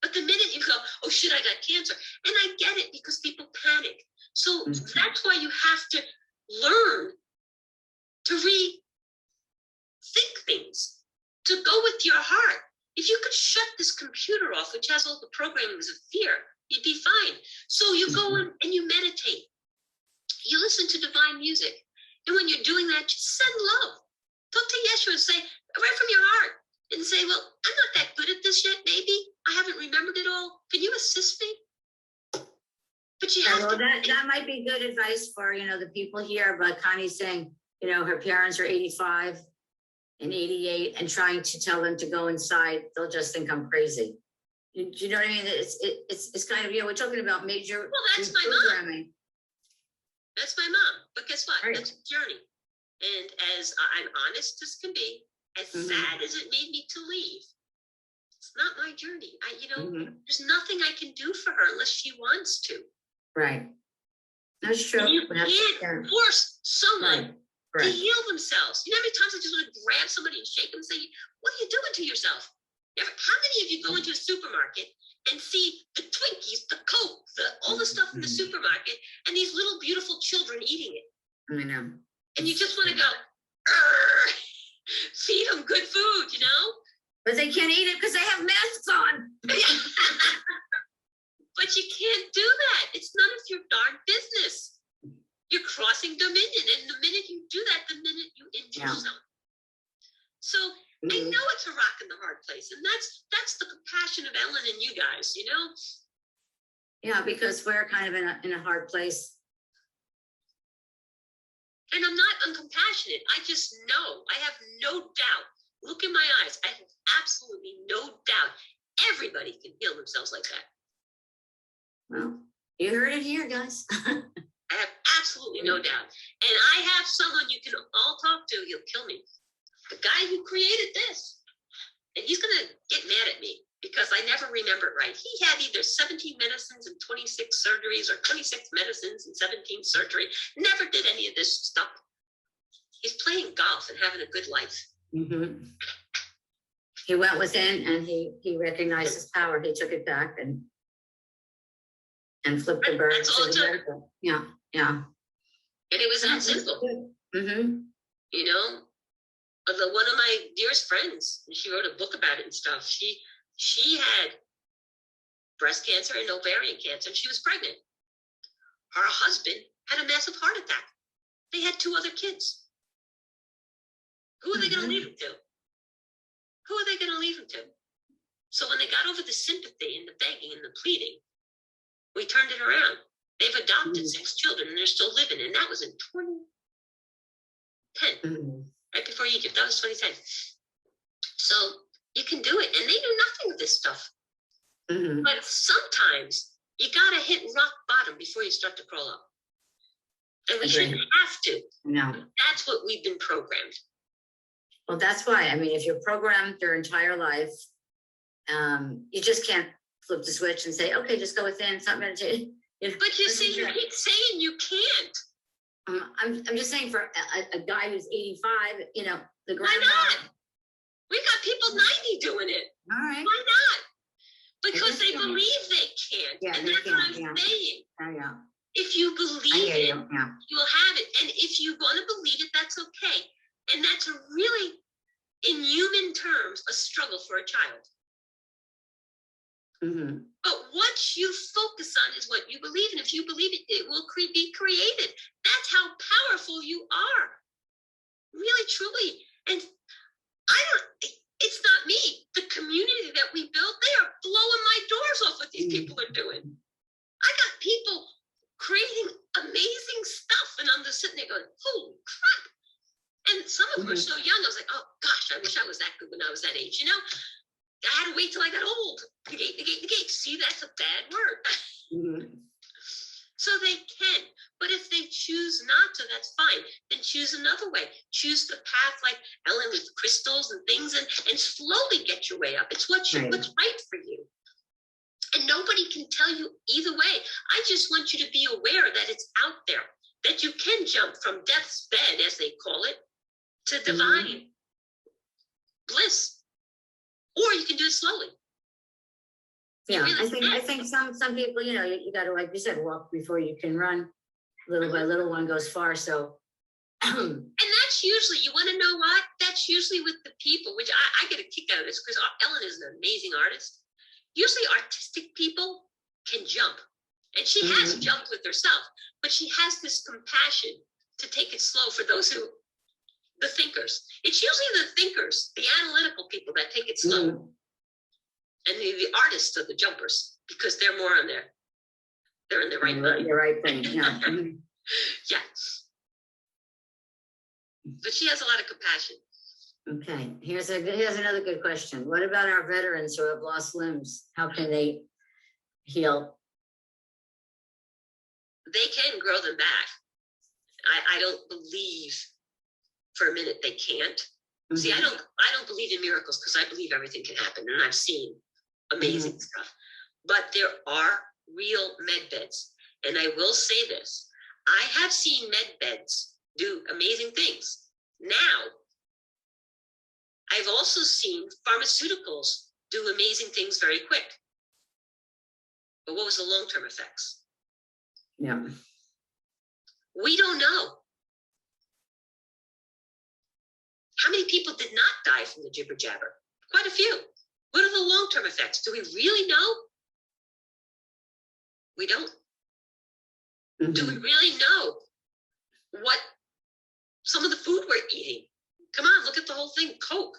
But the minute you go, oh shit, I got cancer. And I get it because people panic. So that's why you have to learn to rethink things, to go with your heart. If you could shut this computer off, which has all the programmings of fear, you'd be fine. So you go in and you meditate. You listen to divine music. And when you're doing that, just send love. Talk to Yeshua and say, right from your heart, and say, well, I'm not that good at this yet, maybe. I haven't remembered it all. Can you assist me? But you have to. That might be good advice for, the people here, but Connie's saying, her parents are 85 and 88 and trying to tell them to go inside. They'll just think I'm crazy. You know what I mean? It's kind of, we're talking about major. Well, that's my mom. That's my mom. But guess what? Right. That's a journey. And as I'm honest as can be, as sad as it made me to leave, it's not my journey. There's nothing I can do for her unless she wants to. Right. That's true. And you can't force someone to heal themselves. You know how many times I just want to grab somebody and shake them and say, what are you doing to yourself? How many of you go into a supermarket and see the Twinkies, the Coke, all the stuff in the supermarket, and these little beautiful children eating it? I know. And you just want to go, feed them good food, But they can't eat it because they have masks on. But you can't do that. It's none of your darn business. You're crossing dominion. And the minute you do that, the minute you injure someone. So I know it's a rock in the hard place. And that's the compassion of Ellen and you guys, Yeah, because we're kind of in a hard place. And I'm not uncompassionate. I just know. I have no doubt. Look in my eyes. I have absolutely no doubt. Everybody can heal themselves like that. Well, you heard it here, guys. I have absolutely no doubt. And I have someone you can all talk to. He'll kill me. The guy who created this. And he's going to get mad at me. because I never remember it right. He had either 17 medicines and 26 surgeries or 26 medicines and 17 surgery. Never did any of this stuff. He's playing golf and having a good life. Mm-hmm. He went within and he recognized his power. He took it back and flipped the bird. That's all it took. Yeah, yeah. And it was that simple. Mm-hmm. You know, one of my dearest friends, and she wrote a book about it and stuff. She had breast cancer and ovarian cancer, and she was pregnant. Her husband had a massive heart attack. They had 2 other kids. Who are they going to leave him to? Who are they going to leave him to? So when they got over the sympathy and the begging and the pleading, we turned it around. They've adopted 6 children and they're still living. And that was in 2010, right before Egypt. That was 2010. So you can do it. And they knew nothing of this stuff. But sometimes you got to hit rock bottom before you start to crawl up. And we shouldn't have to. No. That's what we've been programmed. Well, that's why. I mean, if you're programmed your entire life, you just can't flip the switch and say, okay, just go within, it's not meditating. But you see, you keep saying you can't. I'm just saying for a guy who's 85, you know, the Why not? We got people 90 doing it. All right. Why not? Because they believe they can't. Yeah, and they that's what I'm can't, saying. Yeah. If you believe it, Yeah. you will have it. And if you want to believe it, that's okay. And that's a really, in human terms, a struggle for a child. But what you focus on is what you believe. And if you believe it, it will be created. That's how powerful you are. Really, truly. And it's not me. The community that we built, they are blowing my doors off what these people are doing. I got people creating amazing stuff. And I'm just sitting there going, holy crap. And some of them are so young. I was like, oh gosh, I wish I was that good when I was that age. You know, I had to wait till I got old. Negate. See, that's a bad word. So they can. But if they choose not to, that's fine. Then choose another way. Choose the path like Ellen with crystals and things and slowly get your way up. It's what's right for you. And nobody can tell you either way. I just want you to be aware that it's out there, that you can jump from death's bed, as they call it, to divine bliss. Or you can do it slowly. Yeah, I think some people, you know, you got to, like you said, walk before you can run. Little by little, one goes far. So, and that's usually, you want to know what? That's usually with the people, which I get a kick out of this because Ellen is an amazing artist. Usually, artistic people can jump, and she has jumped with herself, but she has this compassion to take it slow for those who. The thinkers. It's usually the thinkers, the analytical people that take it slow. And the artists are the jumpers because they're more on there. They're in the right mind. The right thing, yeah. Yeah. But she has a lot of compassion. Okay, here's another good question. What about our veterans who have lost limbs? How can they heal? They can grow them back. I don't believe for a minute they can't. See, I don't believe in miracles because I believe everything can happen, and I've seen amazing stuff. But there are real med beds, and I will say this: I have seen med beds do amazing things. Now, I've also seen pharmaceuticals do amazing things very quick. But what was the long-term effects? Yeah, we don't know. How many people did not die from the jibber jabber? Quite a few. What are the long-term effects? Do we really know? We don't. Do we really know what some of the food we're eating? Come on, look at the whole thing, Coke.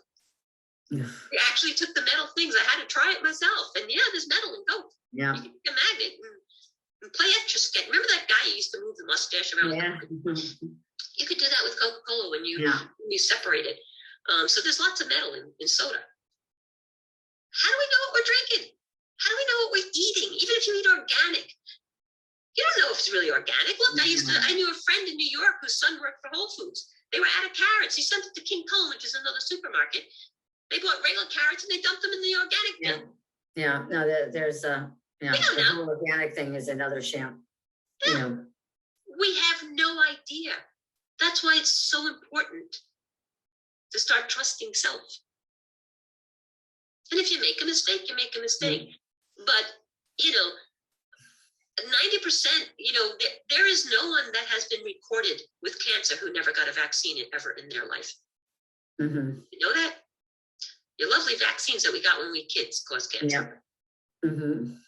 We actually took the metal things. I had to try it myself. And yeah, there's metal in Coke. Yeah. You can take a magnet and play Etch-a-Sketch. Remember that guy who used to move the mustache around? Yeah. You could do that with Coca-Cola when you separate it. So there's lots of metal in soda. How do we know what we're drinking? How do we know what we're eating? Even if you eat organic, you don't know if it's really organic. Look, I knew a friend in New York whose son worked for Whole Foods. They were out of carrots. He sent it to King Cole, which is another supermarket. They bought regular carrots and they dumped them in the organic bin. Yeah, no, there's a, yeah, We don't the know. whole organic thing is another sham. You Yeah. know, We have no idea. That's why it's so important to start trusting self. And if you make a mistake, you make a mistake. But, you know, 90%, you know, there is no one that has been recorded with cancer who never got a vaccine ever in their life. mhm, You know that? Your lovely vaccines that we got when we were kids cause cancer. yeah. Mhm.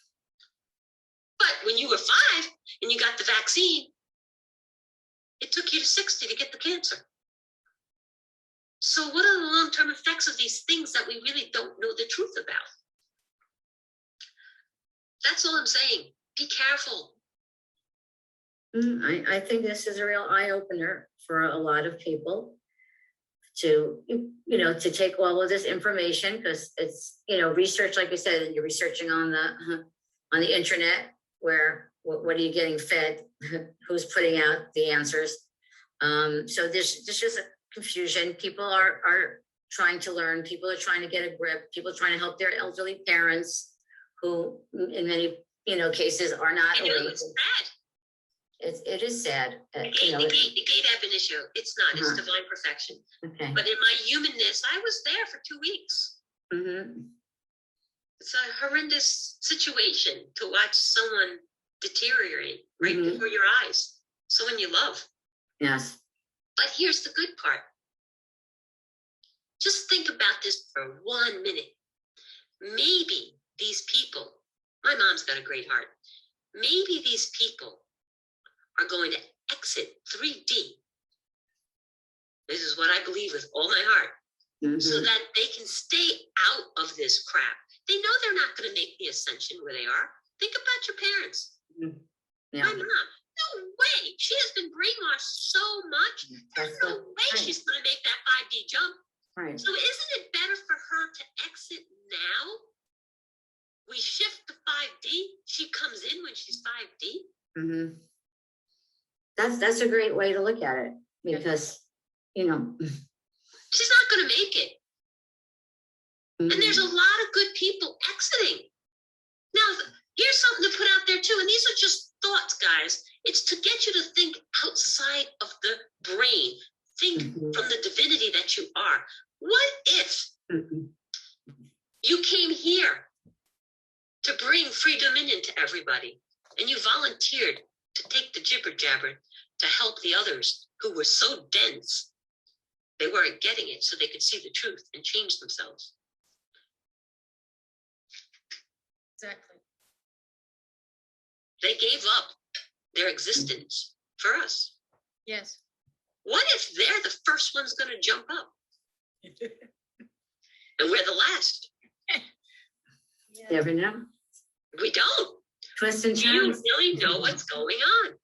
But when you were 5 and you got the vaccine, it took you to 60 to get the cancer. So what are the long-term effects of these things that we really don't know the truth about? That's all I'm saying. Be careful. I think this is a real eye opener for a lot of people to, you know, to take all of this information, because it's, you know, research, like I said, you're researching on the internet, where what are you getting fed? Who's putting out the answers? So there's just a confusion. People are trying to learn. People are trying to get a grip. People are trying to help their elderly parents, who in many, you know, cases are not You know, awake. it's sad. It is sad. The You know, gate ab initio. It's not. It's Uh-huh. divine perfection. okay. But in my humanness, I was there for 2 weeks. Mm-hmm. It's a horrendous situation to watch someone deteriorate right Mhm. before your eyes. Someone you love. Yes. But here's the good part. Just think about this for 1 minute. Maybe these people, my mom's got a great heart. Maybe these people are going to exit 3D. This is what I believe with all my heart. Mhm. So that they can stay out of this crap. They know they're not going to make the ascension where they are. Think about your parents. Yeah. My mom, no way. She has been brainwashed so much. There's That's no way right. she's going to make that 5D jump. Right. So isn't it better for her to exit now? We shift to 5D. She comes in when she's 5D. Mm-hmm. That's a great way to look at it, because, you know. She's not going to make it. Mhm. And there's a lot of good people exiting. Now, here's something to put out there too. And these are just thoughts, guys. It's to get you to think outside of the brain. Think Mhm. from the divinity that you are. What if Mhm. you came here to bring free dominion to everybody, and you volunteered to take the jibber jabber to help the others who were so dense they weren't getting it, so they could see the truth and change themselves? Exactly. They gave up their existence for us. Yes. What if they're the first ones going to jump up and we're the last? Yeah. Never know. We don't. Twists and Do you turns. really know what's going on?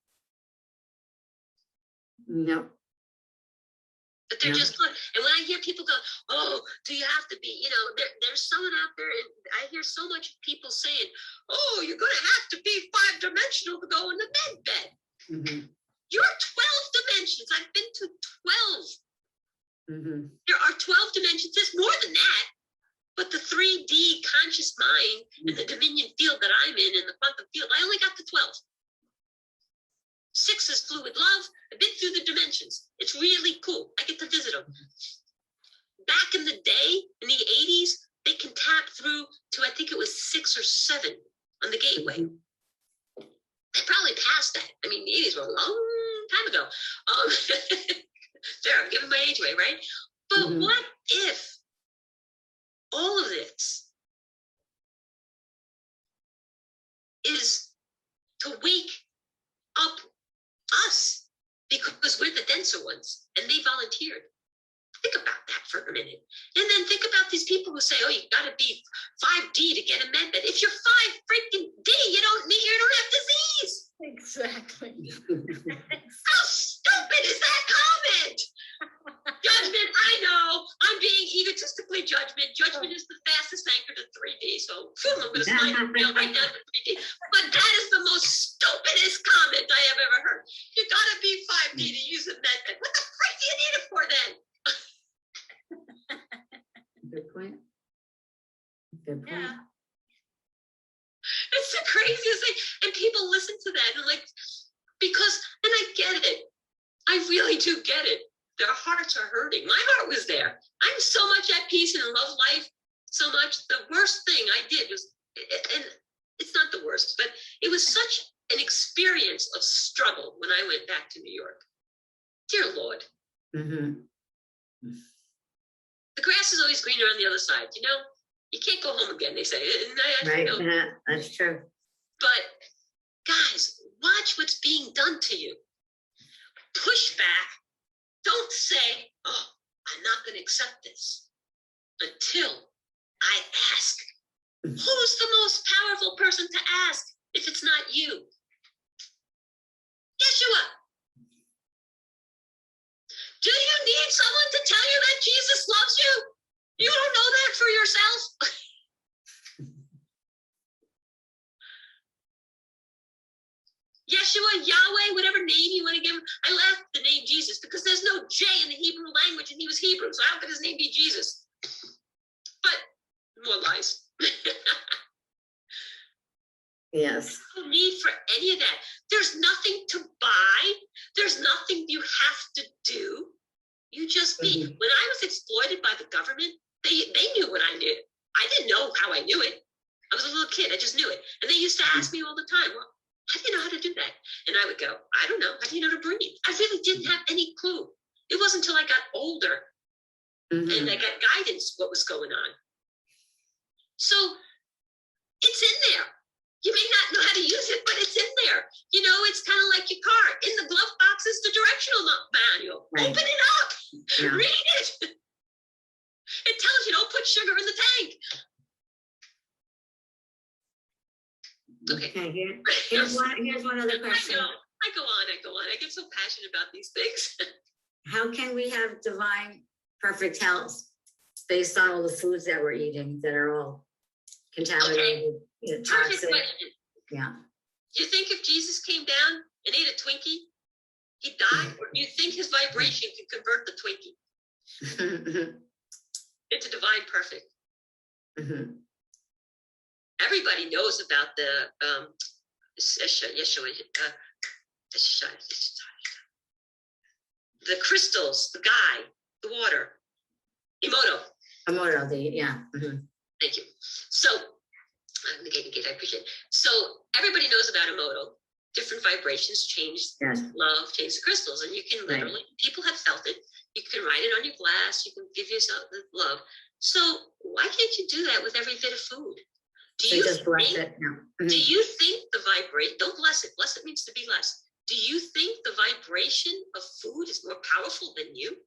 No. But they're Yeah. just good. And when I hear people go, oh, do you have to be, you know, there's someone out there, and I hear so much people saying, oh, you're going to have to be 5-dimensional to go in the med bed. Mhm. You're 12 dimensions. I've been to 12. Mhm. There are 12 dimensions. There's more than that. But the 3D conscious mind and the dominion field that I'm in the quantum field, I only got to 12. 6 is fluid love. I've been through the dimensions. It's really cool. I get to visit them. Back in the day, in the 80s, they can tap through to, I think it was 6 or 7 on the gateway. Mhm. They probably passed that. I mean, the 80s were a long time ago. There, I'm giving my age away, right? But Mhm. what if all of this is to wake up us, because we're the denser ones and they volunteered? Think about that for a minute. And then think about these people who say, oh, you got to be 5D to get a med bed. If you're 5 freaking D, you don't have disease. Exactly. How stupid is that comment? Judgment, I know. I'm being egotistically judgment. Judgment is the fastest anchor to 3D. So I'm going to slide it real right down to 3D. But that is the most stupidest comment I have ever heard. You got to be 5D to use a med bed. What the frick do you need it for then? Good point. Good point. Yeah. craziest thing. And people listen to that and like, because, and I get it. I really do get it. Their hearts are hurting. My heart was there. I'm so much at peace and love life so much. The worst thing I did was, and it's not the worst, but it was such an experience of struggle when I went back to New York. Dear Lord. Mm-hmm. The grass is always greener on the other side, you know? You can't go home again, they say. And I Right, know. yeah, that's true. But guys, watch what's being done to you. Push back. Don't say, oh, I'm not going to accept this until I ask. Who's the most powerful person to ask if it's not you? Yeshua. Do you need someone to tell you that Jesus loves you? You don't know that for yourself? Yeshua, Yahweh, whatever name you want to give him. I left the name Jesus because there's no J in the Hebrew language and he was Hebrew, so how could his name be Jesus? But more lies. Yes. No need for any of that. There's nothing to buy. There's nothing you have to do. You just be. Mm-hmm. When I was exploited by the government, they knew what I knew. I didn't know how I knew it. I was a little kid. I just knew it. And they used to ask me all the time, well, how do you know how to do that? And I would go, I don't know. How do you know to breathe? I really didn't have any clue. It wasn't until I got older and I got guidance what was going on. So it's in there. You may not know how to use it, but it's in there. You know, it's kind of like your car. In the glove box is the directional manual. Right. Open it up. Yeah. Read it. It tells you don't put sugar in the tank. Okay. Here's one other question. I go on. I get so passionate about these things. How can we have divine perfect health based on all the foods that we're eating that are all contaminated, you know, toxic? Perfect question. Yeah. Do you think if Jesus came down and ate a Twinkie, he'd die? Or do you think his vibration could convert the Twinkie into divine perfect? Mm-hmm. Everybody knows about the the crystals, the guy, the water, Emoto. Yeah. Mm-hmm. Thank you. So, negate, I appreciate it. So everybody knows about Emoto. Different vibrations change love, change the crystals, and you can literally, people have felt it. You can write it on your glass. You can give yourself the love. So why can't you do that with every bit of food? Do you think the vibration, don't bless it. Bless it means to be less. Do you think the vibration of food is more powerful than you?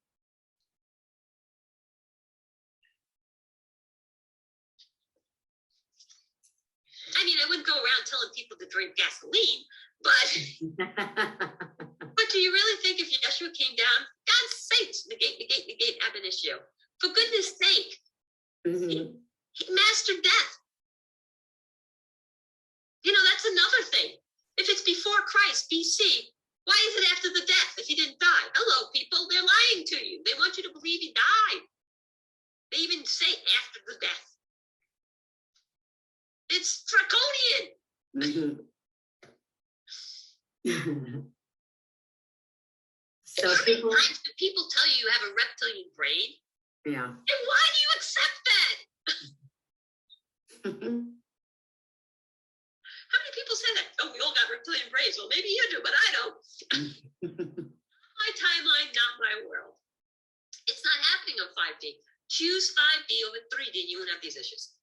I mean, I wouldn't go around telling people to drink gasoline, but do you really think if Yeshua came down, God's sakes, negate ab initio, for goodness sake, he mastered death. You know, that's another thing. If it's before Christ, BC, why is it after the death if he didn't die? Hello, people, they're lying to you. They want you to believe he died. They even say after the death. It's draconian. So how many times do people tell you you have a reptilian brain? Yeah. And why do you accept that? How many people say that? Oh, we all got reptilian brains. Well, maybe you do, but I don't. My timeline, not my world. It's not happening on 5D. Choose 5D over 3D, and you won't have these issues.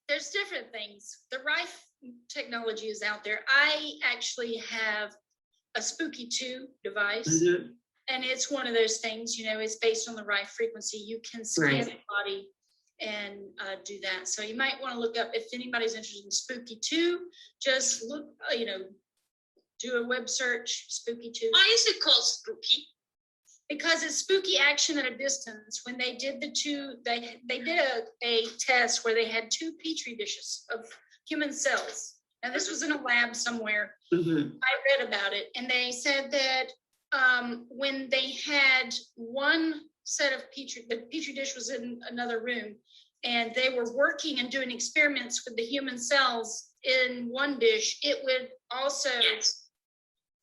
There's different things. The Rife technology is out there. I actually have a Spooky 2 device, and it's one of those things, you know, it's based on the Rife frequency. You can scan the body and do that. So you might want to look up, if anybody's interested in Spooky 2, just look, you know, do a web search, Spooky 2. Why is it called spooky? Because it's spooky action at a distance. When they did the two, they did a test where they had 2 petri dishes of human cells. Now this was in a lab somewhere. I read about it, and they said that when they had one set of the petri dish was in another room, and they were working and doing experiments with the human cells, in one dish, it would also Yes.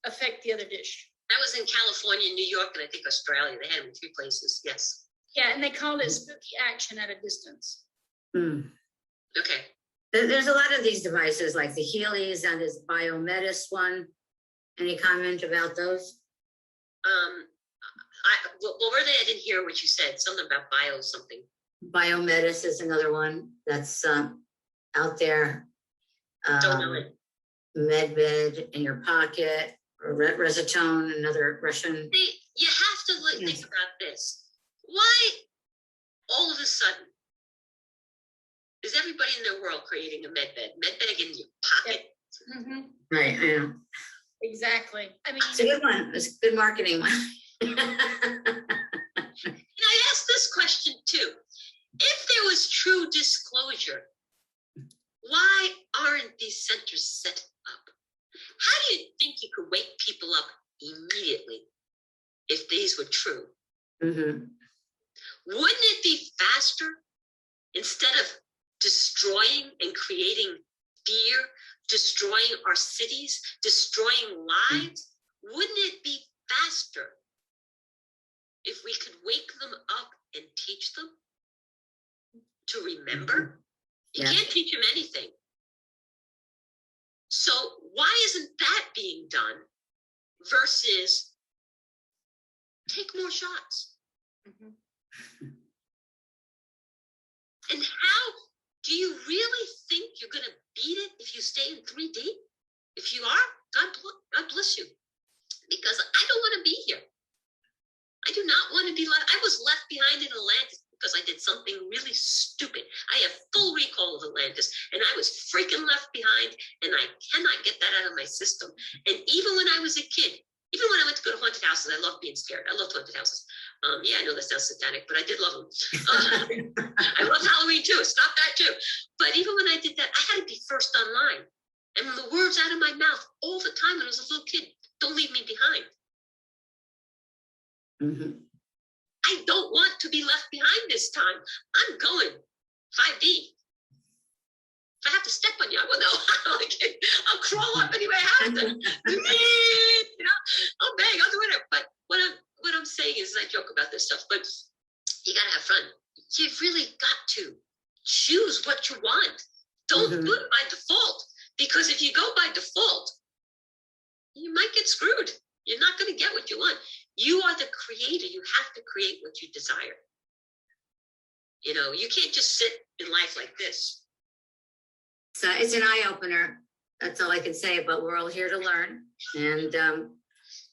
affect the other dish. That was in California, New York, and I think Australia. They had them in 3 places. Yes. Yeah, and they called it spooky action at a distance. Hmm. Okay. There's a lot of these devices like the Heelys and this Biomedis one. Any comment about those? What were they? I didn't hear what you said. Something about bio something. Biomedis is another one that's out there. Don't know it. Medbed in your pocket, or Resonant, another Russian. See, you have to think about this. Why all of a sudden is everybody in their world creating a medbed in your pocket? Mm-hmm. Right, I know. Exactly. I mean, It's a good one. It's a good marketing one. And I asked this question too. If there was true disclosure, why aren't these centers set up? How do you think you could wake people up immediately if these were true? Mm-hmm. Wouldn't it be faster instead of destroying and creating fear, destroying our cities, destroying lives? Wouldn't it be faster if we could wake them up and teach them to remember? You can't teach them anything. So why isn't that being done versus take more shots? Mhm. And how do you really think you're going to beat it if you stay in 3D? If you are, God bless you. Because I don't want to be here. I do not want to be left. I was left behind in Atlantis because I did something really stupid. I have full recall of Atlantis, and I was freaking left behind, and I cannot get that out of my system. And even when I was a kid, even when I went to go to haunted houses, I love being scared. I loved haunted houses. Yeah, I know that sounds satanic, but I did love them. I love Halloween too. Stop that too. But even when I did that, I had to be first online. And the words out of my mouth all the time when I was a little kid, don't leave me behind. Mm-hmm. I don't want to be left behind this time. I'm going 5D. If I have to step on you, I will know. I'll crawl up anyway I have to. I'll bang, I'll do whatever. But what I'm saying is, I joke about this stuff, but you gotta have fun. You've really got to choose what you want. Don't do it by default, because if you go by default, you might get screwed. You're not going to get what you want. You are the creator. You have to create what you desire. You know, you can't just sit in life like this. So it's an eye opener. That's all I can say. But we're all here to learn, and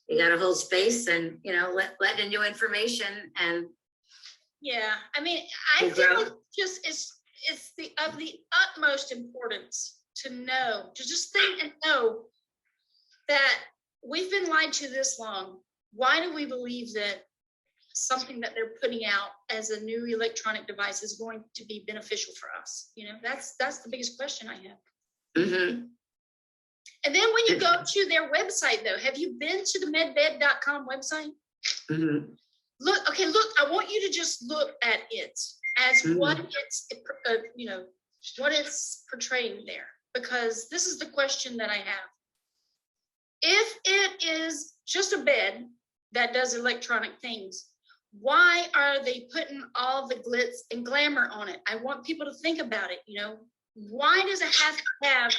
you got to hold space and let in new information. And yeah, I mean, I feel like it's of the utmost importance to just think and know that we've been lied to this long. Why do we believe that something that they're putting out as a new electronic device is going to be beneficial for us? That's the biggest question I have. Mm-hmm. And then when you go to their website, though, have you been to the medbed.com website? Mm-hmm. Look, I want you to just look at it as what it's portraying there, because this is the question that I have. If it is just a bed that does electronic things, why are they putting all the glitz and glamour on it? I want people to think about it. Why does it have to have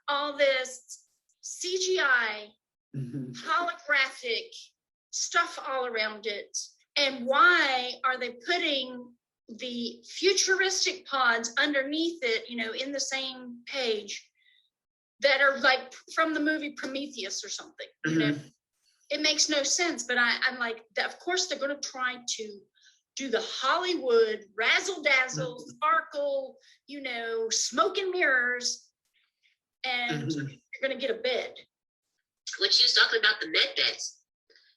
all this CGI, holographic stuff all around it? And why are they putting the futuristic pods underneath it, in the same page, that are like from the movie Prometheus or something? It makes no sense. But I'm like, of course they're going to try to do the Hollywood razzle dazzle, sparkle, smoke and mirrors, and you're going to get a bed. When she was talking about the med beds,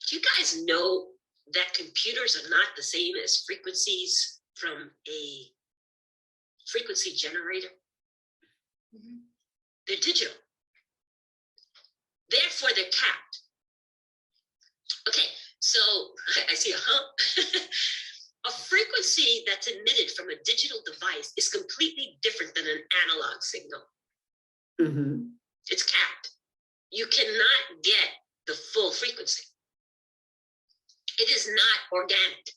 do you guys know that computers are not the same as frequencies from a frequency generator? They're digital. Therefore, they're capped. Okay, so I see a frequency that's emitted from a digital device is completely different than an analog signal. Mm-hmm. It's capped. You cannot get the full frequency. It is not organic.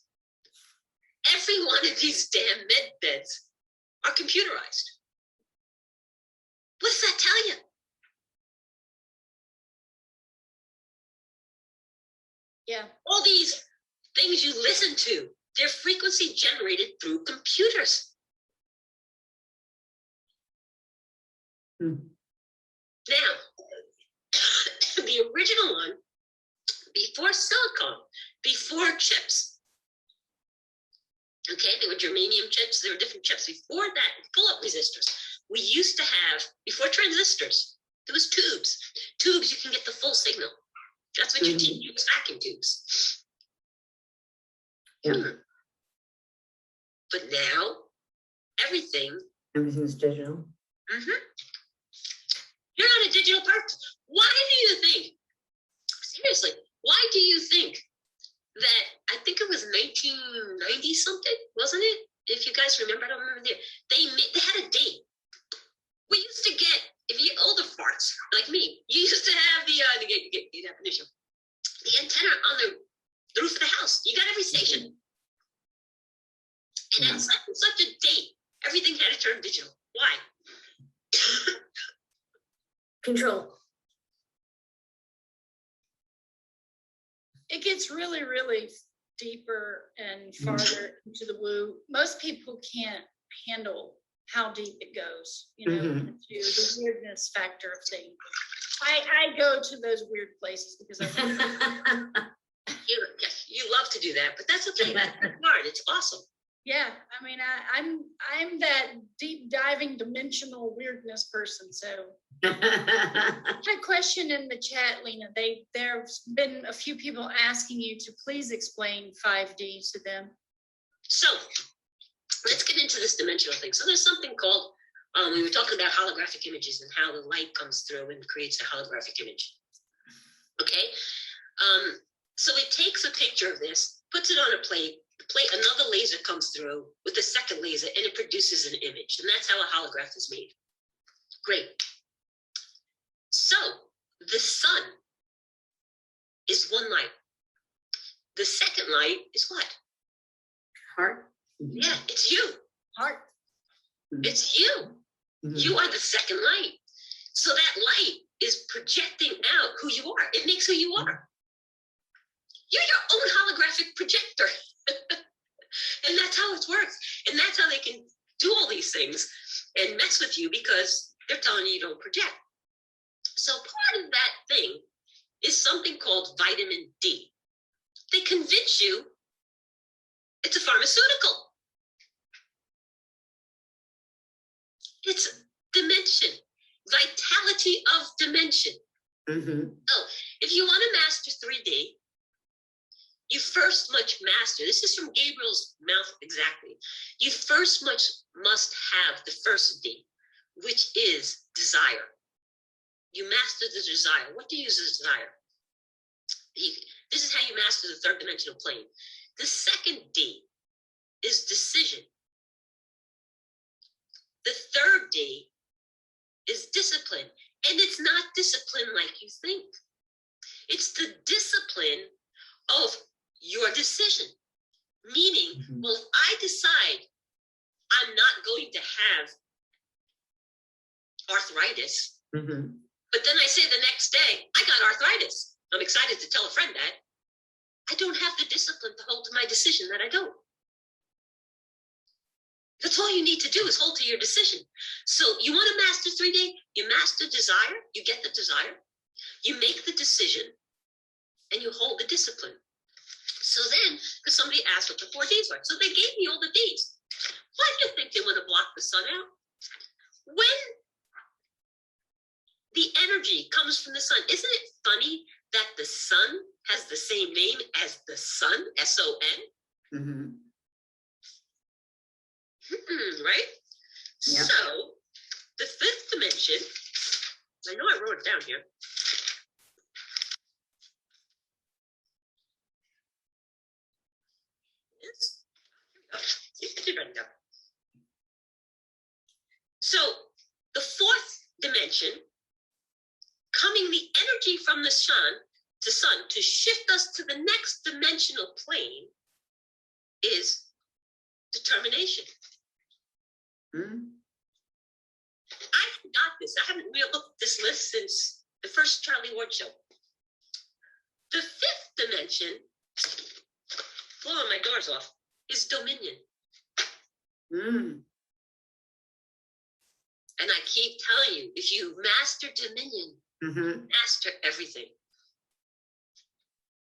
Every one of these damn med beds are computerized. What does that tell you? Yeah. All these things you listen to, they're frequency generated through computers. Mm. Now, the original one, before silicon, before chips, okay, they were germanium chips, there were different chips. Before that, pull-up resistors. We used to have, before transistors, there was tubes. Tubes, you can get the full signal. That's what your TV was, vacuum tubes. Yeah. But now, everything's digital. You're not a digital person. Why do you think, seriously, why do you think that, I think it was 1990 something, wasn't it? If you guys remember, I don't remember the year. They had a date. We used to get, if you older farts like me, you used to have the definition, the antenna on the roof of the house. You got every station. And at such a date, everything had to turn digital. Why? Control. It gets really, really deeper and farther into the woo. Most people can't handle how deep it goes, into the weirdness factor of things. I go to those weird places because I want to. You love to do that, but that's okay. That's hard. It's awesome. Yeah, I mean, I'm that deep diving dimensional weirdness person. So I had a question in the chat, Leana. There's been a few people asking you to please explain 5D to them. So let's get into this dimensional thing. So there's something called, we were talking about holographic images and how the light comes through and creates a holographic image. Okay, so it takes a picture of this, puts it on a plate. Another laser comes through with a second laser, and it produces an image, and that's how a holograph is made. Great. So the sun is one light. The second light is what? Heart. Yeah, it's you. Heart. It's you. You are the second light. So that light is projecting out who you are. It makes who you are. You're your own holographic projector. And that's how it works. And that's how they can do all these things and mess with you because they're telling you don't project. So part of that thing is something called vitamin D. They convince you it's a pharmaceutical. It's dimension, vitality of dimension. So if you want to master 3D, you first must master, this is from Gabriel's mouth exactly, you first must have the first D, which is desire. You master the desire. What do you use as desire? This is how you master the third dimensional plane. The second D is decision. The third D is discipline. And it's not discipline like you think. It's the discipline of your decision. Meaning, well, if I decide I'm not going to have arthritis, but then I say the next day, I got arthritis. I'm excited to tell a friend that. I don't have the discipline to hold to my decision that I don't. That's all you need to do is hold to your decision. So you want to master 3D? You master desire, you get the desire, you make the decision, and you hold the discipline. So then, because somebody asked what the 4 Ds were, so they gave me all the Ds. Why do you think they want to block the sun out? When the energy comes from the sun, isn't it funny that the sun has the same name as the sun, S-O-N? Right? Yep. So the fifth dimension, I know I wrote it down here. So the fourth dimension dimension, coming the energy from the sun to shift us to the next dimensional plane is determination. I got this. I haven't really looked at this list since the first Charlie Ward show. The fifth dimension, blowing my doors off, is dominion. And I keep telling you, if you master dominion, master everything.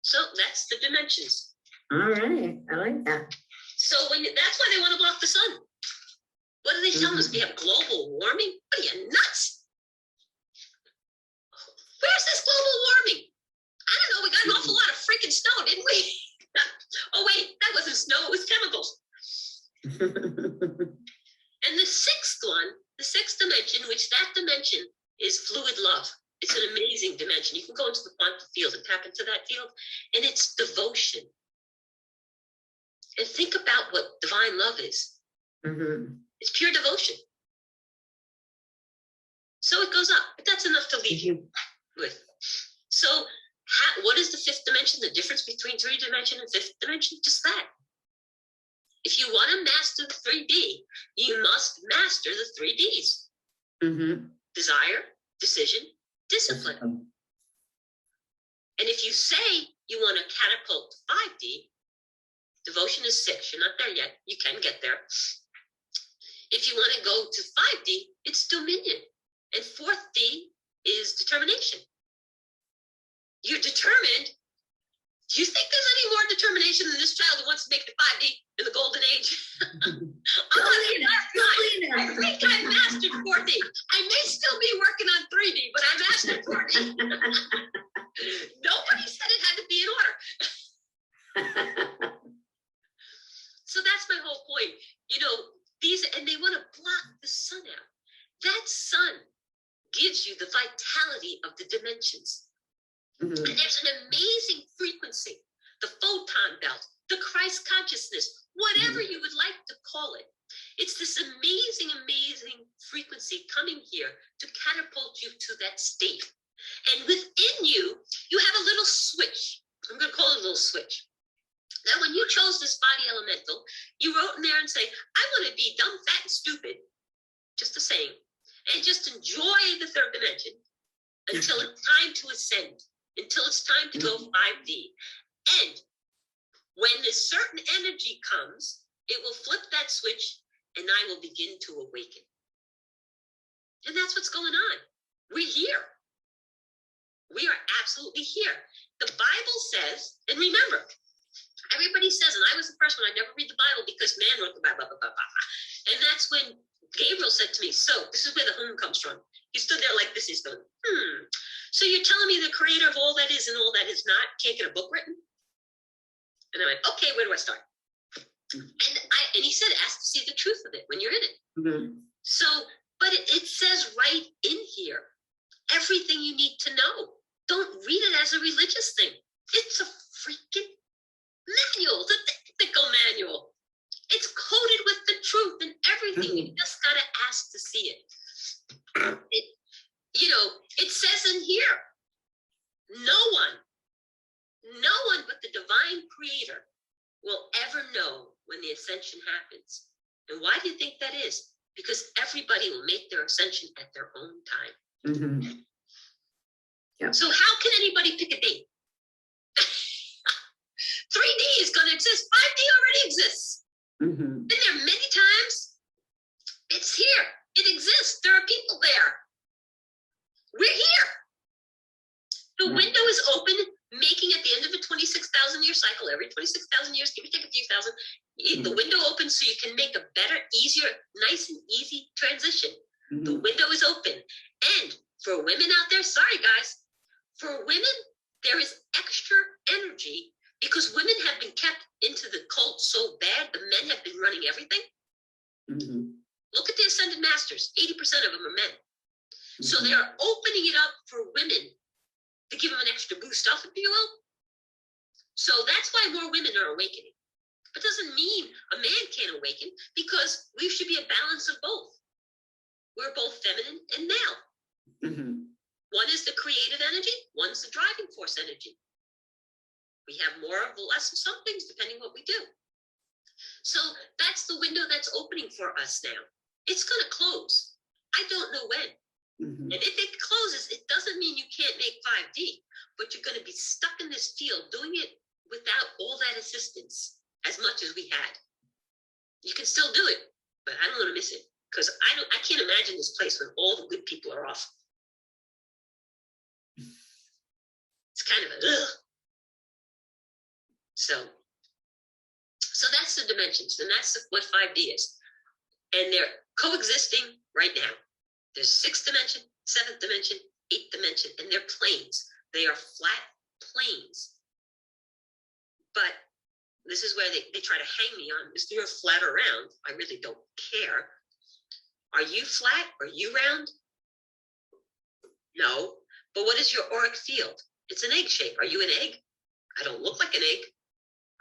So that's the dimensions. All right, I like that. So that's why they want to block the sun. What are they telling us? We have global warming? What are you, nuts? Where's this global warming? I don't know. We got an awful lot of freaking snow, didn't we? Oh, wait, that wasn't snow. It was chemicals. And the sixth one, the sixth dimension, which that dimension is fluid love. It's an amazing dimension. You can go into the quantum field and tap into that field, and it's devotion. And think about what divine love is. It's pure devotion. So it goes up, but that's enough to leave you with. So what is the fifth dimension? The difference between 3D dimension and fifth dimension? Just that. If you want to master the 3D, you must master the 3Ds. Desire, decision, discipline. And if you say you want to catapult to 5D, devotion is 6. You're not there yet. You can get there. If you want to go to 5D, it's dominion. And 4D is determination. You're determined. Do you think there's any more determination than this child who wants to make it 5D in the golden age? I think I mastered 4D. I may still be working on 3D, but I mastered 4D. Nobody said it had to be in order. So that's my whole point. You know, and they want to block the sun out. That sun gives you the vitality of the dimensions. And there's an amazing frequency, the photon belt, the Christ consciousness, whatever you would like to call it. It's this amazing, amazing frequency coming here to catapult you to that state. And within you, you have a little switch. I'm going to call it a little switch. Now, when you chose this body elemental, you wrote in there and say, I want to be dumb, fat, and stupid, just the same, and just enjoy the third dimension until it's time to ascend, until it's time to go 5D. And when this certain energy comes, it will flip that switch and I will begin to awaken. And that's what's going on. We're here. We are absolutely here. The Bible says, and remember, everybody says, and I was the first one, I never read the Bible because man wrote the Bible, blah, blah, blah, blah. And that's when Gabriel said to me, so this is where the Hmmmm comes from. He stood there like this, he's going, So you're telling me the creator of all that is and all that is not can't get a book written? And I went, okay, where do I start? And he said, ask to see the truth of it when you're in it. So, but it says right in here, everything you need to know. Don't read it as a religious thing. It's a freaking manual, the technical manual. It's coded with the truth and everything. You just gotta ask to see it. It says in here, no one but the divine creator will ever know when the ascension happens. And why do you think that is? Because everybody will make their ascension at their own time. So how can anybody pick a date? 3D is going to exist. 5D already exists. Been there many times. It's here. It exists. There are people there. We're here. The window is open, making at the end of a 26,000 year cycle, every 26,000 years, give or take a few thousand, the window opens so you can make a better, easier, nice and easy transition. The window is open. And for women out there, sorry guys, for women, there is extra energy because women have been kept into the cult so bad, the men have been running everything. Look at the Ascended Masters, 80% of them are men. So they are opening it up for women to give them an extra boost off, if you will. So that's why more women are awakening. But doesn't mean a man can't awaken because we should be a balance of both. We're both feminine and male. Mhm. One is the creative energy, one's the driving force energy. We have more or less of some things depending what we do. So that's the window that's opening for us now. It's going to close. I don't know when. Mhm. And if it closes, it doesn't mean you can't make 5D, but you're going to be stuck in this field doing it without all that assistance as much as we had. You can still do it, but I don't want to miss it because I can't imagine this place when all the good people are off. It's kind of a ugh. So that's the dimensions, and that's what 5D is. And they're coexisting right now. There's 6th dimension, 7th dimension, 8th dimension, and they're planes. They are flat planes. But this is where they try to hang me on. If you're flat or round, I really don't care. Are you flat? Are you round? No. But what is your auric field? It's an egg shape. Are you an egg? I don't look like an egg.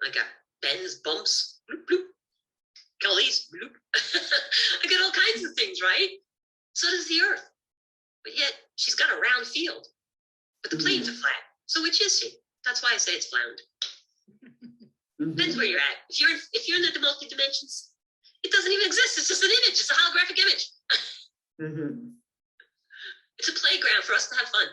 I got bends, bumps, bloop, bloop, gullies, bloop. I got all kinds of things, right? So does the Earth. But yet, she's got a round field. But the planes are flat. So which is she? That's why I say it's flat. Depends where you're at. If you're in the multi-dimensions, it doesn't even exist. It's just an image. It's a holographic image. Mhm. It's a playground for us to have fun.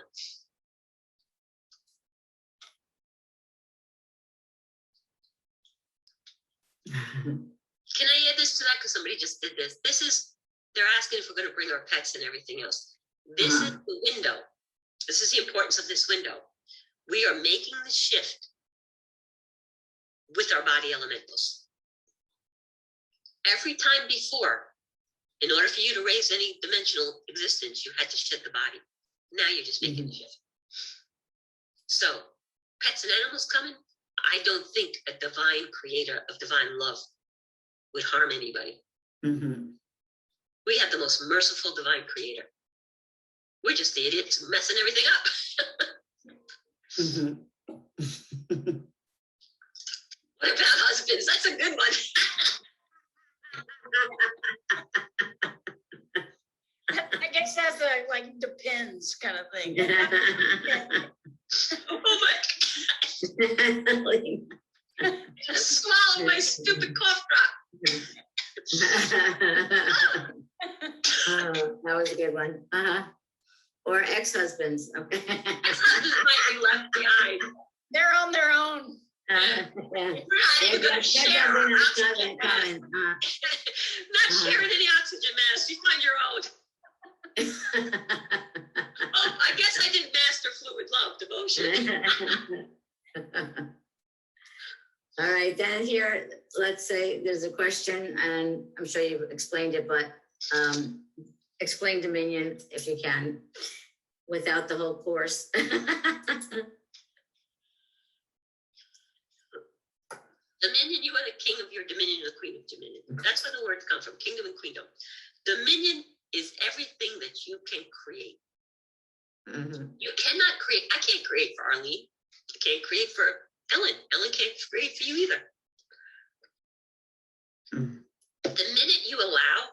Can I add this to that? Because somebody just did this. They're asking if we're going to bring our pets and everything else. This is the window. This is the importance of this window. We are making the shift with our body elementals. Every time before, in order for you to raise any dimensional existence, you had to shed the body. Now you're just making the shift. So, pets and animals coming, I don't think a divine creator of divine love would harm anybody. We have the most merciful divine creator. We're just the idiots messing everything up. What about husbands? That's a good one. I guess that's a like depends kind of thing. Oh my God. Just swallow my stupid cough drop. Oh, that was a good one. Or ex-husbands. Okay. Ex-husbands might be left behind. They're on their own. Yeah. We're not even going to share our oxygen mask. Not sharing any oxygen masks. You find your own. Oh, I guess I did master fluid love devotion. All right, then here, let's say there's a question, and I'm sure you've explained it, but explain Dominion if you can, without the whole course. Dominion, you are the king of your dominion, the queen of dominion. That's where the words come from, kingdom and queendom. Dominion is everything that you can create. You cannot create. I can't create for Arlene. I can't create for Ellen. Ellen can't create for you either. The minute you allow,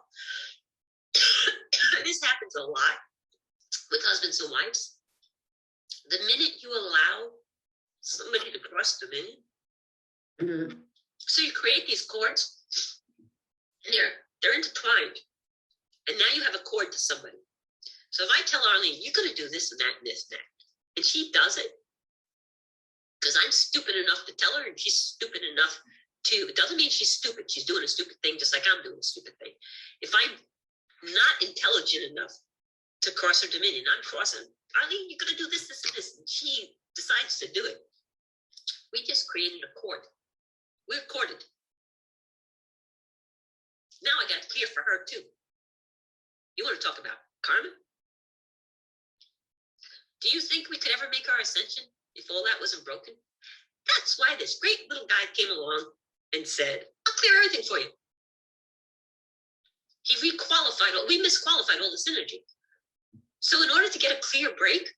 and this happens a lot with husbands and wives, the minute you allow somebody to cross dominion, so you create these cords, and they're intertwined, and now you have a cord to somebody. So if I tell Arlene, you're going to do this and that and this and that, and she does it, because I'm stupid enough to tell her, and she's stupid enough to, it doesn't mean she's stupid. She's doing a stupid thing just like I'm doing a stupid thing. If I'm not intelligent enough to cross her dominion, I'm crossing, Arlene, you're going to do this, this, and this, and she decides to do it. We just created a cord. We're corded. Now I got to clear for her too. You want to talk about karma? Do you think we could ever make our ascension if all that wasn't broken? That's why this great little guy came along and said, I'll clear everything for you. He we misqualified all this energy. So in order to get a clear break,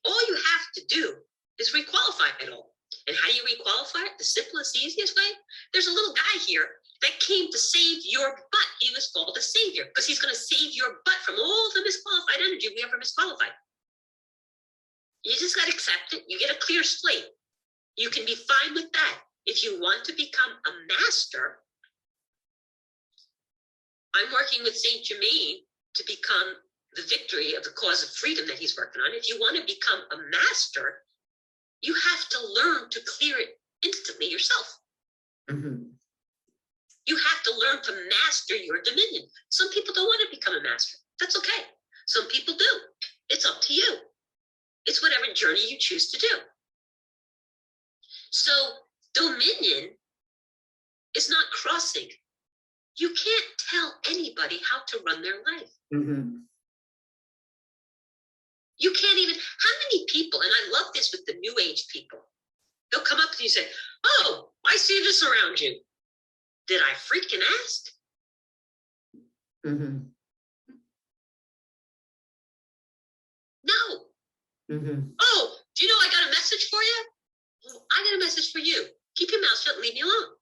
all you have to do is requalify it all. And how do you requalify it? The simplest, easiest way? There's a little guy here, that came to save your butt. He was called a savior because he's going to save your butt from all the misqualified energy we ever misqualified. You just got to accept it. You get a clear slate. You can be fine with that. If you want to become a master, I'm working with Saint Germain to become the victory of the cause of freedom that he's working on. If you want to become a master, you have to learn to clear it instantly yourself. Mhm. You have to learn to master your dominion. Some people don't want to become a master. That's okay. Some people do. It's up to you. It's whatever journey you choose to do. So dominion is not crossing. You can't tell anybody how to run their life. Mhm. You can't even, how many people, and I love this with the new age people, they'll come up to you and say, oh, I see this around you. Did I freaking ask? Mhm. No. Mhm. Oh, do you know I got a message for you? Well, I got a message for you. Keep your mouth shut and leave me alone.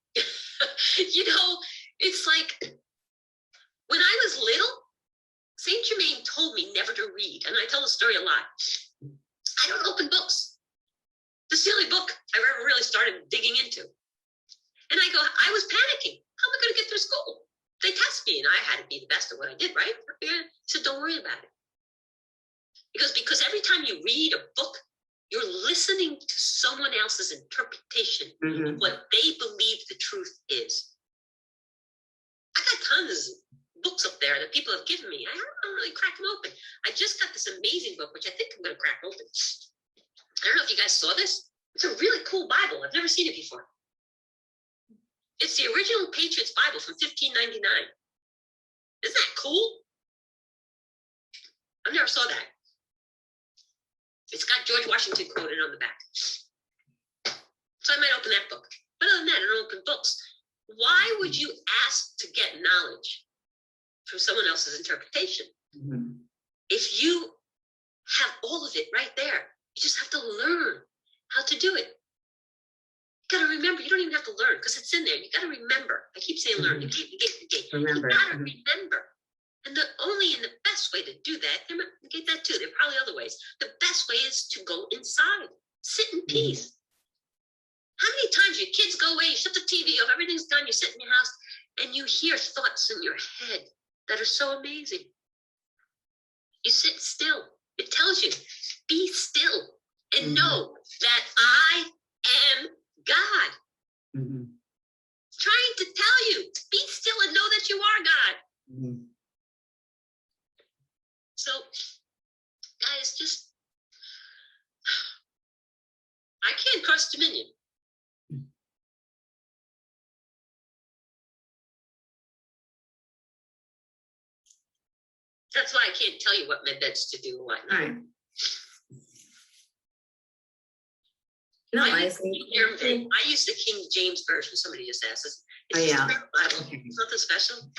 You know, it's like when I was little, Saint Germain told me never to read, and I tell the story a lot. I don't open books. It's the only book I ever really started digging into. And I go, I was panicking. How am I going to get through school? They test me, and I had to be the best at what I did, right? He said, don't worry about it. Because every time you read a book, you're listening to someone else's interpretation of what they believe the truth is. I got tons of books up there that people have given me. I don't really crack them open. I just got this amazing book, which I think I'm going to crack open. I don't know if you guys saw this. It's a really cool Bible. I've never seen it before. It's the original Patriots Bible from 1599. Isn't that cool? I never saw that. It's got George Washington quoted on the back. So I might open that book. But other than that, I don't open books. Why would you ask to get knowledge from someone else's interpretation? Mhm. If you have all of it right there, you just have to learn how to do it. You got to remember, you don't even have to learn because it's in there. You got to remember. I keep saying learn. You Remember. got to remember. And in the best way to do that, you get that too. There are probably other ways. The best way is to go inside, sit in peace. How many times your kids go away, you shut the TV off, everything's done, you sit in your house, and you hear thoughts in your head that are so amazing. You sit still. It tells you, be still and know that I am God. Mhm. Trying to tell you, be still and know that you are God. Mhm. So, guys, just, I can't cross dominion. That's why I can't tell you what Medbeds to do and what not. Right. No, I think. I use the King James Version. Somebody just asked us. It's Oh, just yeah. a Bible. It's nothing special.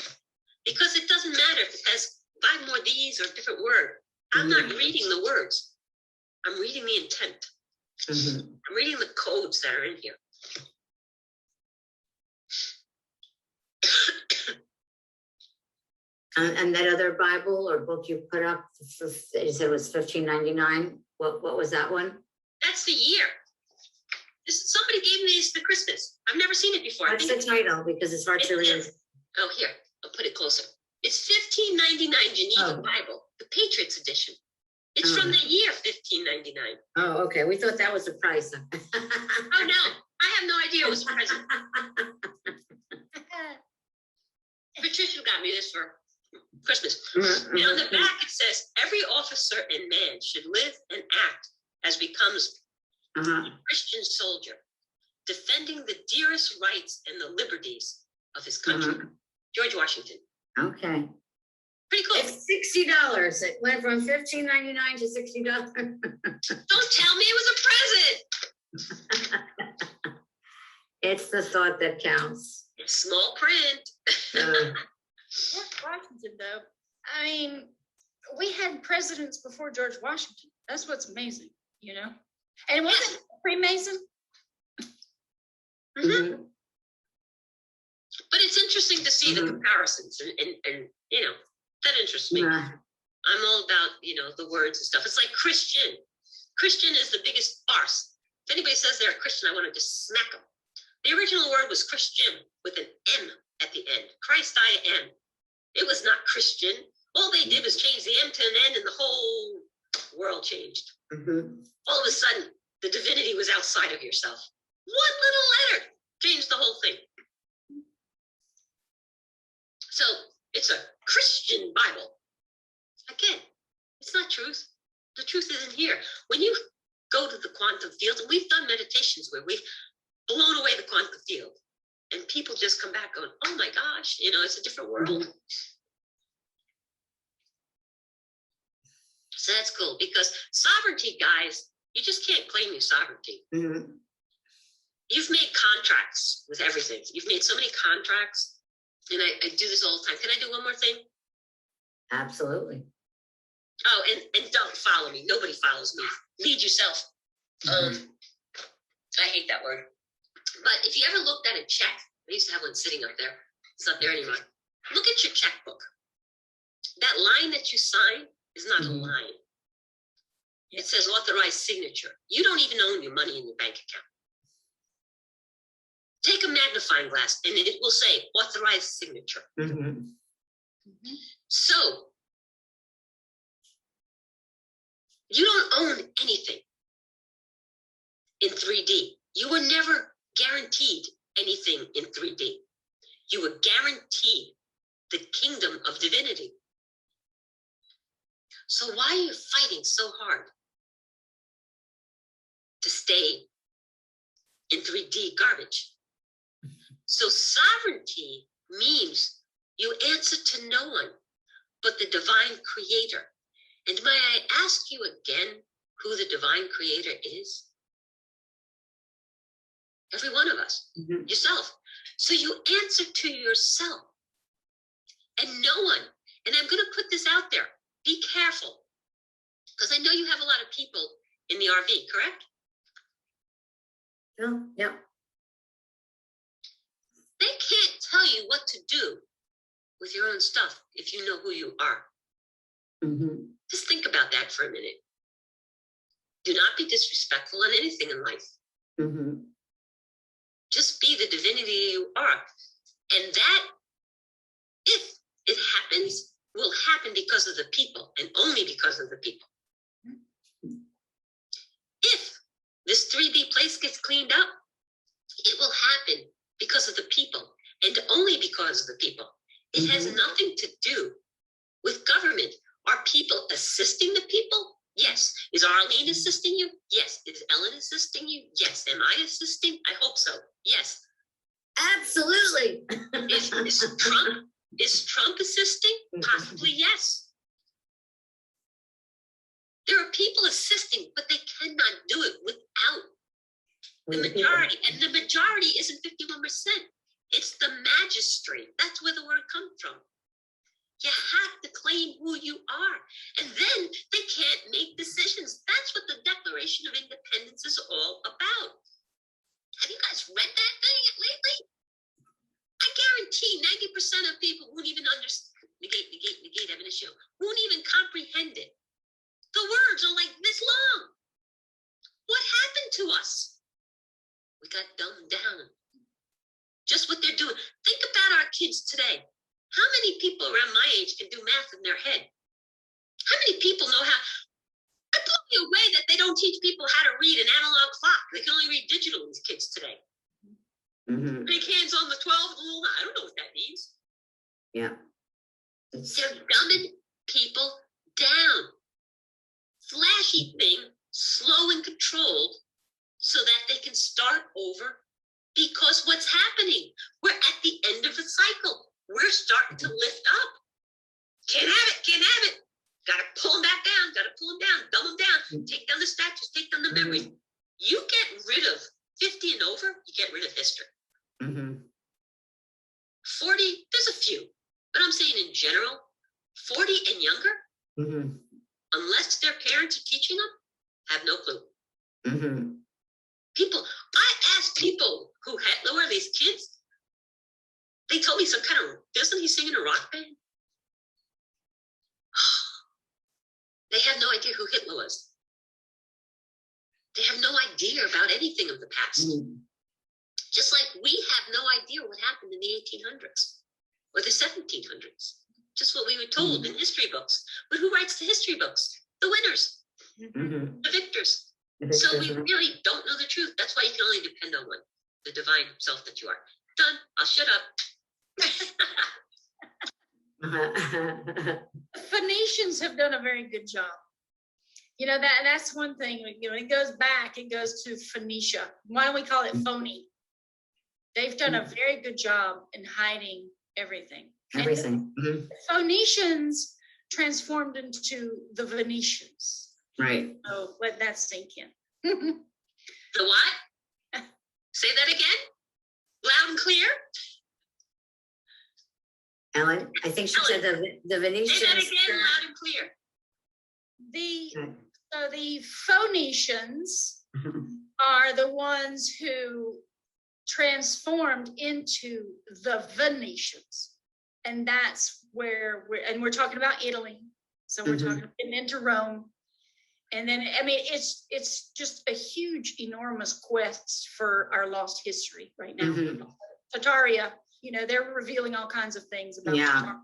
Because it doesn't matter if it has 5 more D's or a different word. I'm not reading the words. I'm reading the intent. Mhm. I'm reading the codes that are in here. And that other Bible or book you put up, you said it was $15.99. What was that one? That's the year. Somebody gave me this for Christmas. I've never seen it before. What's the title? Because it's hard to read. Oh, here, I'll put it closer. It's $15.99 Geneva Oh. Bible, the Patriots edition. It's from the year 1599. Oh, okay. We thought that was the price. Oh no, I have no idea it was a present. Patricia got me this for Christmas. And on the back it says, every officer and man should live and act as becomes a Christian soldier, defending the dearest rights and the liberties of his country. George Washington. Okay. Pretty cool. It's $60. It went from $15.99 to $60. Don't tell me it was a present. It's the thought that counts. It's small print. George Washington, though, I mean, we had presidents before George Washington. That's what's amazing, you know? And wasn't Freemason? Mm-hmm. But it's interesting to see the comparisons and you know, that interests me. Yeah. I'm all about, you know, the words and stuff. It's like Christian. Christian is the biggest farce. If anybody says they're a Christian, I want to just smack them. The original word was Christian with an M at the end. Christ I-N. It was not Christian. All they did was change the M to an N and the whole world changed. All of a sudden, the divinity was outside of yourself. One little letter changed the whole thing. So it's a Christian Bible. Again, it's not truth. The truth isn't here. When you go to the quantum field, and we've done meditations where we've blown away the quantum field, and people just come back going, oh my gosh, you know, it's a different world. So that's cool, because sovereignty, guys, you just can't claim your sovereignty. You've made contracts with everything. You've made so many contracts, and I do this all the time. Can I do one more thing? Absolutely. Oh, and don't follow me. Nobody follows me. Lead yourself. I hate that word. But if you ever looked at a check, I used to have one sitting up there. It's not there anymore. Look at your checkbook. That line that you sign is not a line. It says authorized signature. You don't even own your money in your bank account. Take a magnifying glass and it will say authorized signature. So you don't own anything in 3D. You were never guaranteed anything in 3D. You were guaranteed the kingdom of divinity. So why are you fighting so hard to stay in 3D garbage? So sovereignty means you answer to no one but the divine creator. And may I ask you again who the divine creator is? Every one of us, yourself. So you answer to yourself and no one. And I'm going to put this out there. Be careful, because I know you have a lot of people in the RV, correct? Yeah. They can't tell you what to do with your own stuff if you know who you are. Just think about that for a minute. Do not be disrespectful on anything in life. Just be the divinity you are. And that, if it happens, will happen because of the people and only because of the people. If this 3D place gets cleaned up, it will happen because of the people and only because of the people. It has nothing to do with government. Are people assisting the people? Yes. Is Arlene assisting you? Yes. Is Ellen assisting you? Yes. Am I assisting? I hope so. Yes. Absolutely. Is Trump assisting? Possibly yes. There are people assisting, but they cannot do it without the majority. And the majority isn't 51%. It's the magistrate. That's where the word comes from. You have to claim who you are. And then they can't make decisions. That's what the Declaration of Independence is all about. Have you guys read that thing lately? I guarantee 90% of people won't even understand, negate ab initio, won't even comprehend it. The words are like this long. What happened to us? We got dumbed down. Just what they're doing. Think about our kids today. How many people around my age can do math in their head? How many people know how? It blew me away that they don't teach people how to read an analog clock. They can only read digital, these kids today. Big hands on the 12. I don't know what that means. Yeah. They're dumbing people down. Flashy thing, slow and controlled, so that they can start over. Because what's happening? We're at the end of the cycle. We're starting to lift up. Can't have it, can't have it. Got to pull them back down, got to pull them down, dumb them down, take down the statues, take down the memories. You get rid of 50 and over, you get rid of history. 40, there's a few, but I'm saying in general, 40 and younger, unless their parents are teaching them, have no clue. People, I ask people who are these kids, They told me doesn't he sing in a rock band? They have no idea who Hitler was. They have no idea about anything of the past. Just like we have no idea what happened in the 1800s or the 1700s. Just what we were told in history books. But who writes the history books? The winners, the victors. So we really don't know the truth. That's why you can only depend on one, the divine self that you are. Done. I'll shut up. The Phoenicians have done a very good job. You know, that's one thing, you know, it goes to Phoenicia. Why don't we call it phony? They've done a very good job in hiding everything. Everything. The Phoenicians transformed into the Venetians. Right. So let that sink in. The what? Say that again? Loud and clear? Ellen, I think she said the Venetians. Say that again, loud and clear. So the Phoenicians are the ones who transformed into the Venetians. And that's where we're talking about Italy. So we're talking into Rome. And then, I mean, it's just a huge, enormous quest for our lost history right now. Tartaria, you know, they're revealing all kinds of things about Tartaria.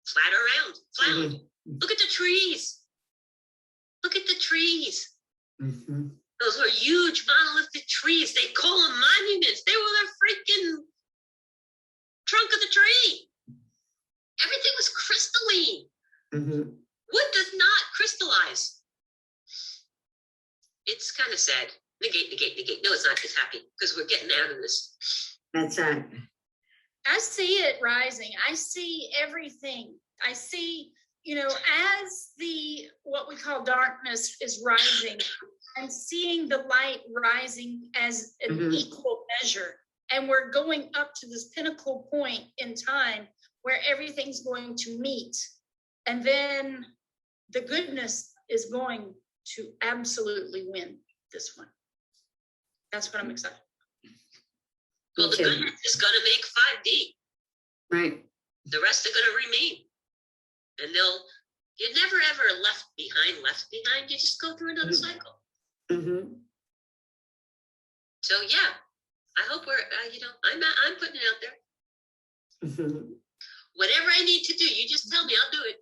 Flat around. Look at the trees. Look at the trees. Those were huge monolithic trees. They call them monuments. They were the freaking trunk of the tree. Everything was crystalline. Wood does not crystallize. It's kind of sad. Negate. No, it's not. It's happy because we're getting out of this. That's right. I see it rising. I see everything. I see, you know, as what we call darkness is rising, I'm seeing the light rising as an equal measure. And we're going up to this pinnacle point in time where everything's going to meet. And then the goodness is going to absolutely win this one. That's what I'm excited. Well, the goodness is going to make 5D. Right. The rest are going to remain. And you're never ever left behind. You just go through another cycle. So yeah, I hope we're, I'm putting it out there. Whatever I need to do, you just tell me, I'll do it.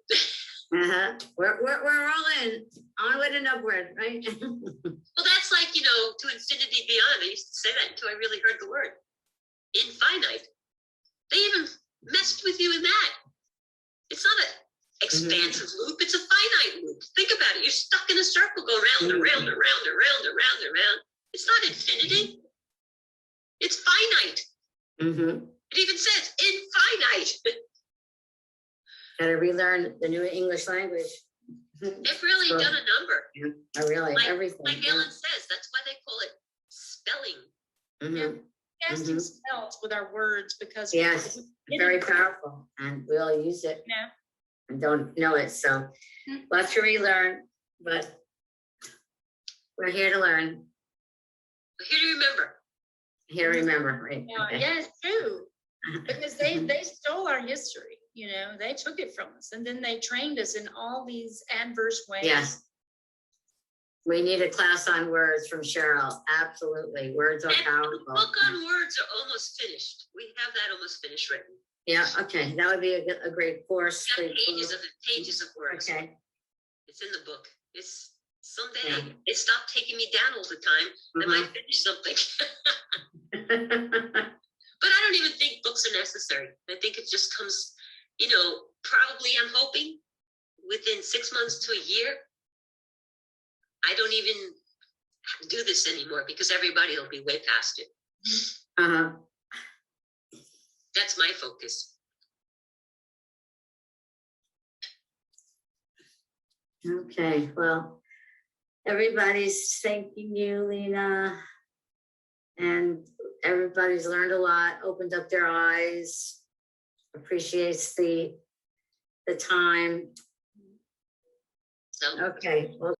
We're all in, onward and upward, right? Well, that's like, to infinity beyond. I used to say that until I really heard the word. Infinite. They even messed with you in that. It's not an expansive loop, it's a finite loop. Think about it. You're stuck in a circle, go round and round and round and round and round and round. It's not infinity. It's finite. It even says infinite. Gotta relearn the new English language. They've really done a number. Really, everything. Like Ellen says, that's why they call it spelling. Casting spells with our words because yes, very powerful, and we all use it and don't know it. So lots to relearn, but we're here to learn. We're here to remember. Here to remember, right? Yeah, it's true. Because they stole our history, they took it from us, and then they trained us in all these adverse ways. Yes. We need a class on words from Cheryl. Absolutely. Words are powerful. The book on words are almost finished. We have that almost finished written. Yeah, okay. That would be a great course. Pages of words. Okay. It's in the book. It's someday it stopped taking me down all the time. I might finish something. But I don't even think books are necessary. I think it just comes, probably I'm hoping within 6 months to a year, I don't even do this anymore because everybody will be way past it. That's my focus. Okay, well, everybody's thanking you, Leana. And everybody's learned a lot, opened up their eyes, appreciates the time. So, okay, well,